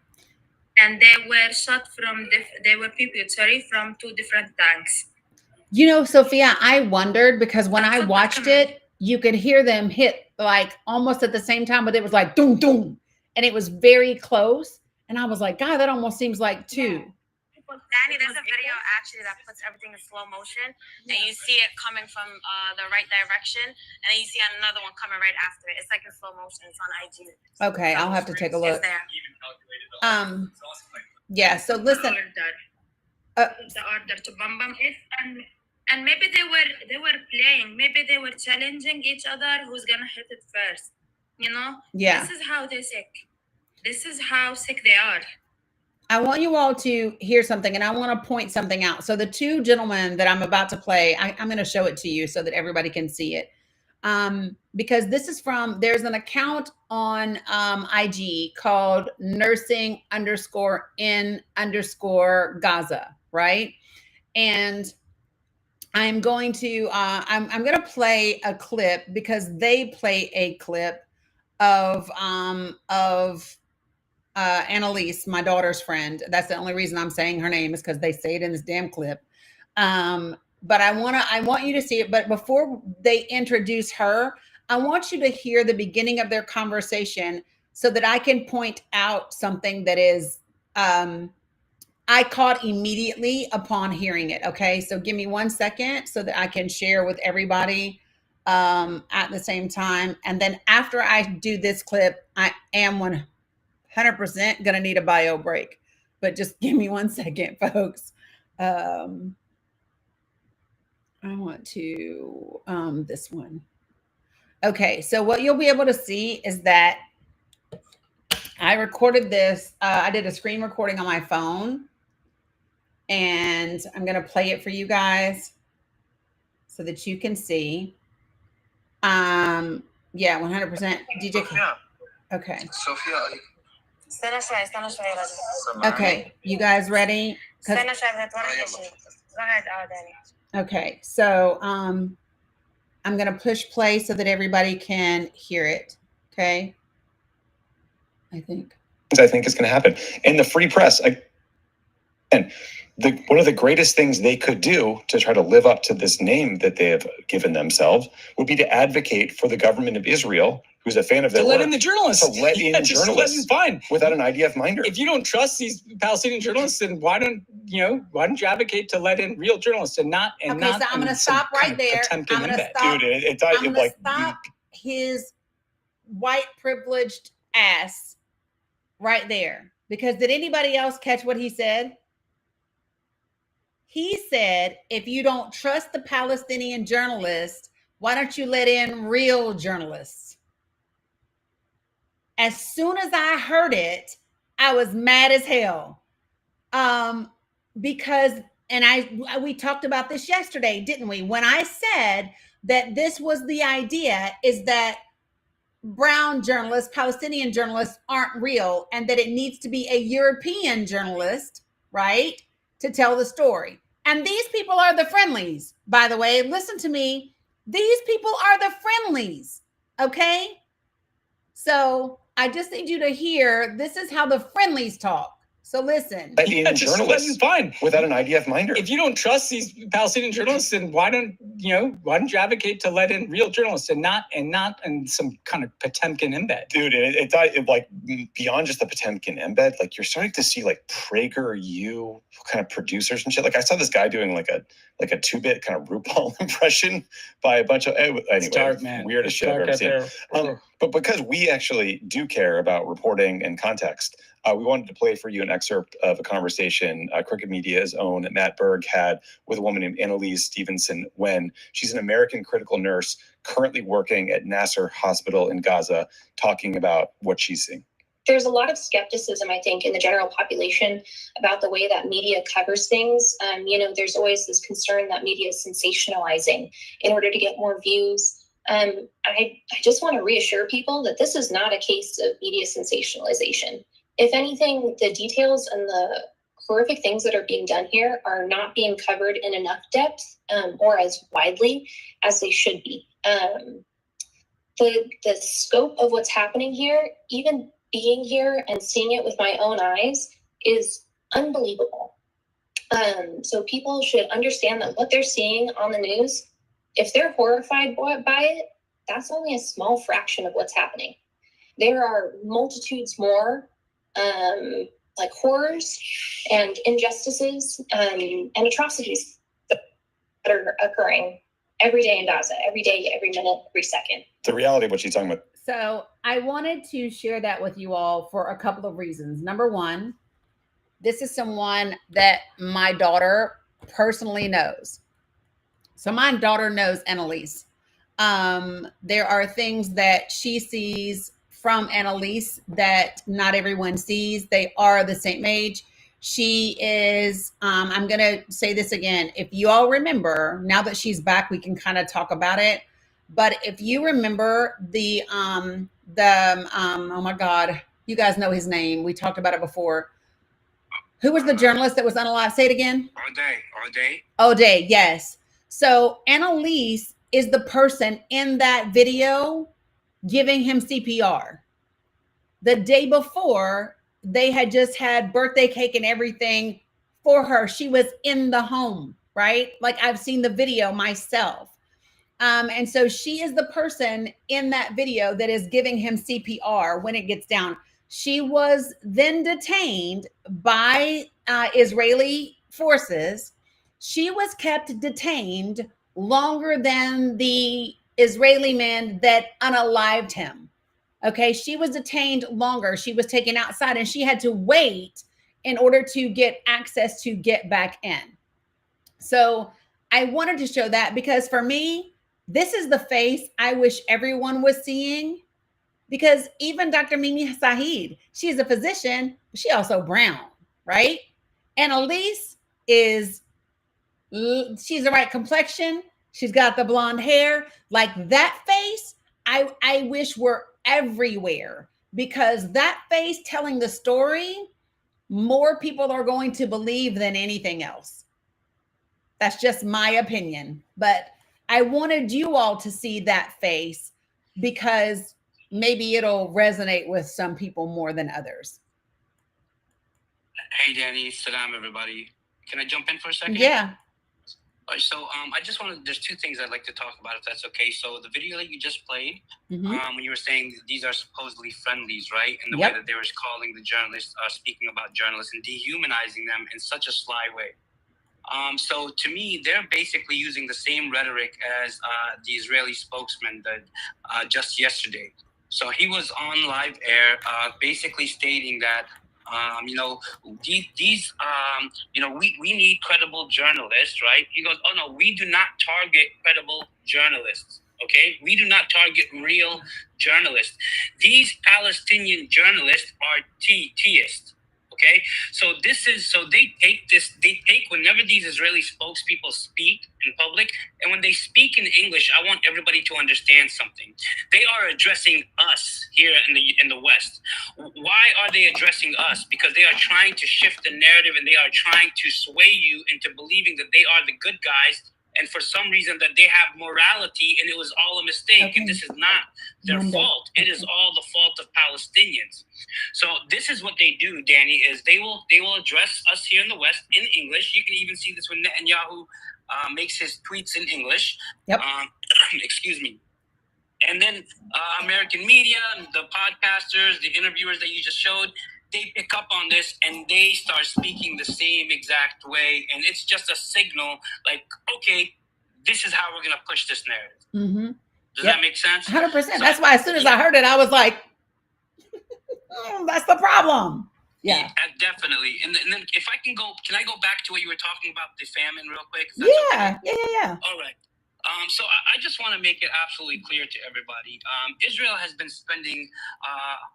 And they were shot from, they were PPU, from 2 different tanks. You know, Sophia, I wondered, because when I watched it, you could hear them hit like almost at the same time, but it was like doom, doom. And it was very close. And I was like, God, that almost seems like 2. Danny, there's a video actually that puts everything in slow motion, and you see it coming from the right direction, and then you see another one coming right after it. It's like in slow motion. It's on IG. Okay, I'll have to take a look. It's there. Yeah, so listen. The order to bomb it, and maybe they were playing, maybe they were challenging each other who's gonna hit it first. You know? Yeah. This is how they sick. This is how sick they are. I want you all to hear something, and I want to point something out. So the two gentlemen that I'm about to play, I'm going to show it to you so that everybody can see it. Because this is there's an account on IG called nursing_in_Gaza, right? And I'm going to I'm going to play a clip because they play a clip of Annalise, my daughter's friend. That's the only reason I'm saying her name is because they say it in this damn clip. But I want you to see it. But before they introduce her, I want you to hear the beginning of their conversation so that I can point out something that is I caught immediately upon hearing it. Okay, so give me 1 second so that I can share with everybody at the same time. And then after I do this clip, I am 100% gonna need a bio break, but just give me 1 second, folks. I want to this one. Okay, so what you'll be able to see is that I recorded this. I did a screen recording on my phone, and I'm gonna play it for you guys so that you can see. Yeah, 100%. DJ. Okay. استنى شوي لازم. Okay, you guys ready? استنى شوي بدها توريني شيء. قاعد داني. Okay, so I'm gonna push play so that everybody can hear it. Okay, I think is going to happen. And the free press, and one of the greatest things they could do to try to live up to this name that they have given themselves would be to advocate for the government of Israel, who's a fan of their to work, let in the journalists. to let in journalists Fine. without an IDF minder. If you don't trust these Palestinian journalists, then why don't you advocate to let in real journalists and not okay, so I'm gonna stop right there. I'm gonna stop. Dude, I'm gonna stop his white privileged ass right there, because did anybody else catch what he said? He said, if you don't trust the Palestinian journalists, why don't you let in real journalists? As soon as I heard it, I was mad as hell. Because, and we talked about this yesterday, didn't we? When I said that this was the idea, is that brown journalists, Palestinian journalists aren't real, and that it needs to be a European journalist, right, to tell the story. And these people are the friendlies, by the way. Listen to me. These people are the friendlies, okay? So I just need you to hear, this is how the friendlies talk. So listen. Journalists, fine, without an IDF minder. If you don't trust these Palestinian journalists, then why don't you advocate to let in real journalists and not in some kind of Potemkin embed? Dude, it like beyond just the Potemkin embed, like you're starting to see like PragerU kind of producers and shit. Like I saw this guy doing like a 2-bit kind of RuPaul impression by a bunch of anyway, dark, man. Weirdest shit I've ever seen. But because we actually do care about reporting and context, we wanted to play for you an excerpt of a conversation Crooked Media's own Matt Berg had with a woman named Annalise Stevenson Wen. She's an American critical nurse currently working at Nasser Hospital in Gaza, talking about what she's seeing. There's a lot of skepticism, I think, in the general population about the way that media covers things. There's always this concern that media is sensationalizing in order to get more views. I just want to reassure people that this is not a case of media sensationalization. If anything, the details and the horrific things that are being done here are not being covered in enough depth or as widely as they should be. The scope of what's happening here, even being here and seeing it with my own eyes, is unbelievable. So people should understand that what they're seeing on the news, if they're horrified by it, that's only a small fraction of what's happening. There are multitudes more like horrors and injustices and atrocities that are occurring every day in Gaza, every day, every minute, every second. The reality of what she's talking about. So I wanted to share that with you all for a couple of reasons. Number one, this is someone that my daughter personally knows. So my daughter knows Annalise. There are things that she sees from Annalise that not everyone sees. They are the same age. She is, I'm going to say this again. If you all remember, now that she's back, we can kind of talk about it. But if you remember oh my God, you guys know his name. We talked about it before. Who was the journalist that was unalive? Say it again. O'Day, yes. So Annalise is the person in that video giving him CPR. The day before, they had just had birthday cake and everything for her. She was in the home, right? Like, I've seen the video myself. And so she is the person in that video that is giving him CPR when it gets down. She was then detained by Israeli forces. She was kept detained longer than the Israeli men that unalived him. Okay, she was detained longer. She was taken outside and she had to wait in order to get access to get back in. So I wanted to show that because for me, this is the face I wish everyone was seeing, because even Dr. Mimi Saeed, she's a physician, but she also brown, right? And Elise she's the right complexion. She's got the blonde hair. Like, that face, I wish were everywhere, because that face telling the story, more people are going to believe than anything else. That's just my opinion. But I wanted you all to see that face because maybe it'll resonate with some people more than others. Hey, Danny. Salam, everybody. Can I jump in for a second? Yeah. All right, so I just there's two things I'd like to talk about, if that's okay. So the video that you just played, when you were saying these are supposedly friendlies, right? And the way that they were calling the journalists, speaking about journalists and dehumanizing them in such a sly way. So to me, they're basically using the same rhetoric as the Israeli spokesman that just yesterday. So he was on live air, basically stating that, we need credible journalists, right? He goes, oh no, we do not target credible journalists. Okay, we do not target real journalists. These Palestinian journalists are theists. Okay, so they take whenever these Israeli spokespeople speak in public, and when they speak in English, I want everybody to understand something. They are addressing us here in the West. Why are they addressing us? Because they are trying to shift the narrative, and they are trying to sway you into believing that they are the good guys, and for some reason that they have morality, and it was all a mistake, and this is not their fault. It is all the fault of Palestinians. So this is what they do, Danny, is they will address us here in the West in English. You can even see this when Netanyahu makes his tweets in English. Excuse me. And then American media, the podcasters, the interviewers that you just showed, they pick up on this and they start speaking the same exact way. And it's just a signal like, okay, this is how we're going to push this narrative. Does that make sense? 100%. So, that's why as soon as I heard it, I was like, that's the problem. Yeah. Definitely. And then if I can I go back to what you were talking about, the famine real quick? Yeah. All right. So I just want to make it absolutely clear to everybody. Israel has been spending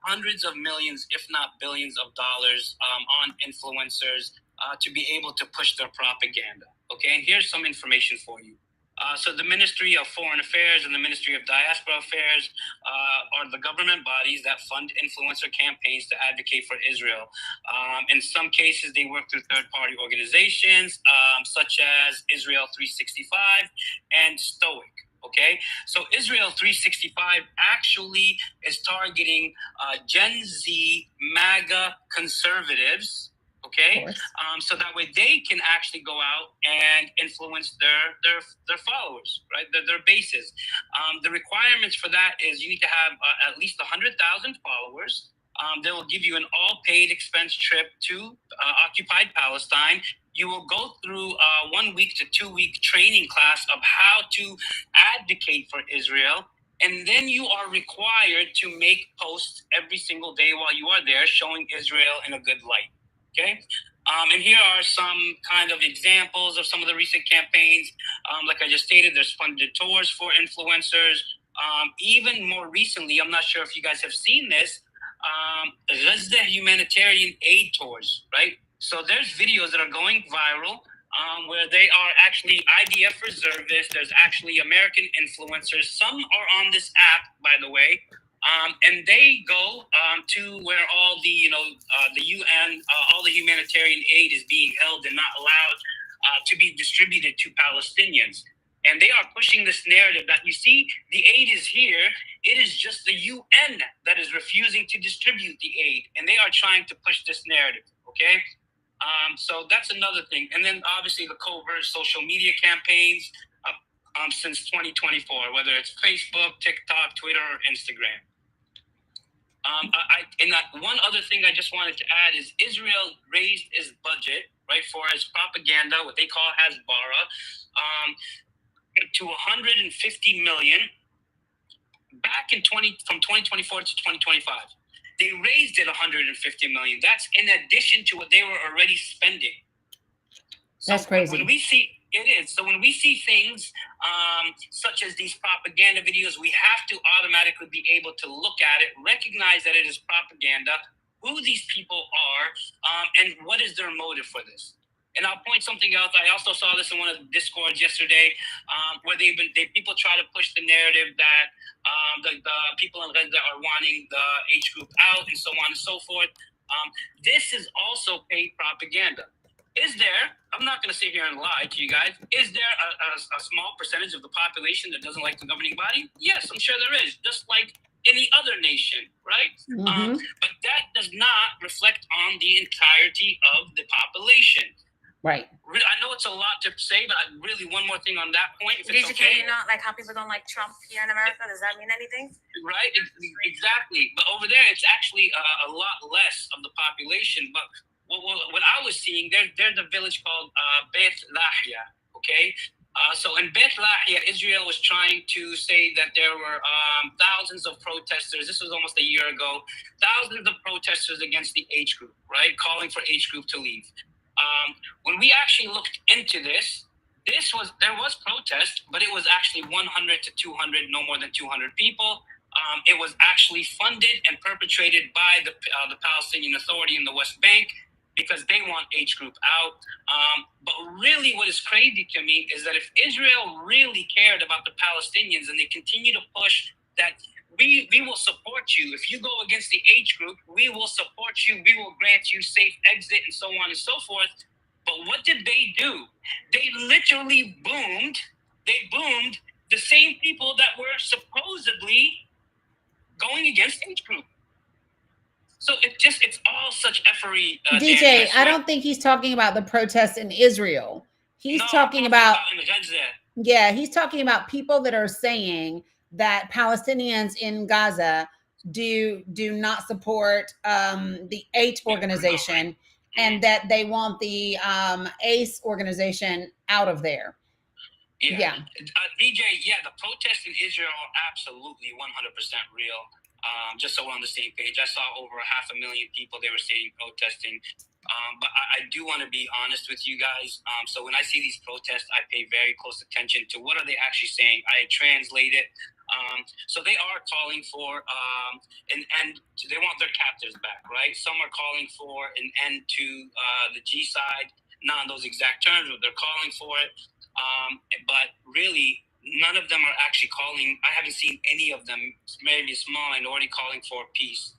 hundreds of millions, if not billions of dollars on influencers to be able to push their propaganda. Okay, and here's some information for you. So the Ministry of Foreign Affairs and the Ministry of Diaspora Affairs are the government bodies that fund influencer campaigns to advocate for Israel. In some cases, they work through third-party organizations such as Israel 365 and Stoic. Okay, so Israel 365 actually is targeting Gen Z MAGA conservatives. Okay, so that way they can actually go out and influence their followers, right? Their bases. The requirements for that is you need to have at least 100,000 followers. They will give you an all-paid expense trip to occupied Palestine. You will go through a 1 week to 2 week training class of how to advocate for Israel. And then you are required to make posts every single day while you are there, showing Israel in a good light. Okay, and here are some kind of examples of some of the recent campaigns. Like I just stated, there's funded tours for influencers. Even more recently, I'm not sure if you guys have seen this, Gaza humanitarian aid tours, right? So there's videos that are going viral where they are actually IDF reservists. There's actually American influencers. Some are on this app, by the way, and they go to where all the, the UN, all the humanitarian aid is being held and not allowed to be distributed to Palestinians. And they are pushing this narrative that, you see, the aid is here. It is just the UN that is refusing to distribute the aid. And they are trying to push this narrative, okay? So that's another thing. And then obviously the covert social media campaigns since 2024, whether it's Facebook, TikTok, Twitter, or Instagram. One other thing I just wanted to add is Israel raised its budget, right, for its propaganda, what they call Hasbara, to 150 million back from 2024 to 2025. They raised it 150 million. That's in addition to what they were already spending. So that's crazy. When we see So when we see things such as these propaganda videos, we have to automatically be able to look at it, recognize that it is propaganda, who these people are, and what is their motive for this. And I'll point something else. I also saw this in one of the Discords yesterday, where people try to push the narrative that the people in Gaza are wanting the H group out and so on and so forth. This is also paid propaganda. Is there, I'm not going to sit here and lie to you guys, is there a small percentage of the population that doesn't like the governing body? Yes, I'm sure there is, just like any other nation, right? Mm-hmm. But that does not reflect on the entirety of the population. Right. I know it's a lot to say, but really one more thing on that point, if Did it's you okay. not like how people don't like Trump here in America? Does that mean anything? Right, exactly. But over there, it's actually a lot less of the population. But what I was seeing, there's a village called Beit Lahia, okay? So in Beit Lahia, Israel was trying to say that there were thousands of protesters. This was almost a year ago. Thousands of protesters against the H group, right? Calling for H group to leave. When we actually looked into this, there was protest, but it was actually 100 to 200, no more than 200 people. It was actually funded and perpetrated by the Palestinian Authority in the West Bank, because they want H group out. But really what is crazy to me is that if Israel really cared about the Palestinians and they continue to push that we will support you. If you go against the H group, we will support you. We will grant you safe exit and so on and so forth. But what did they do? They literally boomed. They boomed the same people that were supposedly going against H group. So it's all such effery. DJ, I don't think he's talking about the protests in Israel. He's talking about in Gaza. Yeah, he's talking about people that are saying that Palestinians in Gaza do not support the H organization, and that they want the ACE organization out of there. Yeah. DJ, the protests in Israel are absolutely 100% real. Just so we're on the same page, I saw over 500,000 people, they were saying protesting. But I do want to be honest with you guys. So when I see these protests, I pay very close attention to what are they actually saying. I translate it. So they are calling for an end. They want their captors back, right? Some are calling for an end to the G-side. Not in those exact terms, but they're calling for it. But really, none of them are actually calling. I haven't seen any of them, maybe a small minority, calling for peace,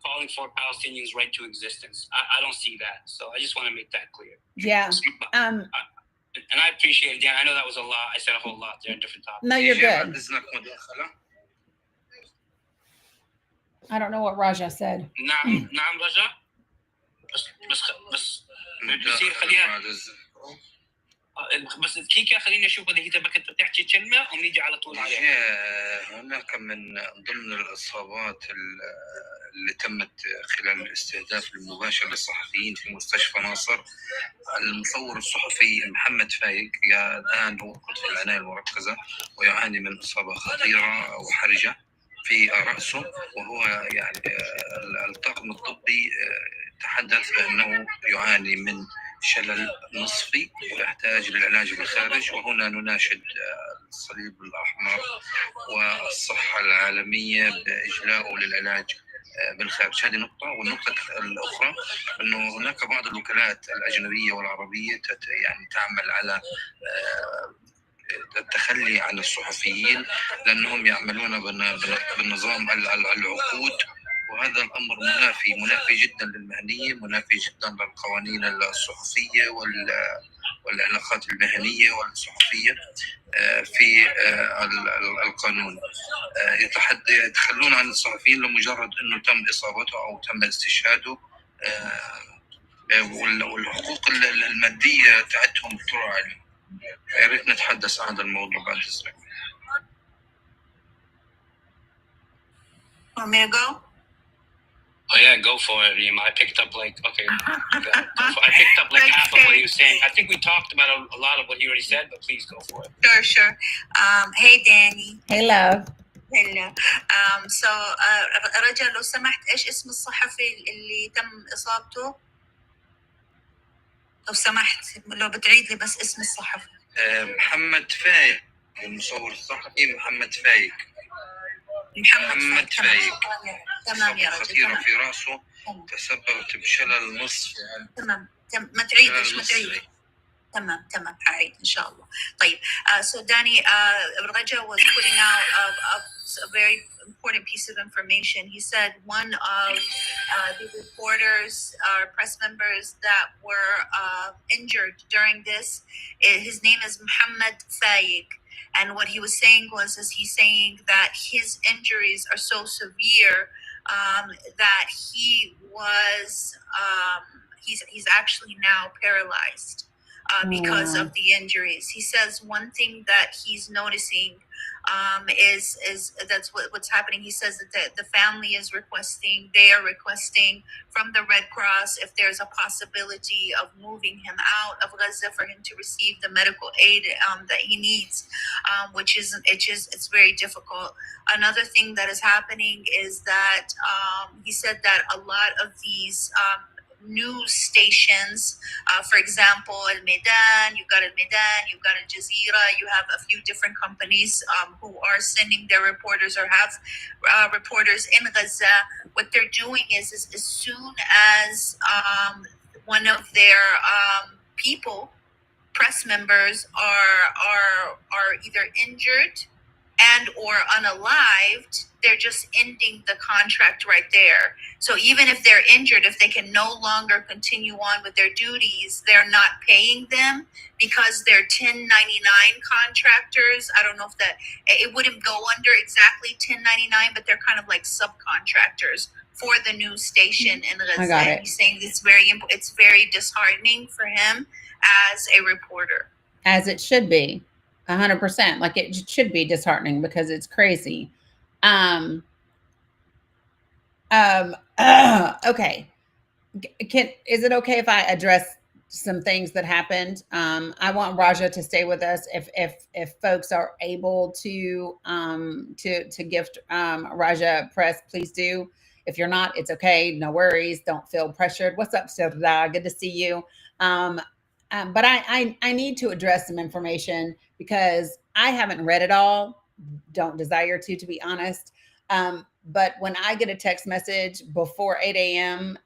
calling for Palestinians' right to existence. I don't see that. So I just want to make that clear. Yeah. And I appreciate it, Dan. I know that was a lot. I said a whole lot there in different topics. No, you're good. I don't know what Raja said. نعم رجاء بس بصير خليها بس دقيقة خليني أشوف إذا بدك تحكي كلمة ونيجي على طول عليها. هناك من ضمن الإصابات اللي تمت خلال الاستهداف المباشر للصحفيين في مستشفى ناصر، المصور الصحفي محمد فايق الآن هو في العناية المركزة ويعاني من إصابة خطيرة وحرجة في رأسه، وهو يعني الطاقم الطبي تحدث بأنه يعاني من شلل نصفي ويحتاج للعلاج بالخارج، وهنا نناشد الصليب الأحمر والصحة العالمية بإجلاءه للعلاج بالخارج. هذه نقطة. والنقطة الأخرى أنه هناك بعض الوكالات الأجنبية والعربية يعني تعمل على التخلي عن الصحفيين لأنهم يعملون بالنظام العقود، وهذا الأمر منافي جدا للمهنية، منافي جدا للقوانين الصحفية والعلاقات المهنية والصحفية في القانون. يتخلون عن الصحفيين لمجرد أنه تم إصابته أو تم استشهاده، والحقوق المادية تاعتهم تراعي. يا ريت نتحدث عن هذا الموضوع بعد إذنك. Want me to go? Oh yeah, go for it, Reem. I picked up like I picked up like half of what he was saying. I think we talked about a lot of what he already said, but please go for it. Sure. Hey Danny. Hey, love. هلا. So رجا لو سمحت ايش اسم الصحفي اللي تم اصابته؟ لو سمحت لو بتعيد لي بس اسم الصحفي. محمد فايق، المصور الصحفي محمد فايق. محمد فايق. تمام يا رجل. خطيرة في رأسه تسببت بشلل نصفي. تمام ما تعيدش. تمام حعيد إن شاء الله. طيب so Danny, Raja was putting out a very important piece of information. He said one of the reporters or press members that were injured during this, his name is Muhammad Faiq. And what he was saying he's saying that his injuries are so severe that he was he's actually now paralyzed because of the injuries. He says one thing that he's noticing is that's what's happening. He says that the family they are requesting from the Red Cross if there's a possibility of moving him out of Gaza for him to receive the medical aid that he needs, it's very difficult. Another thing that is happening is that he said that a lot of these news stations, for example, you've got Al Jazeera, you have a few different companies who are sending their reporters or have reporters in Gaza. What they're doing is as soon as one of their press members are either injured and or unalived, they're just ending the contract right there. So even if they're injured, if they can no longer continue on with their duties, they're not paying them because they're 1099 contractors. I don't know if it wouldn't go under exactly 1099, but they're kind of like subcontractors for the news station in Gaza. I got it. He's saying it's very disheartening for him as a reporter. As it should be, 100%. Like it should be disheartening because it's crazy. Okay. Is it okay if I address some things that happened? I want Raja to stay with us. If folks are able to gift Raja press, please do. If you're not, it's okay. No worries. Don't feel pressured. What's up, Sirda? Good to see you. But I need to address some information because I haven't read it all. Don't desire to be honest. But when I get a text message before 8 a.m.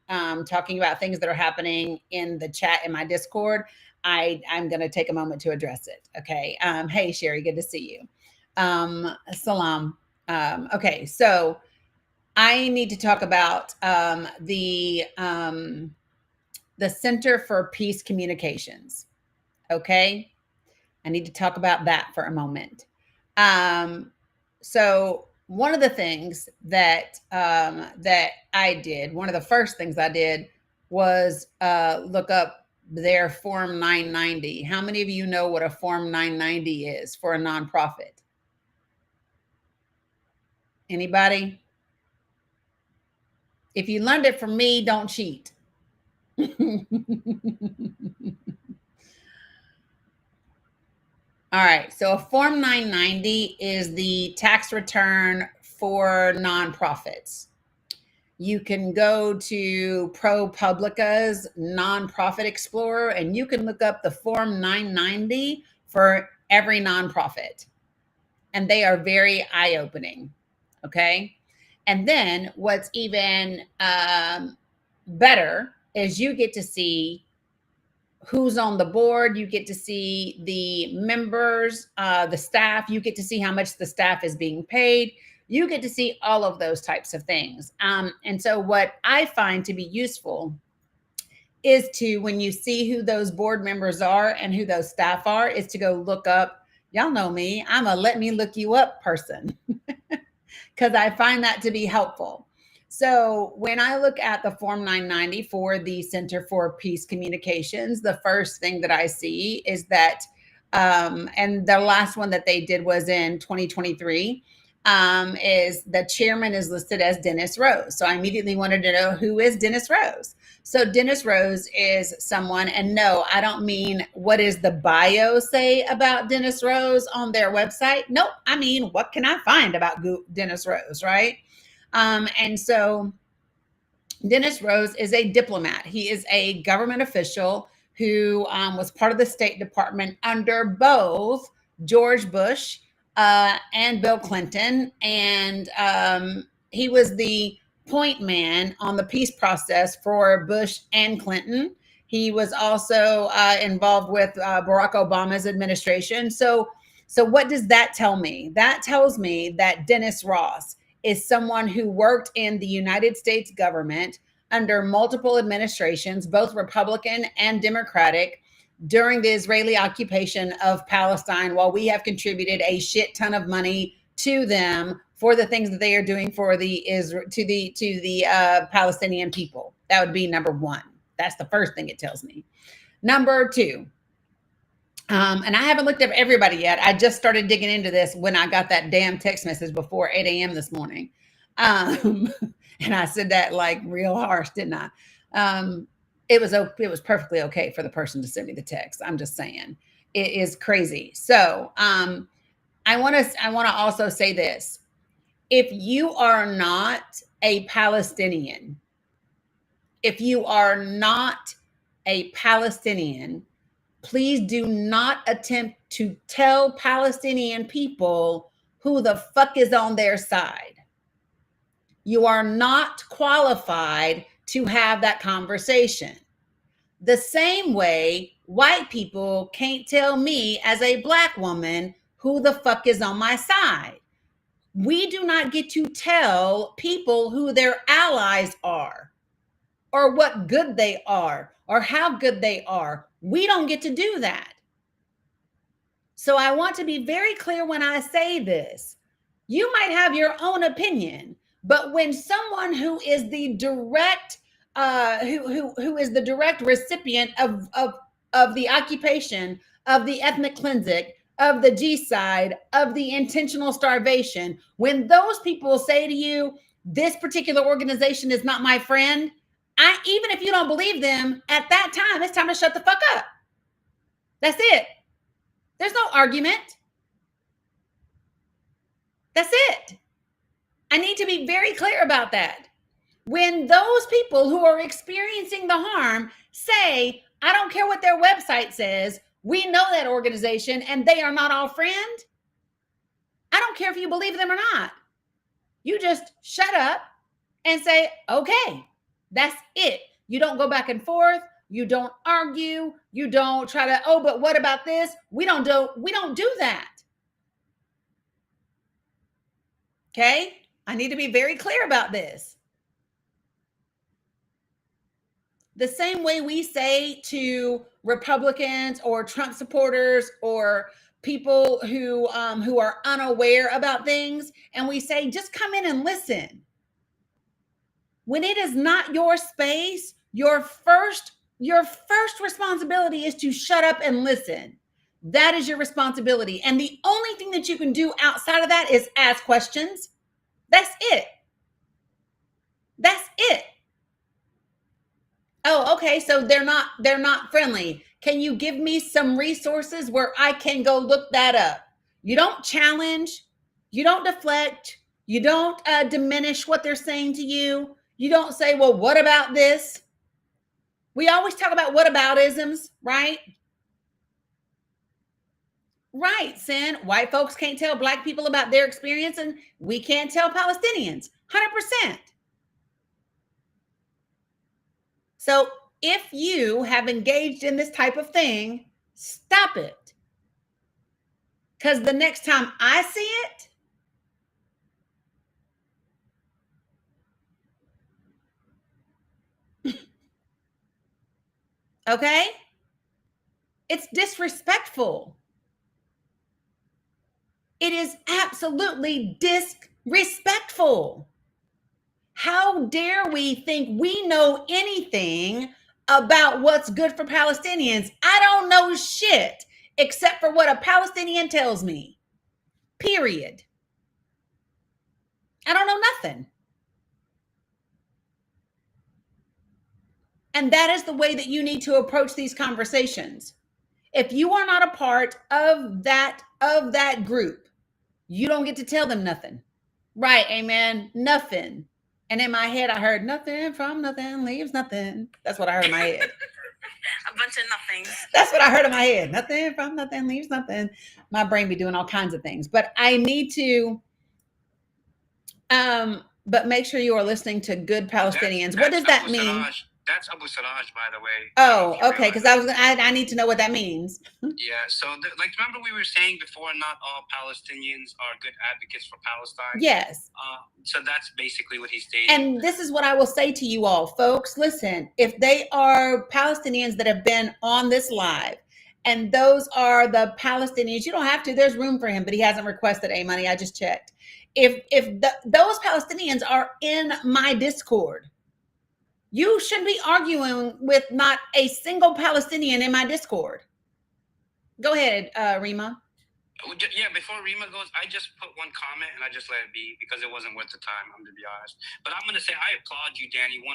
Talking about things that are happening in the chat in my Discord, I'm going to take a moment to address it. Okay. Hey, Sherry, good to see you. Salam. Okay. So I need to talk about the Center for Peace Communications. Okay. I need to talk about that for a moment. So one of the things that I did, one of the first things I did was look up their Form 990. How many of you know what a Form 990 is for a nonprofit? Anybody? If you learned it from me, don't cheat. All right. So a Form 990 is the tax return for nonprofits. You can go to ProPublica's Nonprofit Explorer and you can look up the Form 990 for every nonprofit. And they are very eye-opening, okay? And then what's even better is you get to see who's on the board. You get to see the members, the staff. You get to see how much the staff is being paid. You get to see all of those types of things. And so what I find to be useful is to, when you see who those board members are and who those staff are, is to go look up. Y'all know me. I'm a let me look you up person because I find that to be helpful. So when I look at the Form 990 for the Center for Peace Communications, the first thing that I see is that, and the last one that they did was in 2023, is the chairman is listed as Dennis Rose. So I immediately wanted to know, who is Dennis Rose? So Dennis Rose is someone, and no, I don't mean what does the bio say about Dennis Rose on their website? Nope, I mean, what can I find about Dennis Rose, right? And so Dennis Rose is a diplomat. He is a government official who was part of the State Department under both George Bush and Bill Clinton. And he was the point man on the peace process for Bush and Clinton. He was also involved with Barack Obama's administration. So what does that tell me? That tells me that Dennis Ross is someone who worked in the United States government under multiple administrations, both Republican and Democratic, during the Israeli occupation of Palestine, while we have contributed a shit ton of money to them for the things that they are doing for the Palestinian people. That would be number one. That's the first thing it tells me. Number two, and I haven't looked up everybody yet. I just started digging into this when I got that damn text message before 8 a.m. this morning. And I said that like real harsh, didn't I? It was perfectly okay for the person to send me the text. I'm just saying, it is crazy. So I want to also say this. If you are not a Palestinian, please do not attempt to tell Palestinian people who the fuck is on their side. You are not qualified to have that conversation. The same way white people can't tell me as a Black woman who the fuck is on my side. We do not get to tell people who their allies are, or what good they are, or how good they are. We don't get to do that. So I want to be very clear when I say this. You might have your own opinion, but when someone who is the direct, who is the direct recipient of the occupation, of the ethnic cleansing, of the genocide, of the intentional starvation, when those people say to you, this particular organization is not my friend, even if you don't believe them, at that time, it's time to shut the fuck up. That's it. There's no argument. That's it. I need to be very clear about that. When those people who are experiencing the harm say, I don't care what their website says, we know that organization and they are not our friend, I don't care if you believe them or not. You just shut up and say, okay, that's it. You don't go back and forth. You don't argue. You don't try to, oh, but what about this? We don't do that. Okay? I need to be very clear about this. The same way we say to Republicans or Trump supporters or people who are unaware about things, and we say, just come in and listen. When it is not your space, your first responsibility is to shut up and listen. That is your responsibility. And the only thing that you can do outside of that is ask questions. That's it. That's it. Oh, okay. So they're not friendly. Can you give me some resources where I can go look that up? You don't challenge. You don't deflect. You don't diminish what they're saying to you. You don't say, well, what about this? We always talk about whataboutisms, right? Right, Sin. White folks can't tell black people about their experience, and we can't tell Palestinians. 100%. So if you have engaged in this type of thing, stop it. Because the next time I see it, okay, it's disrespectful. It is absolutely disrespectful. How dare we think we know anything about what's good for Palestinians? I don't know shit except for what a Palestinian tells me. Period. I don't know nothing. And that is the way that you need to approach these conversations. If you are not a part of that group, you don't get to tell them nothing. Right, amen. Nothing. And in my head, I heard nothing from nothing leaves nothing. That's what I heard in my head. A bunch of nothings. That's what I heard in my head. Nothing from nothing leaves nothing. My brain be doing all kinds of things. But I need to, but make sure you are listening to good Palestinians. What does that mean? That's Abu Sarraj, by the way. Oh, okay. Because I need to know what that means. Yeah. So, remember we were saying before, not all Palestinians are good advocates for Palestine. Yes. So that's basically what he's stating. And this is what I will say to you all, folks. Listen, if they are Palestinians that have been on this live, and those are the Palestinians, you don't have to. There's room for him, but he hasn't requested a money. I just checked. If those Palestinians are in my Discord, you shouldn't be arguing with not a single Palestinian in my Discord. Go ahead, Rima. Yeah, before Rima goes, I just put one comment and I just let it be because it wasn't worth the time, I'm to be honest. But I'm going to say I applaud you, Danny, 100%.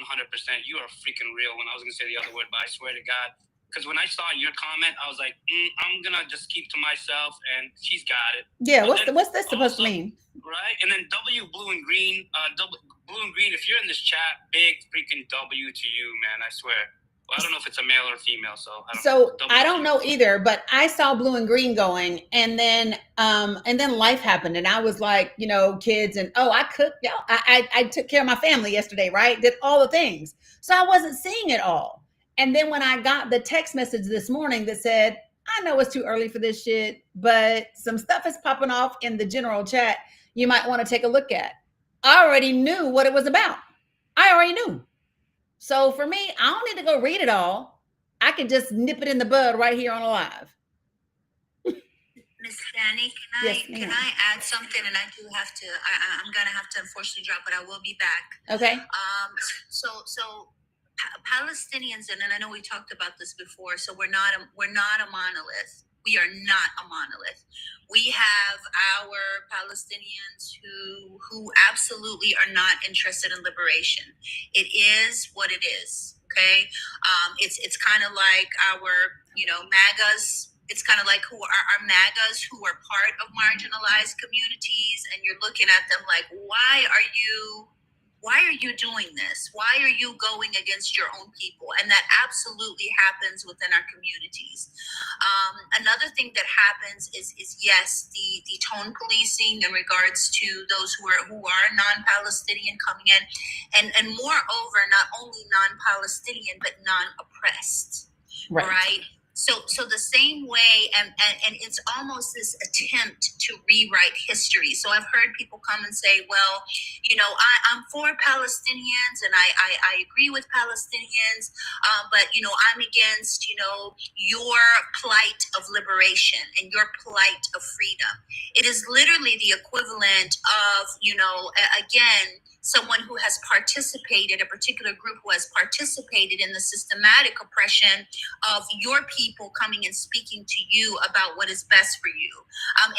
You are freaking real. When I was going to say the other word, but I swear to God. Because when I saw your comment, I was like, I'm going to just keep to myself, and she's got it. Yeah, what's this supposed to mean? Right? And then W, Blue and Green, Blue and Green, if you're in this chat, big freaking W to you, man, I swear. Well, I don't know if it's a male or female, so I don't know either, but I saw Blue and Green going, and then life happened, and I was like, kids, and I cooked, I took care of my family yesterday, right? Did all the things. So I wasn't seeing it all. And then when I got the text message this morning that said, I know it's too early for this shit, but some stuff is popping off in the general chat you might want to take a look at. I already knew what it was about. I already knew. So for me, I don't need to go read it all. I can just nip it in the bud right here on a live. Miss Danny, can I add something? And I do have to. I'm gonna have to unfortunately drop, but I will be back. Okay. So Palestinians, and I know we talked about this before. So we're not a monolith. We are not a monolith. We have our Palestinians who absolutely are not interested in liberation. It is what it is. Okay. It's kind of like our, MAGAs. It's kind of like who are our MAGAs who are part of marginalized communities, and you're looking at them like, why are you doing this? Why are you going against your own people? And that absolutely happens within our communities. Another thing that happens is yes, the tone policing in regards to those who are non-Palestinian coming in, and moreover, not only non-Palestinian but non-oppressed, right? So the same way, and it's almost this attempt to rewrite history. So I've heard people come and say, well, I'm for Palestinians and I agree with Palestinians, but, I'm against, your plight of liberation and your plight of freedom. It is literally the equivalent of, again, someone who has participated, a particular group who has participated in the systematic oppression of your people coming and speaking to you about what is best for you.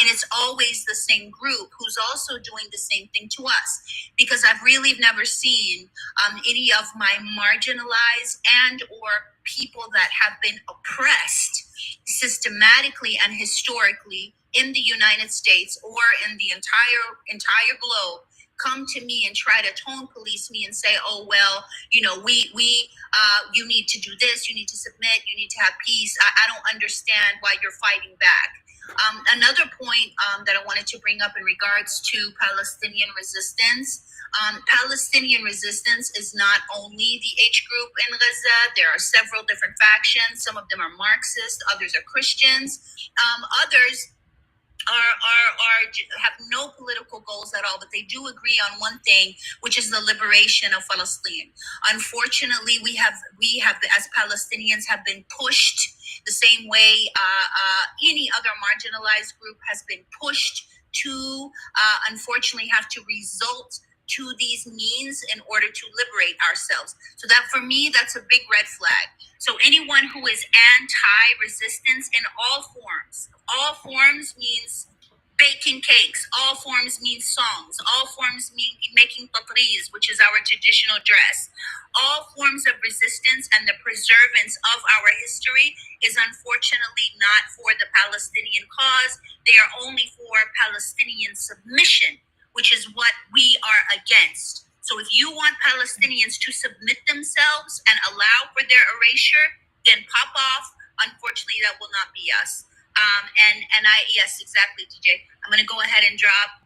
And it's always the same group who's also doing the same thing to us, because I've really never seen any of my marginalized and or people that have been oppressed systematically and historically in the United States or in the entire globe come to me and try to tone police me and say, oh, well, you know, you need to do this, you need to submit, you need to have peace. I don't understand why you're fighting back. Another point that I wanted to bring up in regards to Palestinian resistance. Palestinian resistance is not only the H group in Gaza. There are several different factions. Some of them are Marxist, others are Christians, others have no political goals at all, but they do agree on one thing, which is the liberation of Palestine. Unfortunately, we have as Palestinians have been pushed the same way any other marginalized group has been pushed to unfortunately have to resort to these means in order to liberate ourselves. So that, for me, that's a big red flag. So anyone who is anti-resistance in all forms means baking cakes, all forms means songs, all forms mean making tatriz, which is our traditional dress. All forms of resistance and the preservance of our history is unfortunately not for the Palestinian cause. They are only for Palestinian submission, which is what we are against. So if you want Palestinians to submit themselves and allow for their erasure, then pop off. Unfortunately, that will not be us. Yes, exactly, DJ. I'm going to go ahead and drop,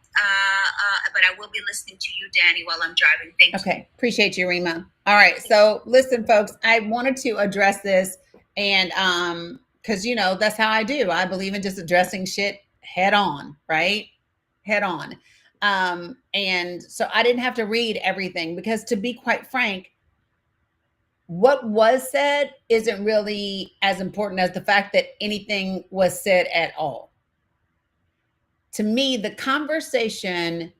but I will be listening to you, Danny, while I'm driving. Thank you. Okay, appreciate you, Rima. All right, so listen, folks, I wanted to address this, and because you know that's how I do. I believe in just addressing shit head on, right? Head on. And so I didn't have to read everything because, to be quite frank, what was said isn't really as important as the fact that anything was said at all. To me, the conversation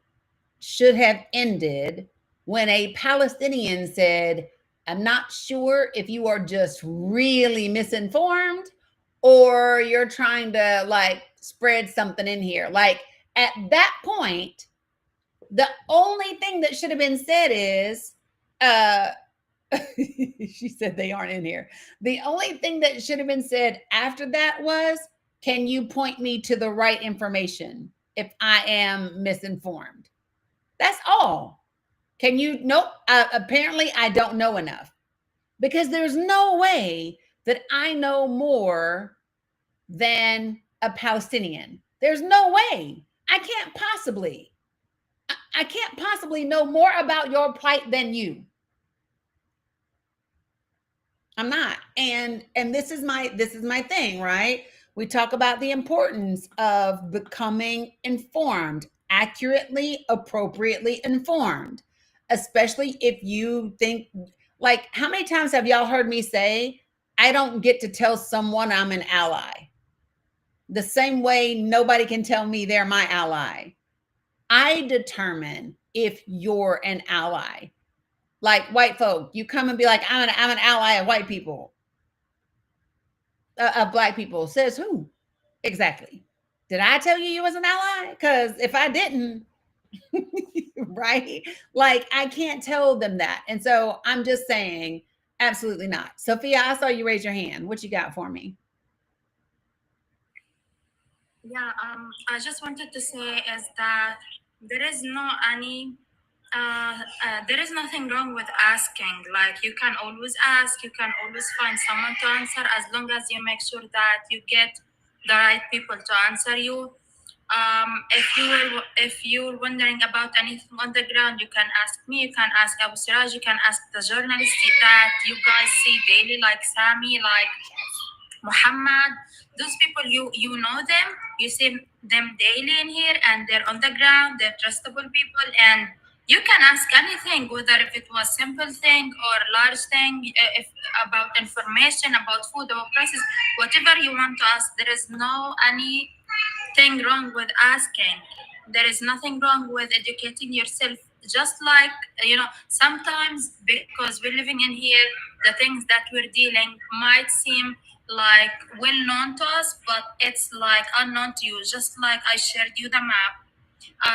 should have ended when a Palestinian said, I'm not sure if you are just really misinformed or you're trying to like spread something in here. Like at that point, the only thing that should have been said is, she said they aren't in here. The only thing that should have been said after that was, can you point me to the right information if I am misinformed? That's all. Can you? Nope. Apparently I don't know enough, because there's no way that I know more than a Palestinian. There's no way. I can't possibly know more about your plight than you. I'm not. And this is my thing, right? We talk about the importance of becoming informed, accurately, appropriately informed, especially if you think, like, how many times have y'all heard me say, I don't get to tell someone I'm an ally? The same way nobody can tell me they're my ally. I determine if you're an ally. Like white folk, you come and be like, I'm an ally of white people. Of black people. Says who? Exactly. Did I tell you was an ally? Because if I didn't, right? Like I can't tell them that. And so I'm just saying, absolutely not. Sophia, I saw you raise your hand. What you got for me? Yeah, I just wanted to say is that there is there is nothing wrong with asking. Like you can always ask, you can always find someone to answer, as long as you make sure that you get the right people to answer you. If you're wondering about anything on the ground, you can ask me, you can ask Abu Siraj, you can ask the journalists that you guys see daily, like Sami, like Muhammad. Those people, you know them, you see them daily in here, and they're on the ground, they're trustable people, and you can ask anything, whether if it was simple thing or large thing, if about information, about food or prices, whatever you want to ask. There is no anything wrong with asking. There is nothing wrong with educating yourself. Just like, sometimes because we're living in here, the things that we're dealing might seem like well known to us, but it's like unknown to you. Just like I shared you the map.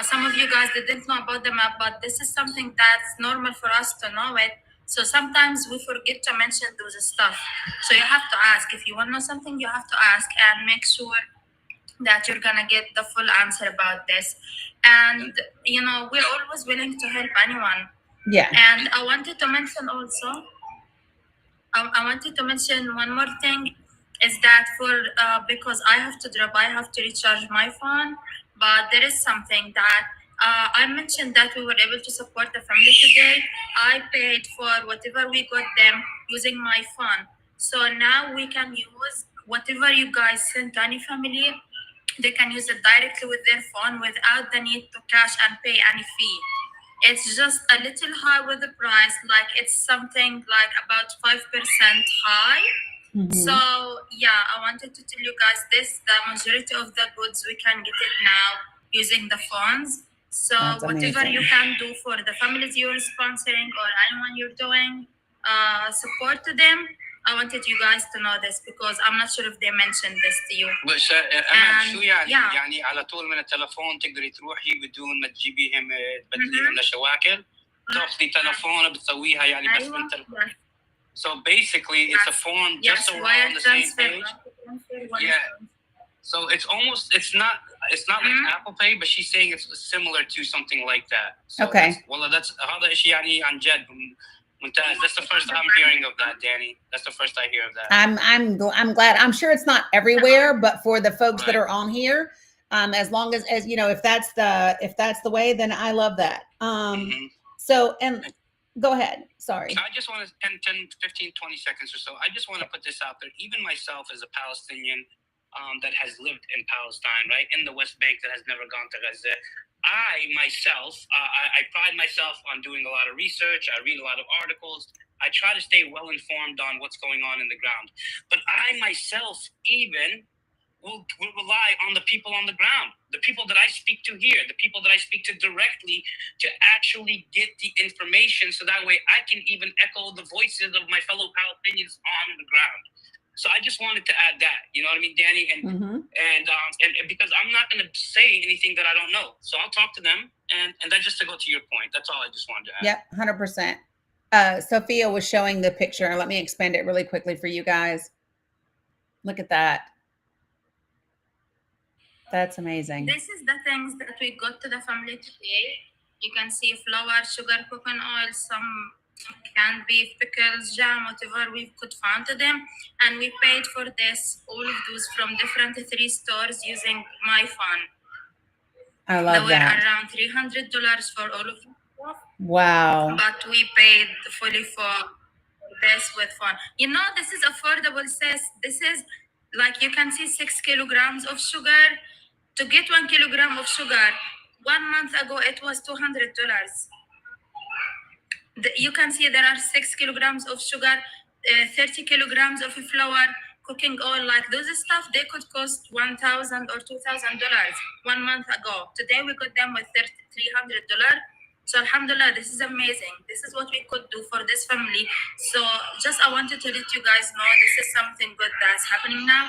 Some of you guys didn't know about the map, but this is something that's normal for us to know it. So sometimes we forget to mention those stuff. So you have to ask. If you want to know something, you have to ask and make sure that you're gonna get the full answer about this. And you know, we're always willing to help anyone. Yeah. And I wanted to mention also, I wanted to mention one more thing is that for because I have to drop, I have to recharge my phone. But there is something that I mentioned that we were able to support the family today. I paid for whatever we got them using my phone. So now we can use whatever you guys sent any family. They can use it directly with their phone without the need to cash and pay any fee. It's just a little high with the price, like it's something like about 5% high. So yeah, I wanted to tell you guys this, the majority of the goods we can get it now using the phones. So That's whatever amazing. you can do for the families you're sponsoring or anyone you're doing, support to them. I wanted you guys to know this because I'm not sure if they mentioned this to you. بس أمل شو يعني؟ yeah. يعني على طول من التلفون تقدري تروحي بدون ما تجيبيهم تبدليهم لشواكل، تاخذي تلفون بتسويها يعني بس من تلفون. So basically, it's a form just so we're on the same page. Yeah. So it's almost it's not like Apple Pay, but she's saying it's similar to something like that. So Okay. Well, that's هذا إشي يعني عن جد ممتاز. That's the first I'm hearing of that, Danny. That's the first I hear of that. I'm glad. I'm sure it's not everywhere, but for the folks that Right. are on here, as long as you know, if that's the way, then I love that. So and go ahead. Sorry. I just want to 10, 15, 20 seconds or so. I just want to put this out there. Even myself as a Palestinian that has lived in Palestine, right, in the West Bank, that has never gone to Gaza, I myself, I pride myself on doing a lot of research. I read a lot of articles. I try to stay well informed on what's going on in the ground. But I myself even will rely on the people on the ground, the people that I speak to here, the people that I speak to directly, to actually get the information, so that way I can even echo the voices of my fellow Palestinians on the ground. So I just wanted to add that, you know what I mean, Danny, and because I'm not going to say anything that I don't know, so I'll talk to them, and that just to go to your point. That's all I just wanted to add. Yep, 100%. Sophia was showing the picture. Let me expand it really quickly for you guys. Look at that. That's amazing. This is the things that we got to the family today. You can see flour, sugar, coconut oil, some canned beef, pickles, jam, whatever we could find to them. And we paid for this, all of those from different 3 stores using my phone. I love They were that. around $300 for all of them. Wow. But we paid fully for this with phone. You know, this is affordable, sis. This is like, you can see 6 kilograms of sugar. To get 1 kilogram of sugar, 1 month ago, it was $200. You can see there are 6 kilograms of sugar, 30 kilograms of flour, cooking oil, like those stuff, they could cost $1,000 or $2,000 1 month ago. Today, we got them with $300. So alhamdulillah, this is amazing. This is what we could do for this family. So just I wanted to let you guys know this is something good that's happening now.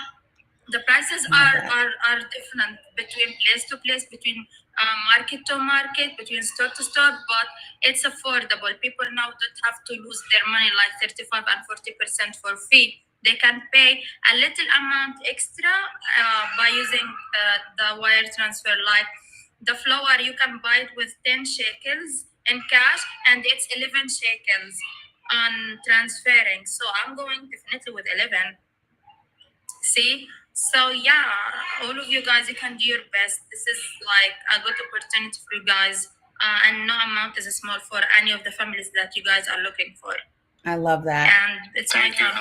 The prices are different between place to place, between market to market, between store to store, but it's affordable. People now don't have to lose their money like 35 and 40% for fee. They can pay a little amount extra by using the wire transfer. Like the flour, you can buy it with 10 shekels in cash, and it's 11 shekels on transferring. So I'm going definitely with 11. See? So yeah, all of you guys, you can do your best. This is like a good opportunity for you guys, and no amount is small for any of the families that you guys are looking for. I love that. And it's my time.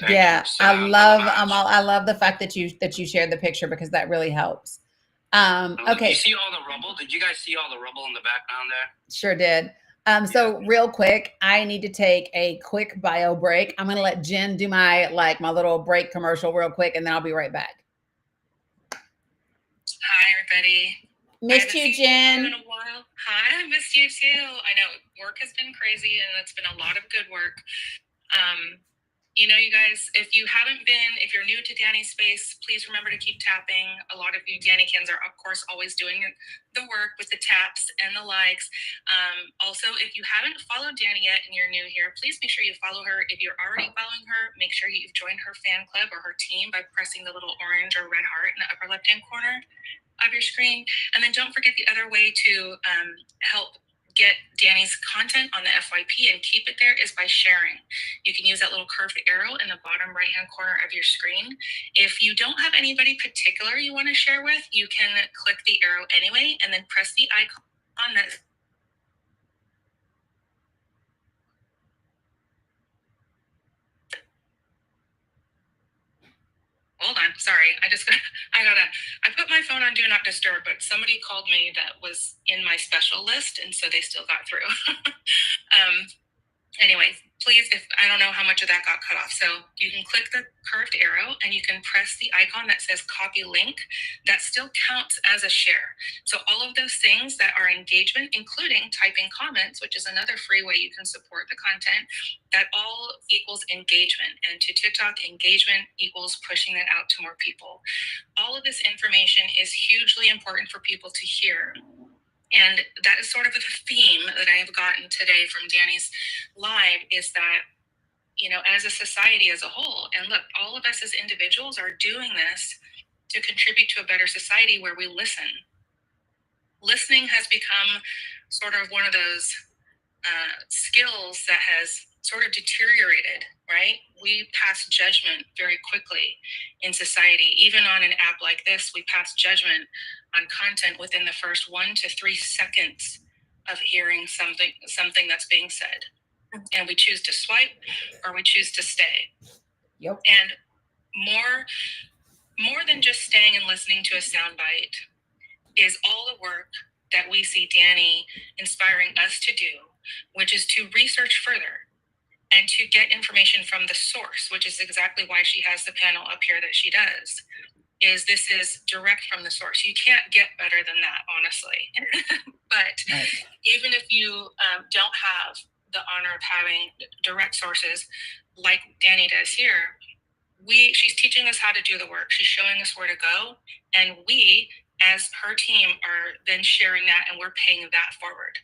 Yeah, I love the fact that you shared the picture, because that really helps. Did Okay, you see all the rubble? Did you guys see all the rubble in the background there? sure did. So real quick, I need to take a quick bio break. I'm going to let Jen do my little break commercial real quick, and then I'll be right back. Hi, everybody. Missed you, Jen. In a while. Hi, I missed you too. I know work has been crazy, and it's been a lot of good work. You know, you guys, if you're new to Danny's space, please remember to keep tapping. A lot of you Dannykins are, of course, always doing the work with the taps and the likes. Also, if you haven't followed Danny yet and you're new here, please make sure you follow her. If you're already following her, make sure you've joined her fan club or her team by pressing the little orange or red heart in the upper left-hand corner of your screen. And then don't forget the other way to help get Danny's content on the FYP and keep it there is by sharing. You can use that little curved arrow in the bottom right-hand corner of your screen. If you don't have anybody particular you want to share with, you can click the arrow anyway and then press the icon that Hold on, sorry. I put my phone on Do Not Disturb, but somebody called me that was in my special list, and so they still got through. Anyway, please, if I don't know how much of that got cut off. So you can click the curved arrow and you can press the icon that says copy link. That still counts as a share. So all of those things that are engagement, including typing comments, which is another free way you can support the content, that all equals engagement. And to TikTok, engagement equals pushing it out to more people. All of this information is hugely important for people to hear. And that is sort of a theme that I have gotten today from Danny's live is that, you know, as a society as a whole, and look, all of us as individuals are doing this to contribute to a better society where we listen. Listening has become sort of one of those skills that has sort of deteriorated, right? We pass judgment very quickly in society. Even on an app like this, we pass judgment on content within the first 1 to 3 seconds of hearing something that's being said. And we choose to swipe or we choose to stay. Yep. And more than just staying and listening to a soundbite is all the work that we see Danny inspiring us to do, which is to research further and to get information from the source, which is exactly why she has the panel up here that she does. This is direct from the source. You can't get better than that, honestly. But right. Even if you don't have the honor of having direct sources like Danny does here, she's teaching us how to do the work. She's showing us where to go. And we, as her team, are then sharing that and we're paying that forward.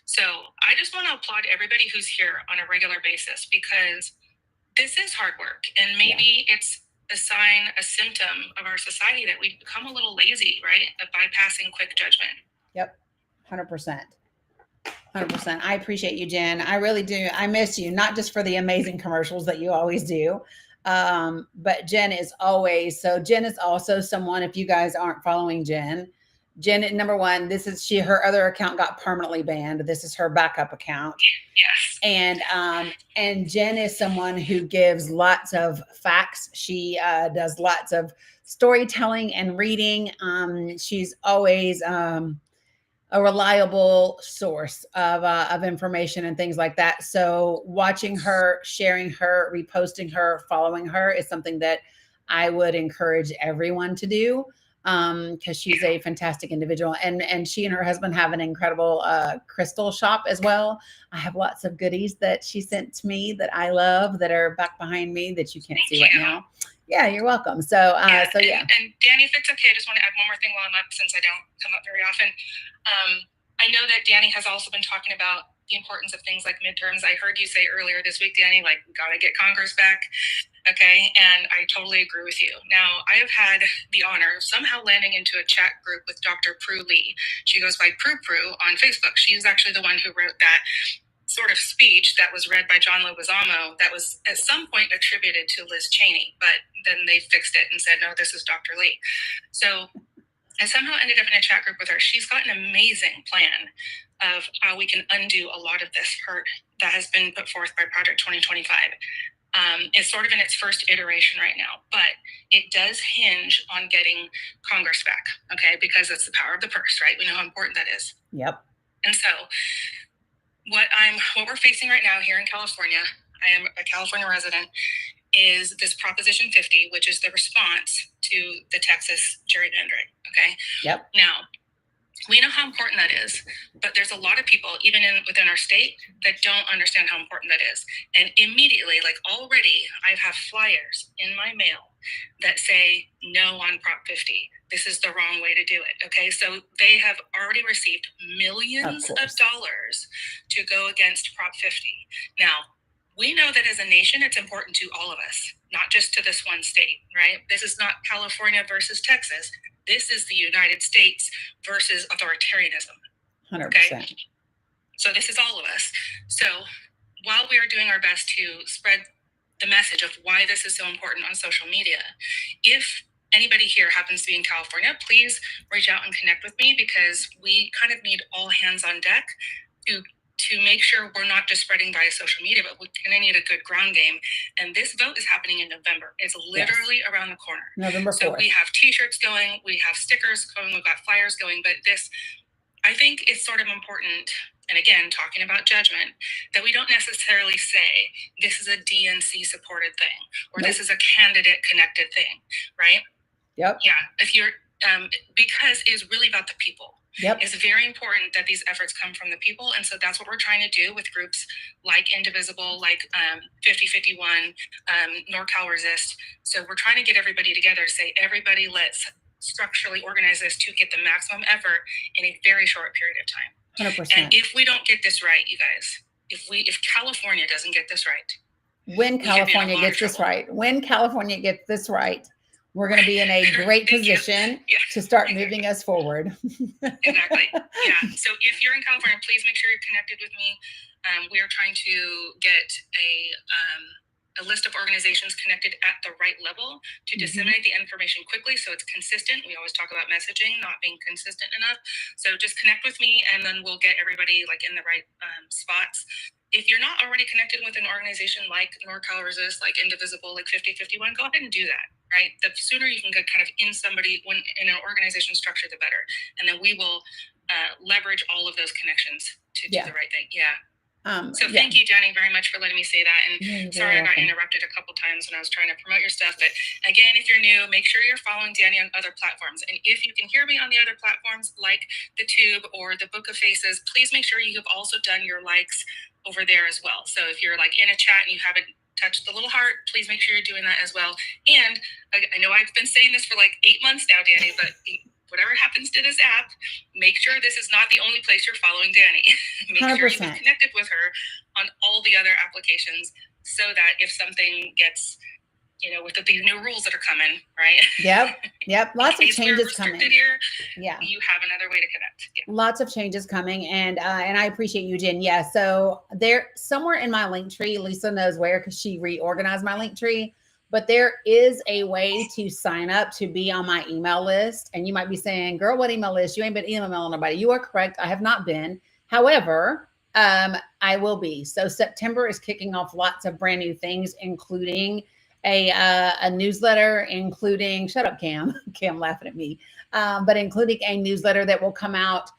So I just want to applaud everybody who's here on a regular basis because this is hard work. And maybe it's a symptom of our society that we've become a little lazy, right? Of bypassing quick judgment. Yep. 100%. 100%. I appreciate you, Jen. I really do. I miss you, not just for the amazing commercials that you always do. But Jen is also someone, if you guys aren't following Jen, number one, her other account got permanently banned. This is her backup account. Yes. And Jen is someone who gives lots of facts. She does lots of storytelling and reading. She's always a reliable source of information and things like that. So watching her, sharing her, reposting her, following her is something that I would encourage everyone to do. Because she's a fantastic individual, and she and her husband have an incredible crystal shop as well. I have lots of goodies that she sent to me that I love that are back behind me that you can't see right now. Yeah, you're welcome. So, And Danny, if it's okay, I just want to add one more thing while I'm up, since I don't come up very often. I know that Danny has also been talking about the importance of things like midterms. I heard you say earlier this week, Danny, like, we got to get Congress back. Okay. And I totally agree with you. Now, I have had the honor of somehow landing into a chat group with Dr. Prue Lee. She goes by Prue on Facebook. She's actually the one who wrote that sort of speech that was read by John Leguizamo that was at some point attributed to Liz Cheney, but then they fixed it and said, no, this is Dr. Lee. So I somehow ended up in a chat group with her. She's got an amazing plan of how we can undo a lot of this hurt that has been put forth by Project 2025. It's sort of in its first iteration right now, but it does hinge on getting Congress back, okay? Because it's the power of the purse, right? We know how important that is. Yep. And so what we're facing right now here in California, I am a California resident, is this Proposition 50, which is the response to the Texas gerrymandering, okay? Yep. Now, We know how important that is, but there's a lot of people, even within our state, that don't understand how important that is. And immediately, like already, I have flyers in my mail that say no on Prop 50. This is the wrong way to do it. Okay, so they have already received millions of dollars to go against Prop 50. Now, we know that as a nation, it's important to all of us, not just to this one state, right? This is not California versus Texas. This is the United States versus authoritarianism. 100%. Okay? So this is all of us. So while we are doing our best to spread the message of why this is so important on social media, if anybody here happens to be in California, please reach out and connect with me, because we kind of need all hands on deck to make sure we're not just spreading via social media, but we're going to need a good ground game. And this vote is happening in November. It's literally around the corner. November 4th. So we have t-shirts going, we have stickers going, we've got flyers going, but this, I think it's sort of important, and again, talking about judgment, that we don't necessarily say this is a DNC supported thing, or this is a candidate connected thing, right? Yep. Yeah, if you're, because it's really about the people. Yep. It's very important that these efforts come from the people. And so that's what we're trying to do with groups like Indivisible, like 5051, NorCal Resist. So we're trying to get everybody together, say, everybody, let's structurally organize this to get the maximum effort in a very short period of time. 100%. And if we don't get this right, you guys, if California doesn't get this right, when California gets this right, we're going to be in a great position to start moving us forward. Exactly. Yeah. So if you're in California, please make sure you're connected with me. We are trying to get a list of organizations connected at the right level to disseminate the information quickly, so it's consistent. We always talk about messaging not being consistent enough. So just connect with me, and then we'll get everybody like in the right spots. If you're not already connected with an organization like NorCal Resist, like Indivisible, like 5051, go ahead and do that, right? The sooner you can get kind of in in an organization structure, the better. And then we will leverage all of those connections to do the right thing. Yeah. So thank you, Danny, very much for letting me say that. And sorry I got interrupted a couple times when I was trying to promote your stuff. But again, if you're new, make sure you're following Danny on other platforms. And if you can hear me on the other platforms like the Tube or the Book of Faces, please make sure you have also done your likes over there as well. So if you're like in a chat and you haven't touched the little heart, please make sure you're doing that as well. And I know I've been saying this for like 8 months now, Danny, but whatever happens to this app, make sure this is not the only place you're following Danny. Make 100%. sure you're connected with her on all the other applications, so that if something gets, with these new rules that are coming, right? Yep. Lots of changes coming. Here, yeah. You have another way to connect. Yeah. Lots of changes coming, and I appreciate you, Jen. Yeah. So there, somewhere in my link tree, Lisa knows where, because she reorganized my link tree. But there is a way to sign up to be on my email list. And you might be saying, girl, what email list? You ain't been emailing nobody. You are correct. I have not been. However, I will be. So September is kicking off lots of brand new things, including a newsletter, including, shut up, Cam. Cam laughing at me. But including a newsletter that will come out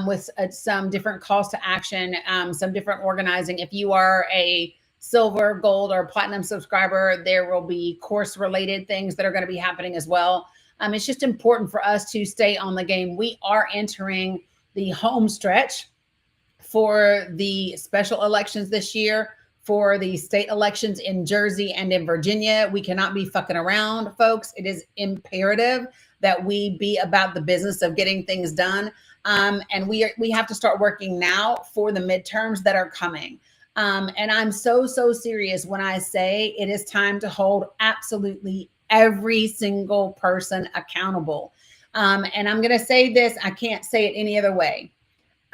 with some different calls to action, some different organizing. If you are a silver, gold, or platinum subscriber, there will be course related things that are going to be happening as well. It's just important for us to stay on the game. We are entering the home stretch for the special elections this year, for the state elections in Jersey and in Virginia. We cannot be fucking around, folks. It is imperative that we be about the business of getting things done. And we have to start working now for the midterms that are coming. And I'm so serious when I say it is time to hold absolutely every single person accountable. And I'm going to say this, I can't say it any other way.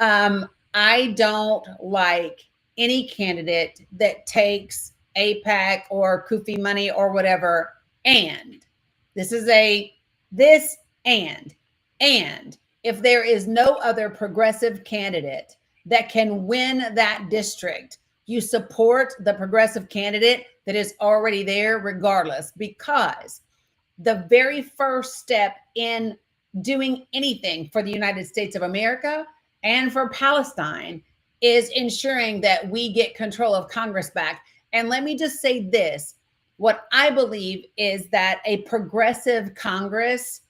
I don't like any candidate that takes AIPAC or Kufi money or whatever. And if there is no other progressive candidate that can win that district, you support the progressive candidate that is already there regardless, because the very first step in doing anything for the United States of America and for Palestine is ensuring that we get control of Congress back. And let me just say this, what I believe is that a progressive Congress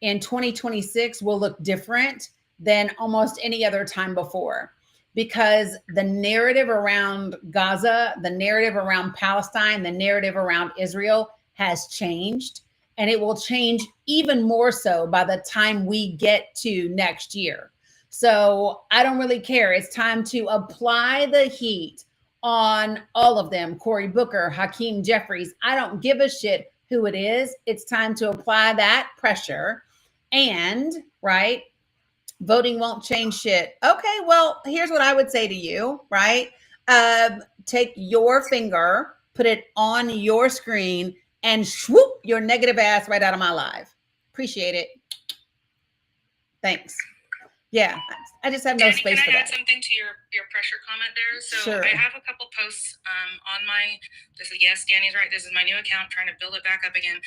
in 2026 will look different than almost any other time before, because the narrative around Gaza, the narrative around Palestine, the narrative around Israel has changed, and it will change even more so by the time we get to next year. So I don't really care. It's time to apply the heat on all of them. Cory Booker, Hakeem Jeffries. I don't give a shit who it is. It's time to apply that pressure. And, right, voting won't change shit. Okay, well, here's what I would say to you, right? Take your finger, put it on your screen, and swoop your negative ass right out of my live. Appreciate it. Thanks. Yeah, I just have no Danny, space for can I add that. something to your pressure comment there? So Sure. I have a couple posts on my, this is, yes, Danny's right, this is my new account, trying to build it back up again.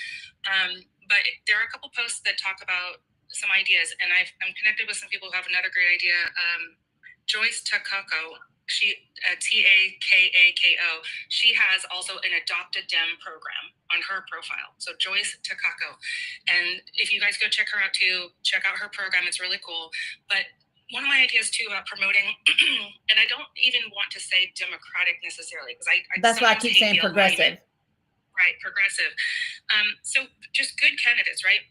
But there are a couple posts that talk about some ideas, and I'm connected with some people who have another great idea. Joyce Takako, she Takako, she has also an Adopted Dem program on her profile. So Joyce Takako, and if you guys go check her out too, check out her program. It's really cool. But one of my ideas too about promoting, and I don't even want to say democratic necessarily, because I That's why I sometimes keep hate saying the progressive. alignment. Right, progressive. So just good candidates, right?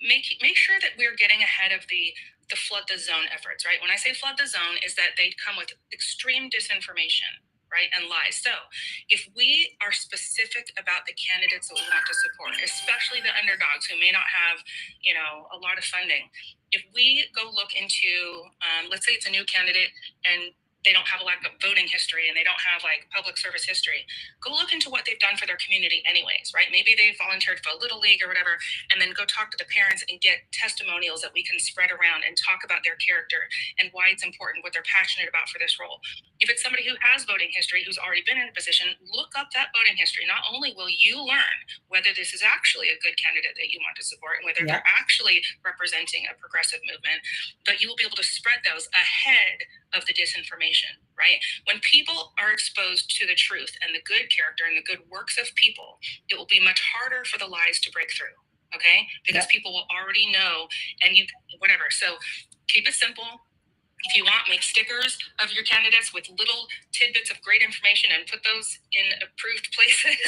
Make sure that we're getting ahead of the flood the zone efforts, right? When I say flood the zone, is that they come with extreme disinformation, right, and lies. So if we are specific about the candidates that we want to support, especially the underdogs who may not have, a lot of funding, if we go look into, let's say it's a new candidate and they don't have a lot of voting history and they don't have like public service history, go look into what they've done for their community anyways, right? Maybe they volunteered for a little league or whatever, and then go talk to the parents and get testimonials that we can spread around and talk about their character and why it's important, what they're passionate about for this role. If it's somebody who has voting history, who's already been in a position, look up that voting history. Not only will you learn whether this is actually a good candidate that you want to support and whether they're actually representing a progressive movement, but you will be able to spread those ahead of the disinformation, right? When people are exposed to the truth and the good character and the good works of people, it will be much harder for the lies to break through, okay? Because people will already know, and whatever. So keep it simple. If you want, make stickers of your candidates with little tidbits of great information and put those in approved places,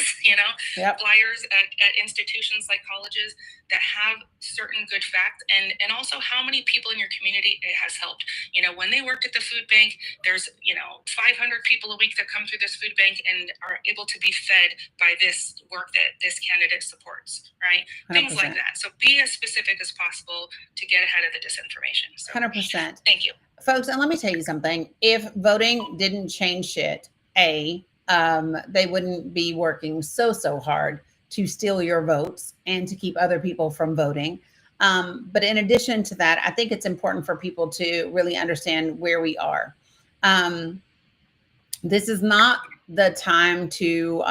flyers at institutions like colleges that have certain good facts, and also how many people in your community it has helped. When they worked at the food bank, there's 500 people a week that come through this food bank and are able to be fed by this work that this candidate supports, right? 100%. Things like that. So be as specific as possible to get ahead of the disinformation. So, 100%. Thank you. Folks, and let me tell you something. If voting didn't change shit, they wouldn't be working so hard to steal your votes and to keep other people from voting. But in addition to that, I think it's important for people to really understand where we are. This is not the time to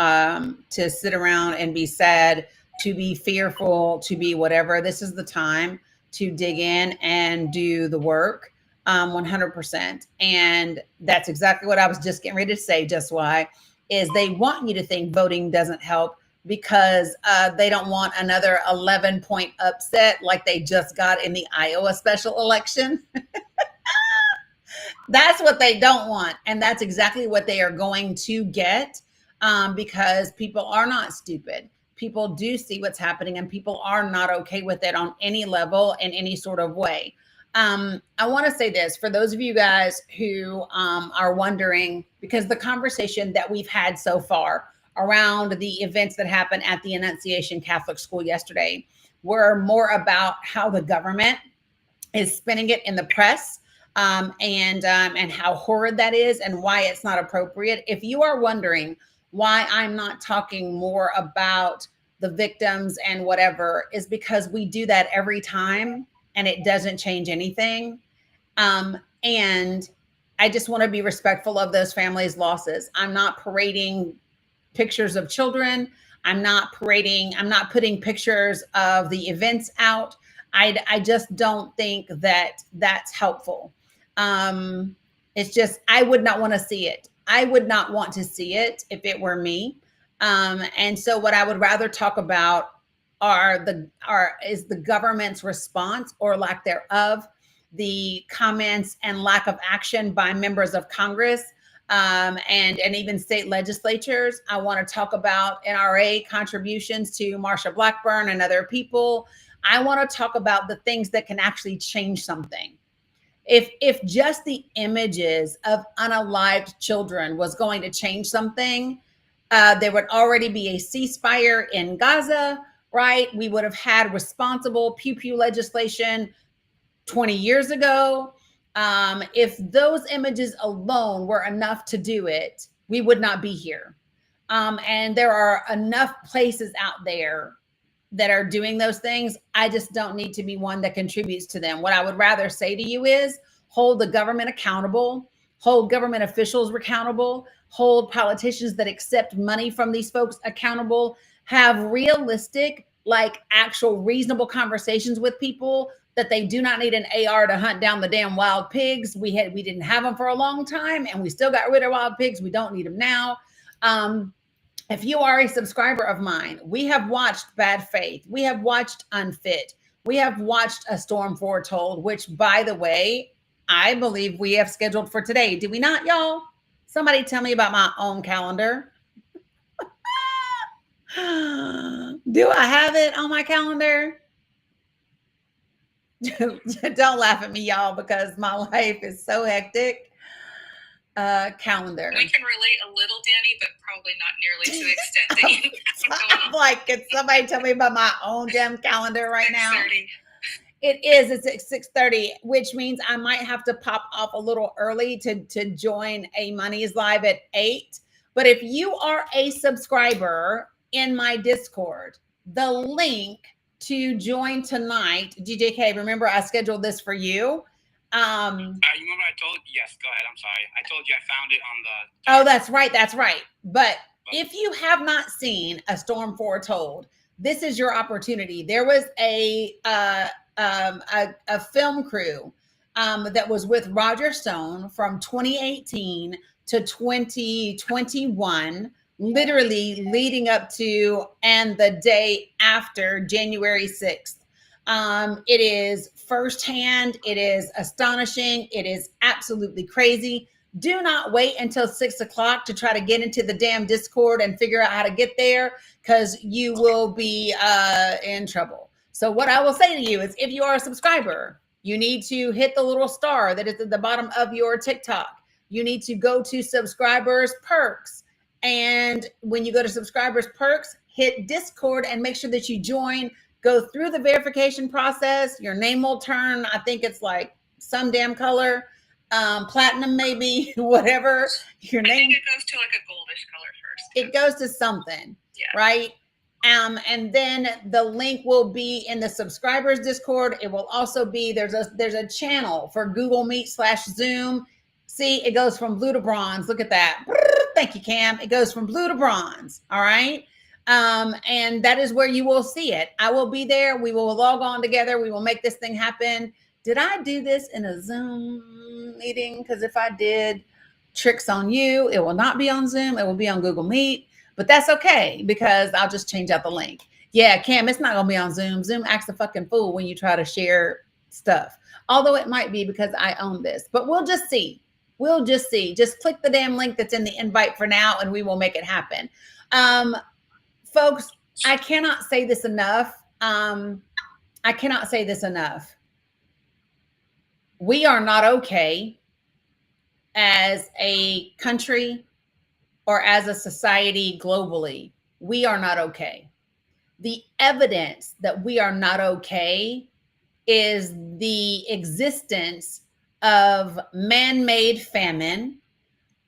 sit around and be sad, to be fearful, to be whatever. This is the time to dig in and do the work. 100%. And that's exactly what I was just getting ready to say. Just why is they want you to think voting doesn't help because they don't want another 11-point upset like they just got in the Iowa special election. That's what they don't want. And that's exactly what they are going to get because people are not stupid. People do see what's happening and people are not okay with it on any level in any sort of way. I want to say this for those of you guys who are wondering, because the conversation that we've had so far around the events that happened at the Annunciation Catholic School yesterday were more about how the government is spinning it in the press and how horrid that is and why it's not appropriate. If you are wondering why I'm not talking more about the victims and whatever, is because we do that every time. And it doesn't change anything. And I just want to be respectful of those families' losses. I'm not parading pictures of children. I'm not putting pictures of the events out. I just don't think that that's helpful. It's just, I would not want to see it. I would not want to see it if it were me. And so what I would rather talk about is the government's response or lack thereof the comments and lack of action by members of Congress and even state legislatures. I want to talk about NRA contributions to Marsha Blackburn and other people. I want to talk about the things that can actually change something. If just the images of unalived children was going to change something, there would already be a ceasefire in Gaza, right? We would have had responsible pew-pew legislation 20 years ago. If those images alone were enough to do it, we would not be here. And there are enough places out there that are doing those things. I just don't need to be one that contributes to them. What I would rather say to you is hold the government accountable, hold government officials accountable, hold politicians that accept money from these folks accountable, have realistic, like actual reasonable conversations with people that they do not need an AR to hunt down the damn wild pigs. We didn't have them for a long time and we still got rid of wild pigs. We don't need them now. If you are a subscriber of mine, we have watched Bad Faith. We have watched Unfit. We have watched A Storm Foretold, which, by the way, I believe we have scheduled for today. Do we not, y'all? Somebody tell me about my own calendar. Do I have it on my calendar? Don't laugh at me, y'all, because my life is so hectic. Calendar. We can relate a little, Danny, but probably not nearly to the extent that you have going on. Like, can somebody tell me about my own damn calendar right now? 6:30. It is. It's at 6:30, which means I might have to pop off a little early to join A Money's Live at 8. But if you are a subscriber in my Discord, the link to join tonight, DJK, remember I scheduled this for you. You remember I told you? Yes, go ahead. I'm sorry. I told you I found it on the. Oh, that's right. That's right. But if you have not seen A Storm Foretold, this is your opportunity. There was a film crew that was with Roger Stone from 2018 to 2021, literally leading up to and the day after January 6th. It is firsthand. It is astonishing. It is absolutely crazy. Do not wait until 6 o'clock to try to get into the damn Discord and figure out how to get there, because you will be in trouble. So what I will say to you is, if you are a subscriber, you need to hit the little star that is at the bottom of your TikTok. You need to go to subscribers perks. And when you go to subscribers perks, hit Discord and make sure that you join. Go through the verification process. Your name will turn, I think it's like some damn color, platinum maybe, whatever. Your name. I think it goes to like a goldish color first. It goes to something, Yeah. right? And then the link will be in the subscribers Discord. It will also be, there's a channel for Google Meet /Zoom. See, it goes from blue to bronze. Look at that. Thank you, Cam. It goes from blue to bronze. All right. And that is where you will see it. I will be there. We will log on together. We will make this thing happen. Did I do this in a Zoom meeting? Because if I did, tricks on you. It will not be on Zoom. It will be on Google Meet. But that's okay, because I'll just change out the link. Yeah, Cam, it's not going to be on Zoom. Zoom acts a fucking fool when you try to share stuff. Although it might be because I own this. But we'll just see. We'll just see. Just click the damn link that's in the invite for now, and we will make it happen. Folks, I cannot say this enough. I cannot say this enough. We are not okay as a country or as a society globally. We are not okay. The evidence that we are not okay is the existence of man-made famine,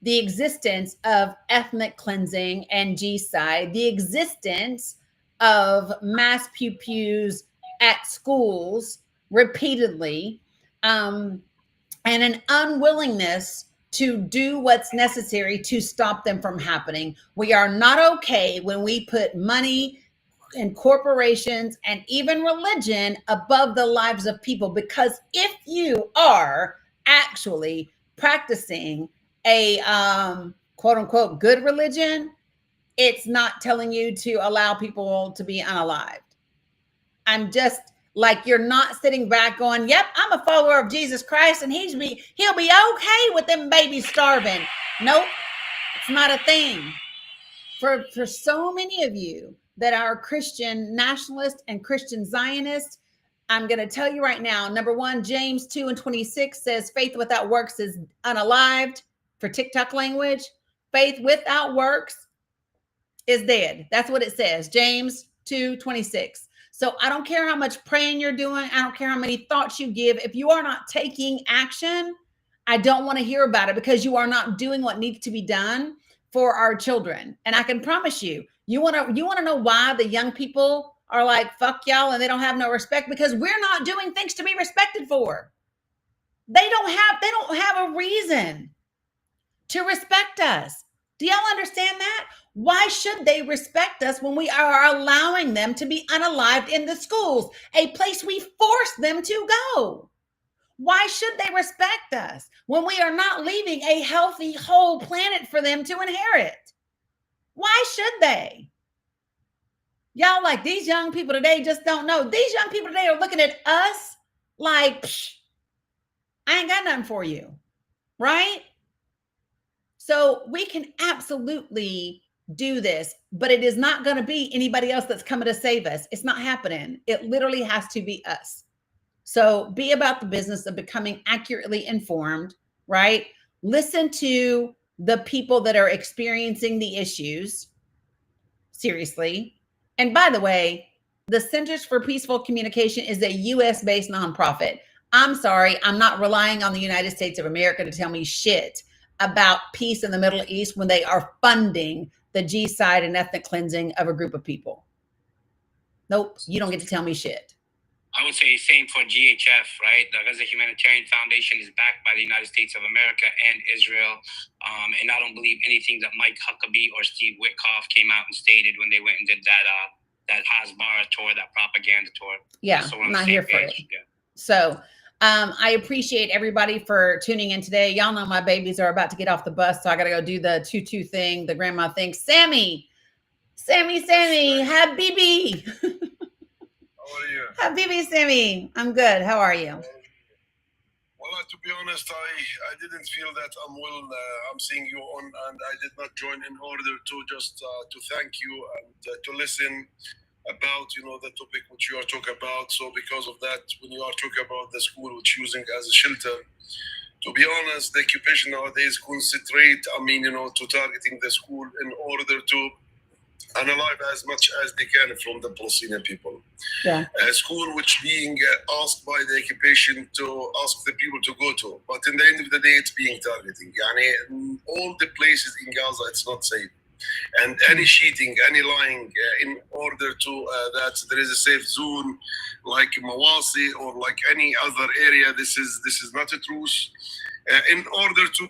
the existence of ethnic cleansing and genocide, the existence of mass pew-pews at schools repeatedly, and an unwillingness to do what's necessary to stop them from happening. We are not okay when we put money and corporations and even religion above the lives of people, because if you are actually practicing a quote unquote good religion, it's not telling you to allow people to be unalived. I'm just Like you're not sitting back going, yep, I'm a follower of Jesus Christ and he'll be okay with them babies starving. Nope, it's not a thing. For so many of you that are Christian nationalists and Christian Zionists, I'm going to tell you right now, number one, James 2:26 says faith without works is unalived. For TikTok language, faith without works is dead. That's what it says, James 2:26. So I don't care how much praying you're doing. I don't care how many thoughts you give. If you are not taking action, I don't want to hear about it because you are not doing what needs to be done for our children. And I can promise you, you want to know why the young people are like, fuck y'all, and they don't have no respect? Because we're not doing things to be respected for. They don't have a reason to respect us. Do y'all understand that? Why should they respect us when we are allowing them to be unalived in the schools, a place we force them to go? Why should they respect us when we are not leaving a healthy, whole planet for them to inherit? Why should they? Y'all, like, these young people today just don't know. These young people today are looking at us like, I ain't got nothing for you, right? So we can absolutely do this, but it is not going to be anybody else that's coming to save us. It's not happening. It literally has to be us. So be about the business of becoming accurately informed, right? Listen to the people that are experiencing the issues. Seriously. And by the way, the Centers for Peaceful Communication is a US-based nonprofit. I'm sorry, I'm not relying on the United States of America to tell me shit about peace in the Middle East when they are funding the genocide and ethnic cleansing of a group of people. Nope, you don't get to tell me shit. I would say same for GHF, right? The Gaza Humanitarian Foundation is backed by the United States of America and Israel. And I don't believe anything that Mike Huckabee or Steve Witkoff came out and stated when they went and did that Hasbara tour, that propaganda tour. Yeah, So I'm not here for it. Yeah. So I appreciate everybody for tuning in today. Y'all know my babies are about to get off the bus, so I got to go do the tutu thing, the grandma thing. Sammy, Habibi. How are you? Habibi, Sammy. I'm good. How are you? Well, to be honest, I didn't feel that I'm well. I'm seeing you on, and I did not join in order to just to thank you and to listen about the topic which you are talking about. So because of that, when you are talking about the school which using as a shelter, to be honest, the occupation nowadays concentrate, to targeting the school in order to analyze as much as they can from the Palestinian people. Yeah. A school which being asked by the occupation to ask the people to go to, but in the end of the day, it's being targeting. All the places in Gaza, it's not safe. And any cheating, any lying in order to that there is a safe zone like Mawasi or like any other area, this is not a truth. In order to,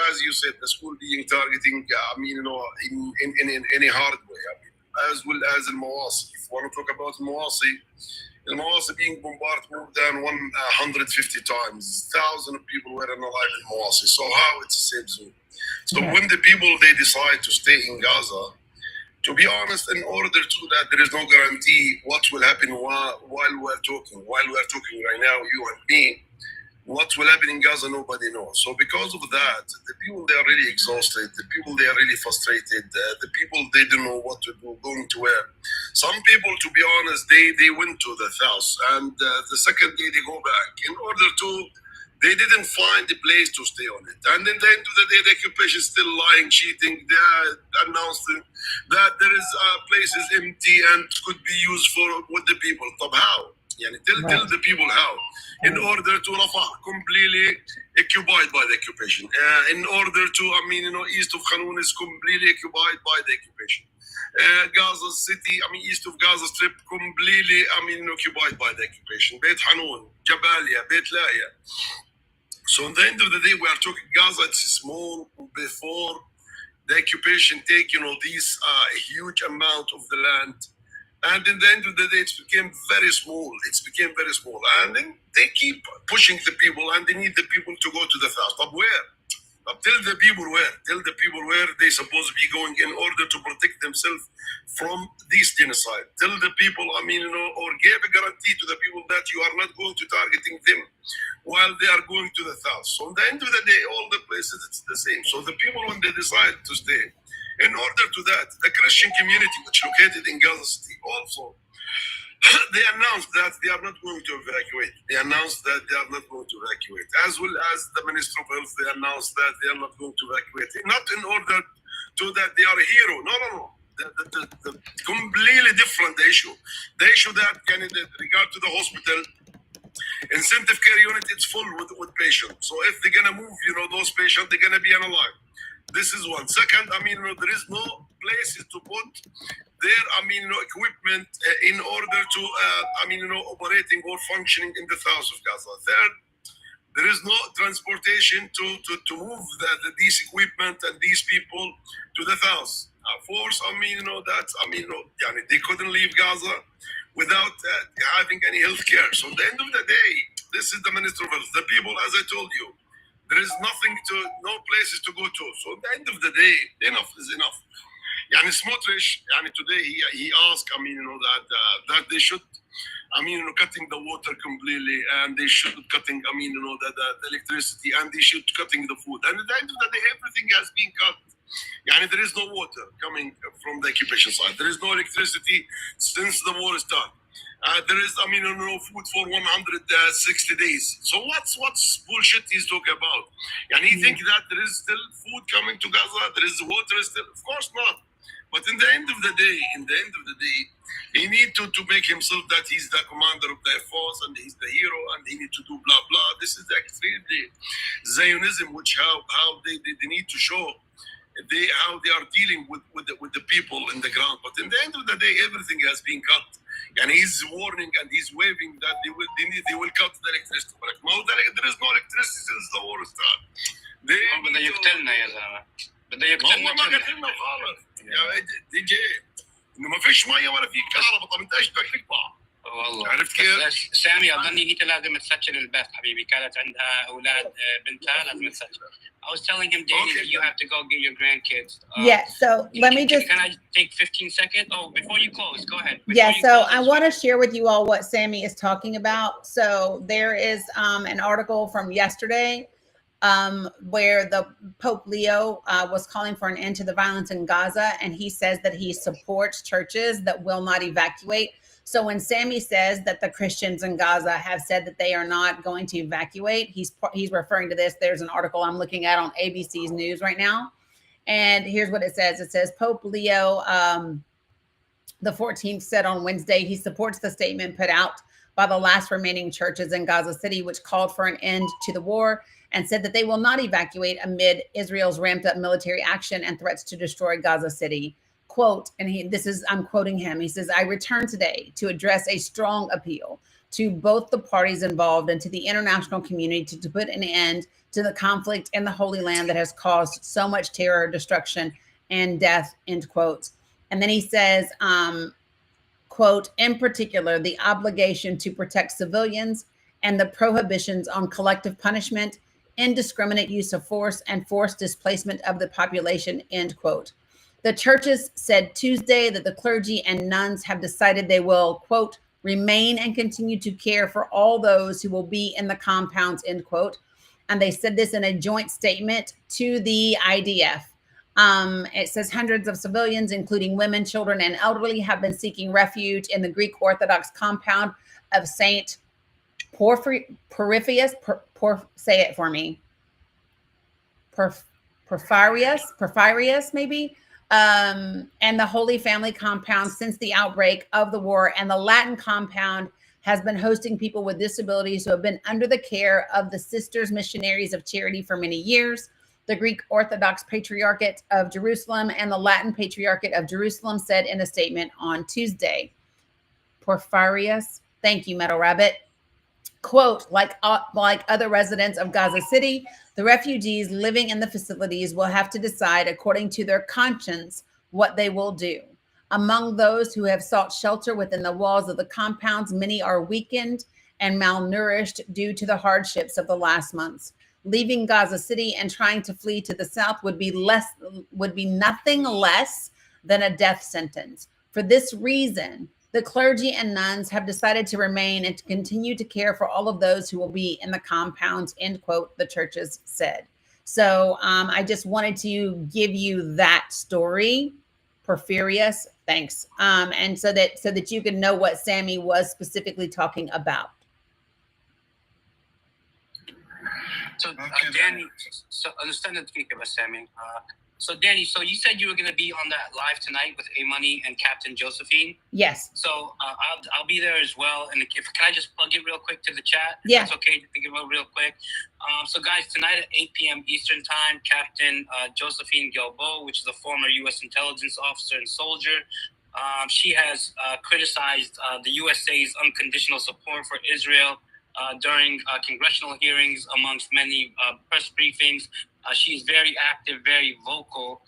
as you said, the school being targeting, in any hard way, as well as in Mawasi. If you want to talk about Mawasi being bombarded more than 150 times, thousands of people were alive in Mawasi. So how it's a safe zone? So when the people, they decide to stay in Gaza, to be honest, in order to that, there is no guarantee what will happen while we're talking right now, you and me. What will happen in Gaza, nobody knows. So because of that, the people, they are really exhausted. The people, they are really frustrated. The people, they don't know what to do, going to where. Some people, to be honest, they went to the house, and the second day they go back in order to. They didn't find a place to stay on it. And in the end of the day, the occupation is still lying, cheating. They announced that there is places empty and could be used with the people. But how? Tell the people how. In order to Rafah completely occupied by the occupation. In order to, east of Khanun is completely occupied by the occupation. Gaza City, east of Gaza Strip, completely, occupied by the occupation. Beit Hanun, Jabalia, Beit Lahiya. So at the end of the day, we are talking Gaza, it's small before the occupation take, this huge amount of the land. And in the end of the day, it became very small. And then they keep pushing the people, and they need the people to go to the fast. But where? But tell the people where. Tell the people where they supposed to be going in order to protect themselves from this genocide. Tell the people, I mean, or give a guarantee to the people that you are not going to targeting them while they are going to the south. So at the end of the day, all the places, it's the same. So the people, when they decide to stay, in order to that, the Christian community, which located in Gaza City also, they announced that they are not going to evacuate. They announced that they are not going to evacuate. As well as the Minister of Health, they announced that they are not going to evacuate. Not in order to that they are a hero. No. The completely different issue. The issue that can, in regard to the hospital, intensive care unit, it's full with patients. So if they're gonna move, those patients, they're gonna be unalive. This is one. Second, there is no places to put their, equipment in order to, operating or functioning in the south of Gaza. Third, there is no transportation to move these equipment and these people to the south. Fourth, they couldn't leave Gaza without having any health care. So at the end of the day, this is the Minister of Health. The people, as I told you, there is no places to go to. So at the end of the day, enough is enough. Smotrich, today he asked, that they should, cutting the water completely, and they should cutting, the electricity, and they should cutting the food. And at the end of the day, everything has been cut. There is no water coming from the occupation side. There is no electricity since the war started. There is, no food for 160 days. So what's bullshit he's talking about? He think that there is still food coming to Gaza, there is water still? Of course not. But in the end of the day, he need to make himself that he's the commander of the force and he's the hero and he need to do blah blah. This is actually the Zionism, which how they need to show how they are dealing with the people in the ground. But in the end of the day, everything has been cut. And he's warning and he's waving that they will cut the electricity. But no, there is no electricity since the war started. بده يقتلنا يا زلمه بده يقتلنا ما قتلنا خالص يا دي جي انه ما فيش ميه ولا في كهرباء. طب انت ايش بدك تقطع؟ والله عرفت كيف؟ سامي اظني هي لازم تسجل البث حبيبي. كانت عندها اولاد بنتها لازم تسجل. I was telling him, Danny, that you have to go get your grandkids. Yeah, so let me just... Can I take 15 seconds? Oh, before you close, go ahead. I want to share with you all what Sammy is talking about. So there is an article from yesterday where the Pope Leo was calling for an end to the violence in Gaza, and he says that he supports churches that will not evacuate. So when Sammy says that the Christians in Gaza have said that they are not going to evacuate, he's referring to this. There's an article I'm looking at on ABC's News right now. And here's what it says. It says Pope Leo the 14th said on Wednesday he supports the statement put out by the last remaining churches in Gaza City, which called for an end to the war and said that they will not evacuate amid Israel's ramped up military action and threats to destroy Gaza City. Quote, and I'm quoting him. He says, I return today to address a strong appeal to both the parties involved and to the international community to put an end to the conflict in the Holy Land that has caused so much terror, destruction, and death, end quote. And then he says, quote, in particular, the obligation to protect civilians and the prohibitions on collective punishment, indiscriminate use of force, and forced displacement of the population, end quote. The churches said Tuesday that the clergy and nuns have decided they will, quote, remain and continue to care for all those who will be in the compounds, end quote. And they said this in a joint statement to the IDF. It says hundreds of civilians, including women, children, and elderly, have been seeking refuge in the Greek Orthodox compound of Saint Porphyrius. Say it for me. Porphyrius, maybe. And the Holy Family compound since the outbreak of the war. And the Latin compound has been hosting people with disabilities who have been under the care of the Sisters Missionaries of Charity for many years. The Greek Orthodox Patriarchate of Jerusalem and the Latin Patriarchate of Jerusalem said in a statement on Tuesday. Porphyrius, thank you, Metal Rabbit. Quote, like other residents of Gaza City, the refugees living in the facilities will have to decide according to their conscience what they will do. Among those who have sought shelter within the walls of the compounds, many are weakened and malnourished due to the hardships of the last months. Leaving Gaza City and trying to flee to the south would be nothing less than a death sentence. For this reason, the clergy and nuns have decided to remain and to continue to care for all of those who will be in the compounds, end quote, the churches said. So I just wanted to give you that story. Porphyrius, thanks. And so that you can know what Sammy was specifically talking about. So Danny, so understand the speaker, Sammy. So Danny, so you said you were going to be on that live tonight with A Money and Captain Josephine. Yes. So I'll be there as well. And can I just plug it real quick to the chat? Yeah. It's okay to think about real quick. So guys, tonight at 8 p.m. Eastern time, Captain Josephine Guilbeault, which is a former U.S. intelligence officer and soldier, she has criticized the USA's unconditional support for Israel during congressional hearings, amongst many press briefings. She's very active, very vocal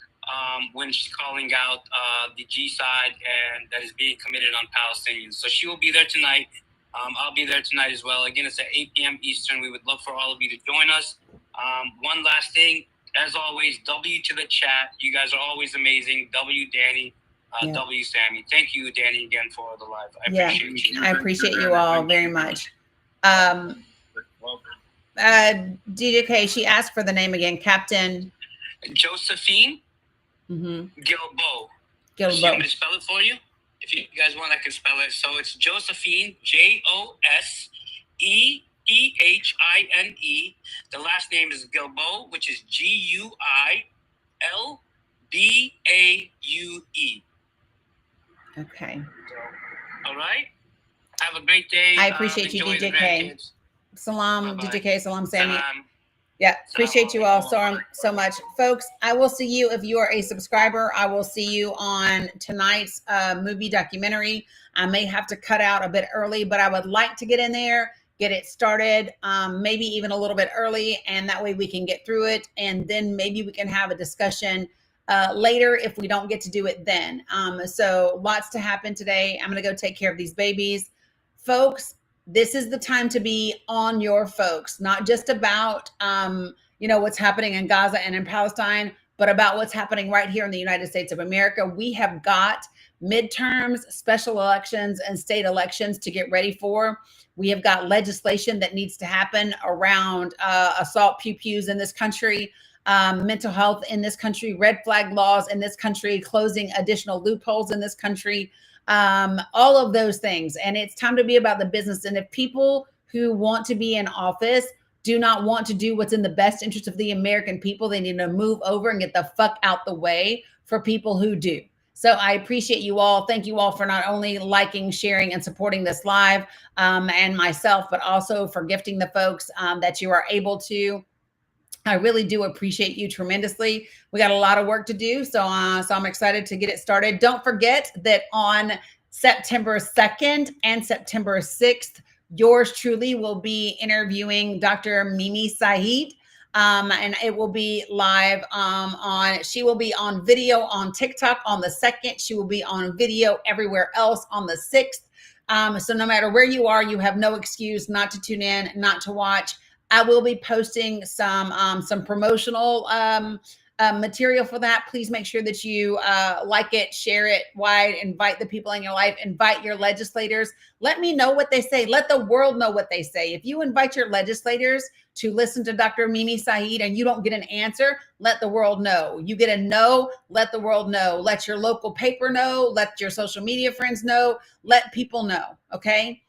when she's calling out the G-side and that is being committed on Palestinians. So she will be there tonight. I'll be there tonight as well. Again, it's at 8 p.m. Eastern. We would love for all of you to join us. One last thing, as always, W to the chat. You guys are always amazing. W Danny, W Sammy. Thank you, Danny, again for the live. I appreciate you. I appreciate you all very much. DJK, she asked for the name again, Captain Josephine Guilbeault. You want me to spell it for you? If you guys want, I can spell it. So it's Josephine, Josephine. The last name is Guilbeault, which is Guilbaue. Okay. All right. Have a great day. I appreciate you, DJK. Salam, DJK, salam, Sammy. Yeah, appreciate you all so much. Folks, I will see you if you are a subscriber. I will see you on tonight's movie documentary. I may have to cut out a bit early, but I would like to get in there, get it started, maybe even a little bit early, and that way we can get through it, and then maybe we can have a discussion later if we don't get to do it then. So lots to happen today. I'm going to go take care of these babies. Folks, this is the time to be on your folks, not just about, what's happening in Gaza and in Palestine, but about what's happening right here in the United States of America. We have got midterms, special elections, and state elections to get ready for. We have got legislation that needs to happen around assault pew-pews in this country, mental health in this country, red flag laws in this country, closing additional loopholes in this country, all of those things. And it's time to be about the business. And if people who want to be in office do not want to do what's in the best interest of the American people, they need to move over and get the fuck out the way for people who do. So I appreciate you all. Thank you all for not only liking, sharing, and supporting this live and myself, but also for gifting the folks that you are able to. I really do appreciate you tremendously. We got a lot of work to do, so I'm excited to get it started. Don't forget that on September 2nd and September 6th, yours truly will be interviewing Dr. Mimi Saeed, and it will be live she will be on video on TikTok on the 2nd. She will be on video everywhere else on the 6th. So no matter where you are, you have no excuse not to tune in, not to watch. I will be posting some promotional material for that. Please make sure that you like it, share it wide, invite the people in your life, invite your legislators. Let me know what they say. Let the world know what they say. If you invite your legislators to listen to Dr. Mimi Saeed and you don't get an answer, let the world know. You get a no, let the world know. Let your local paper know. Let your social media friends know. Let people know, okay?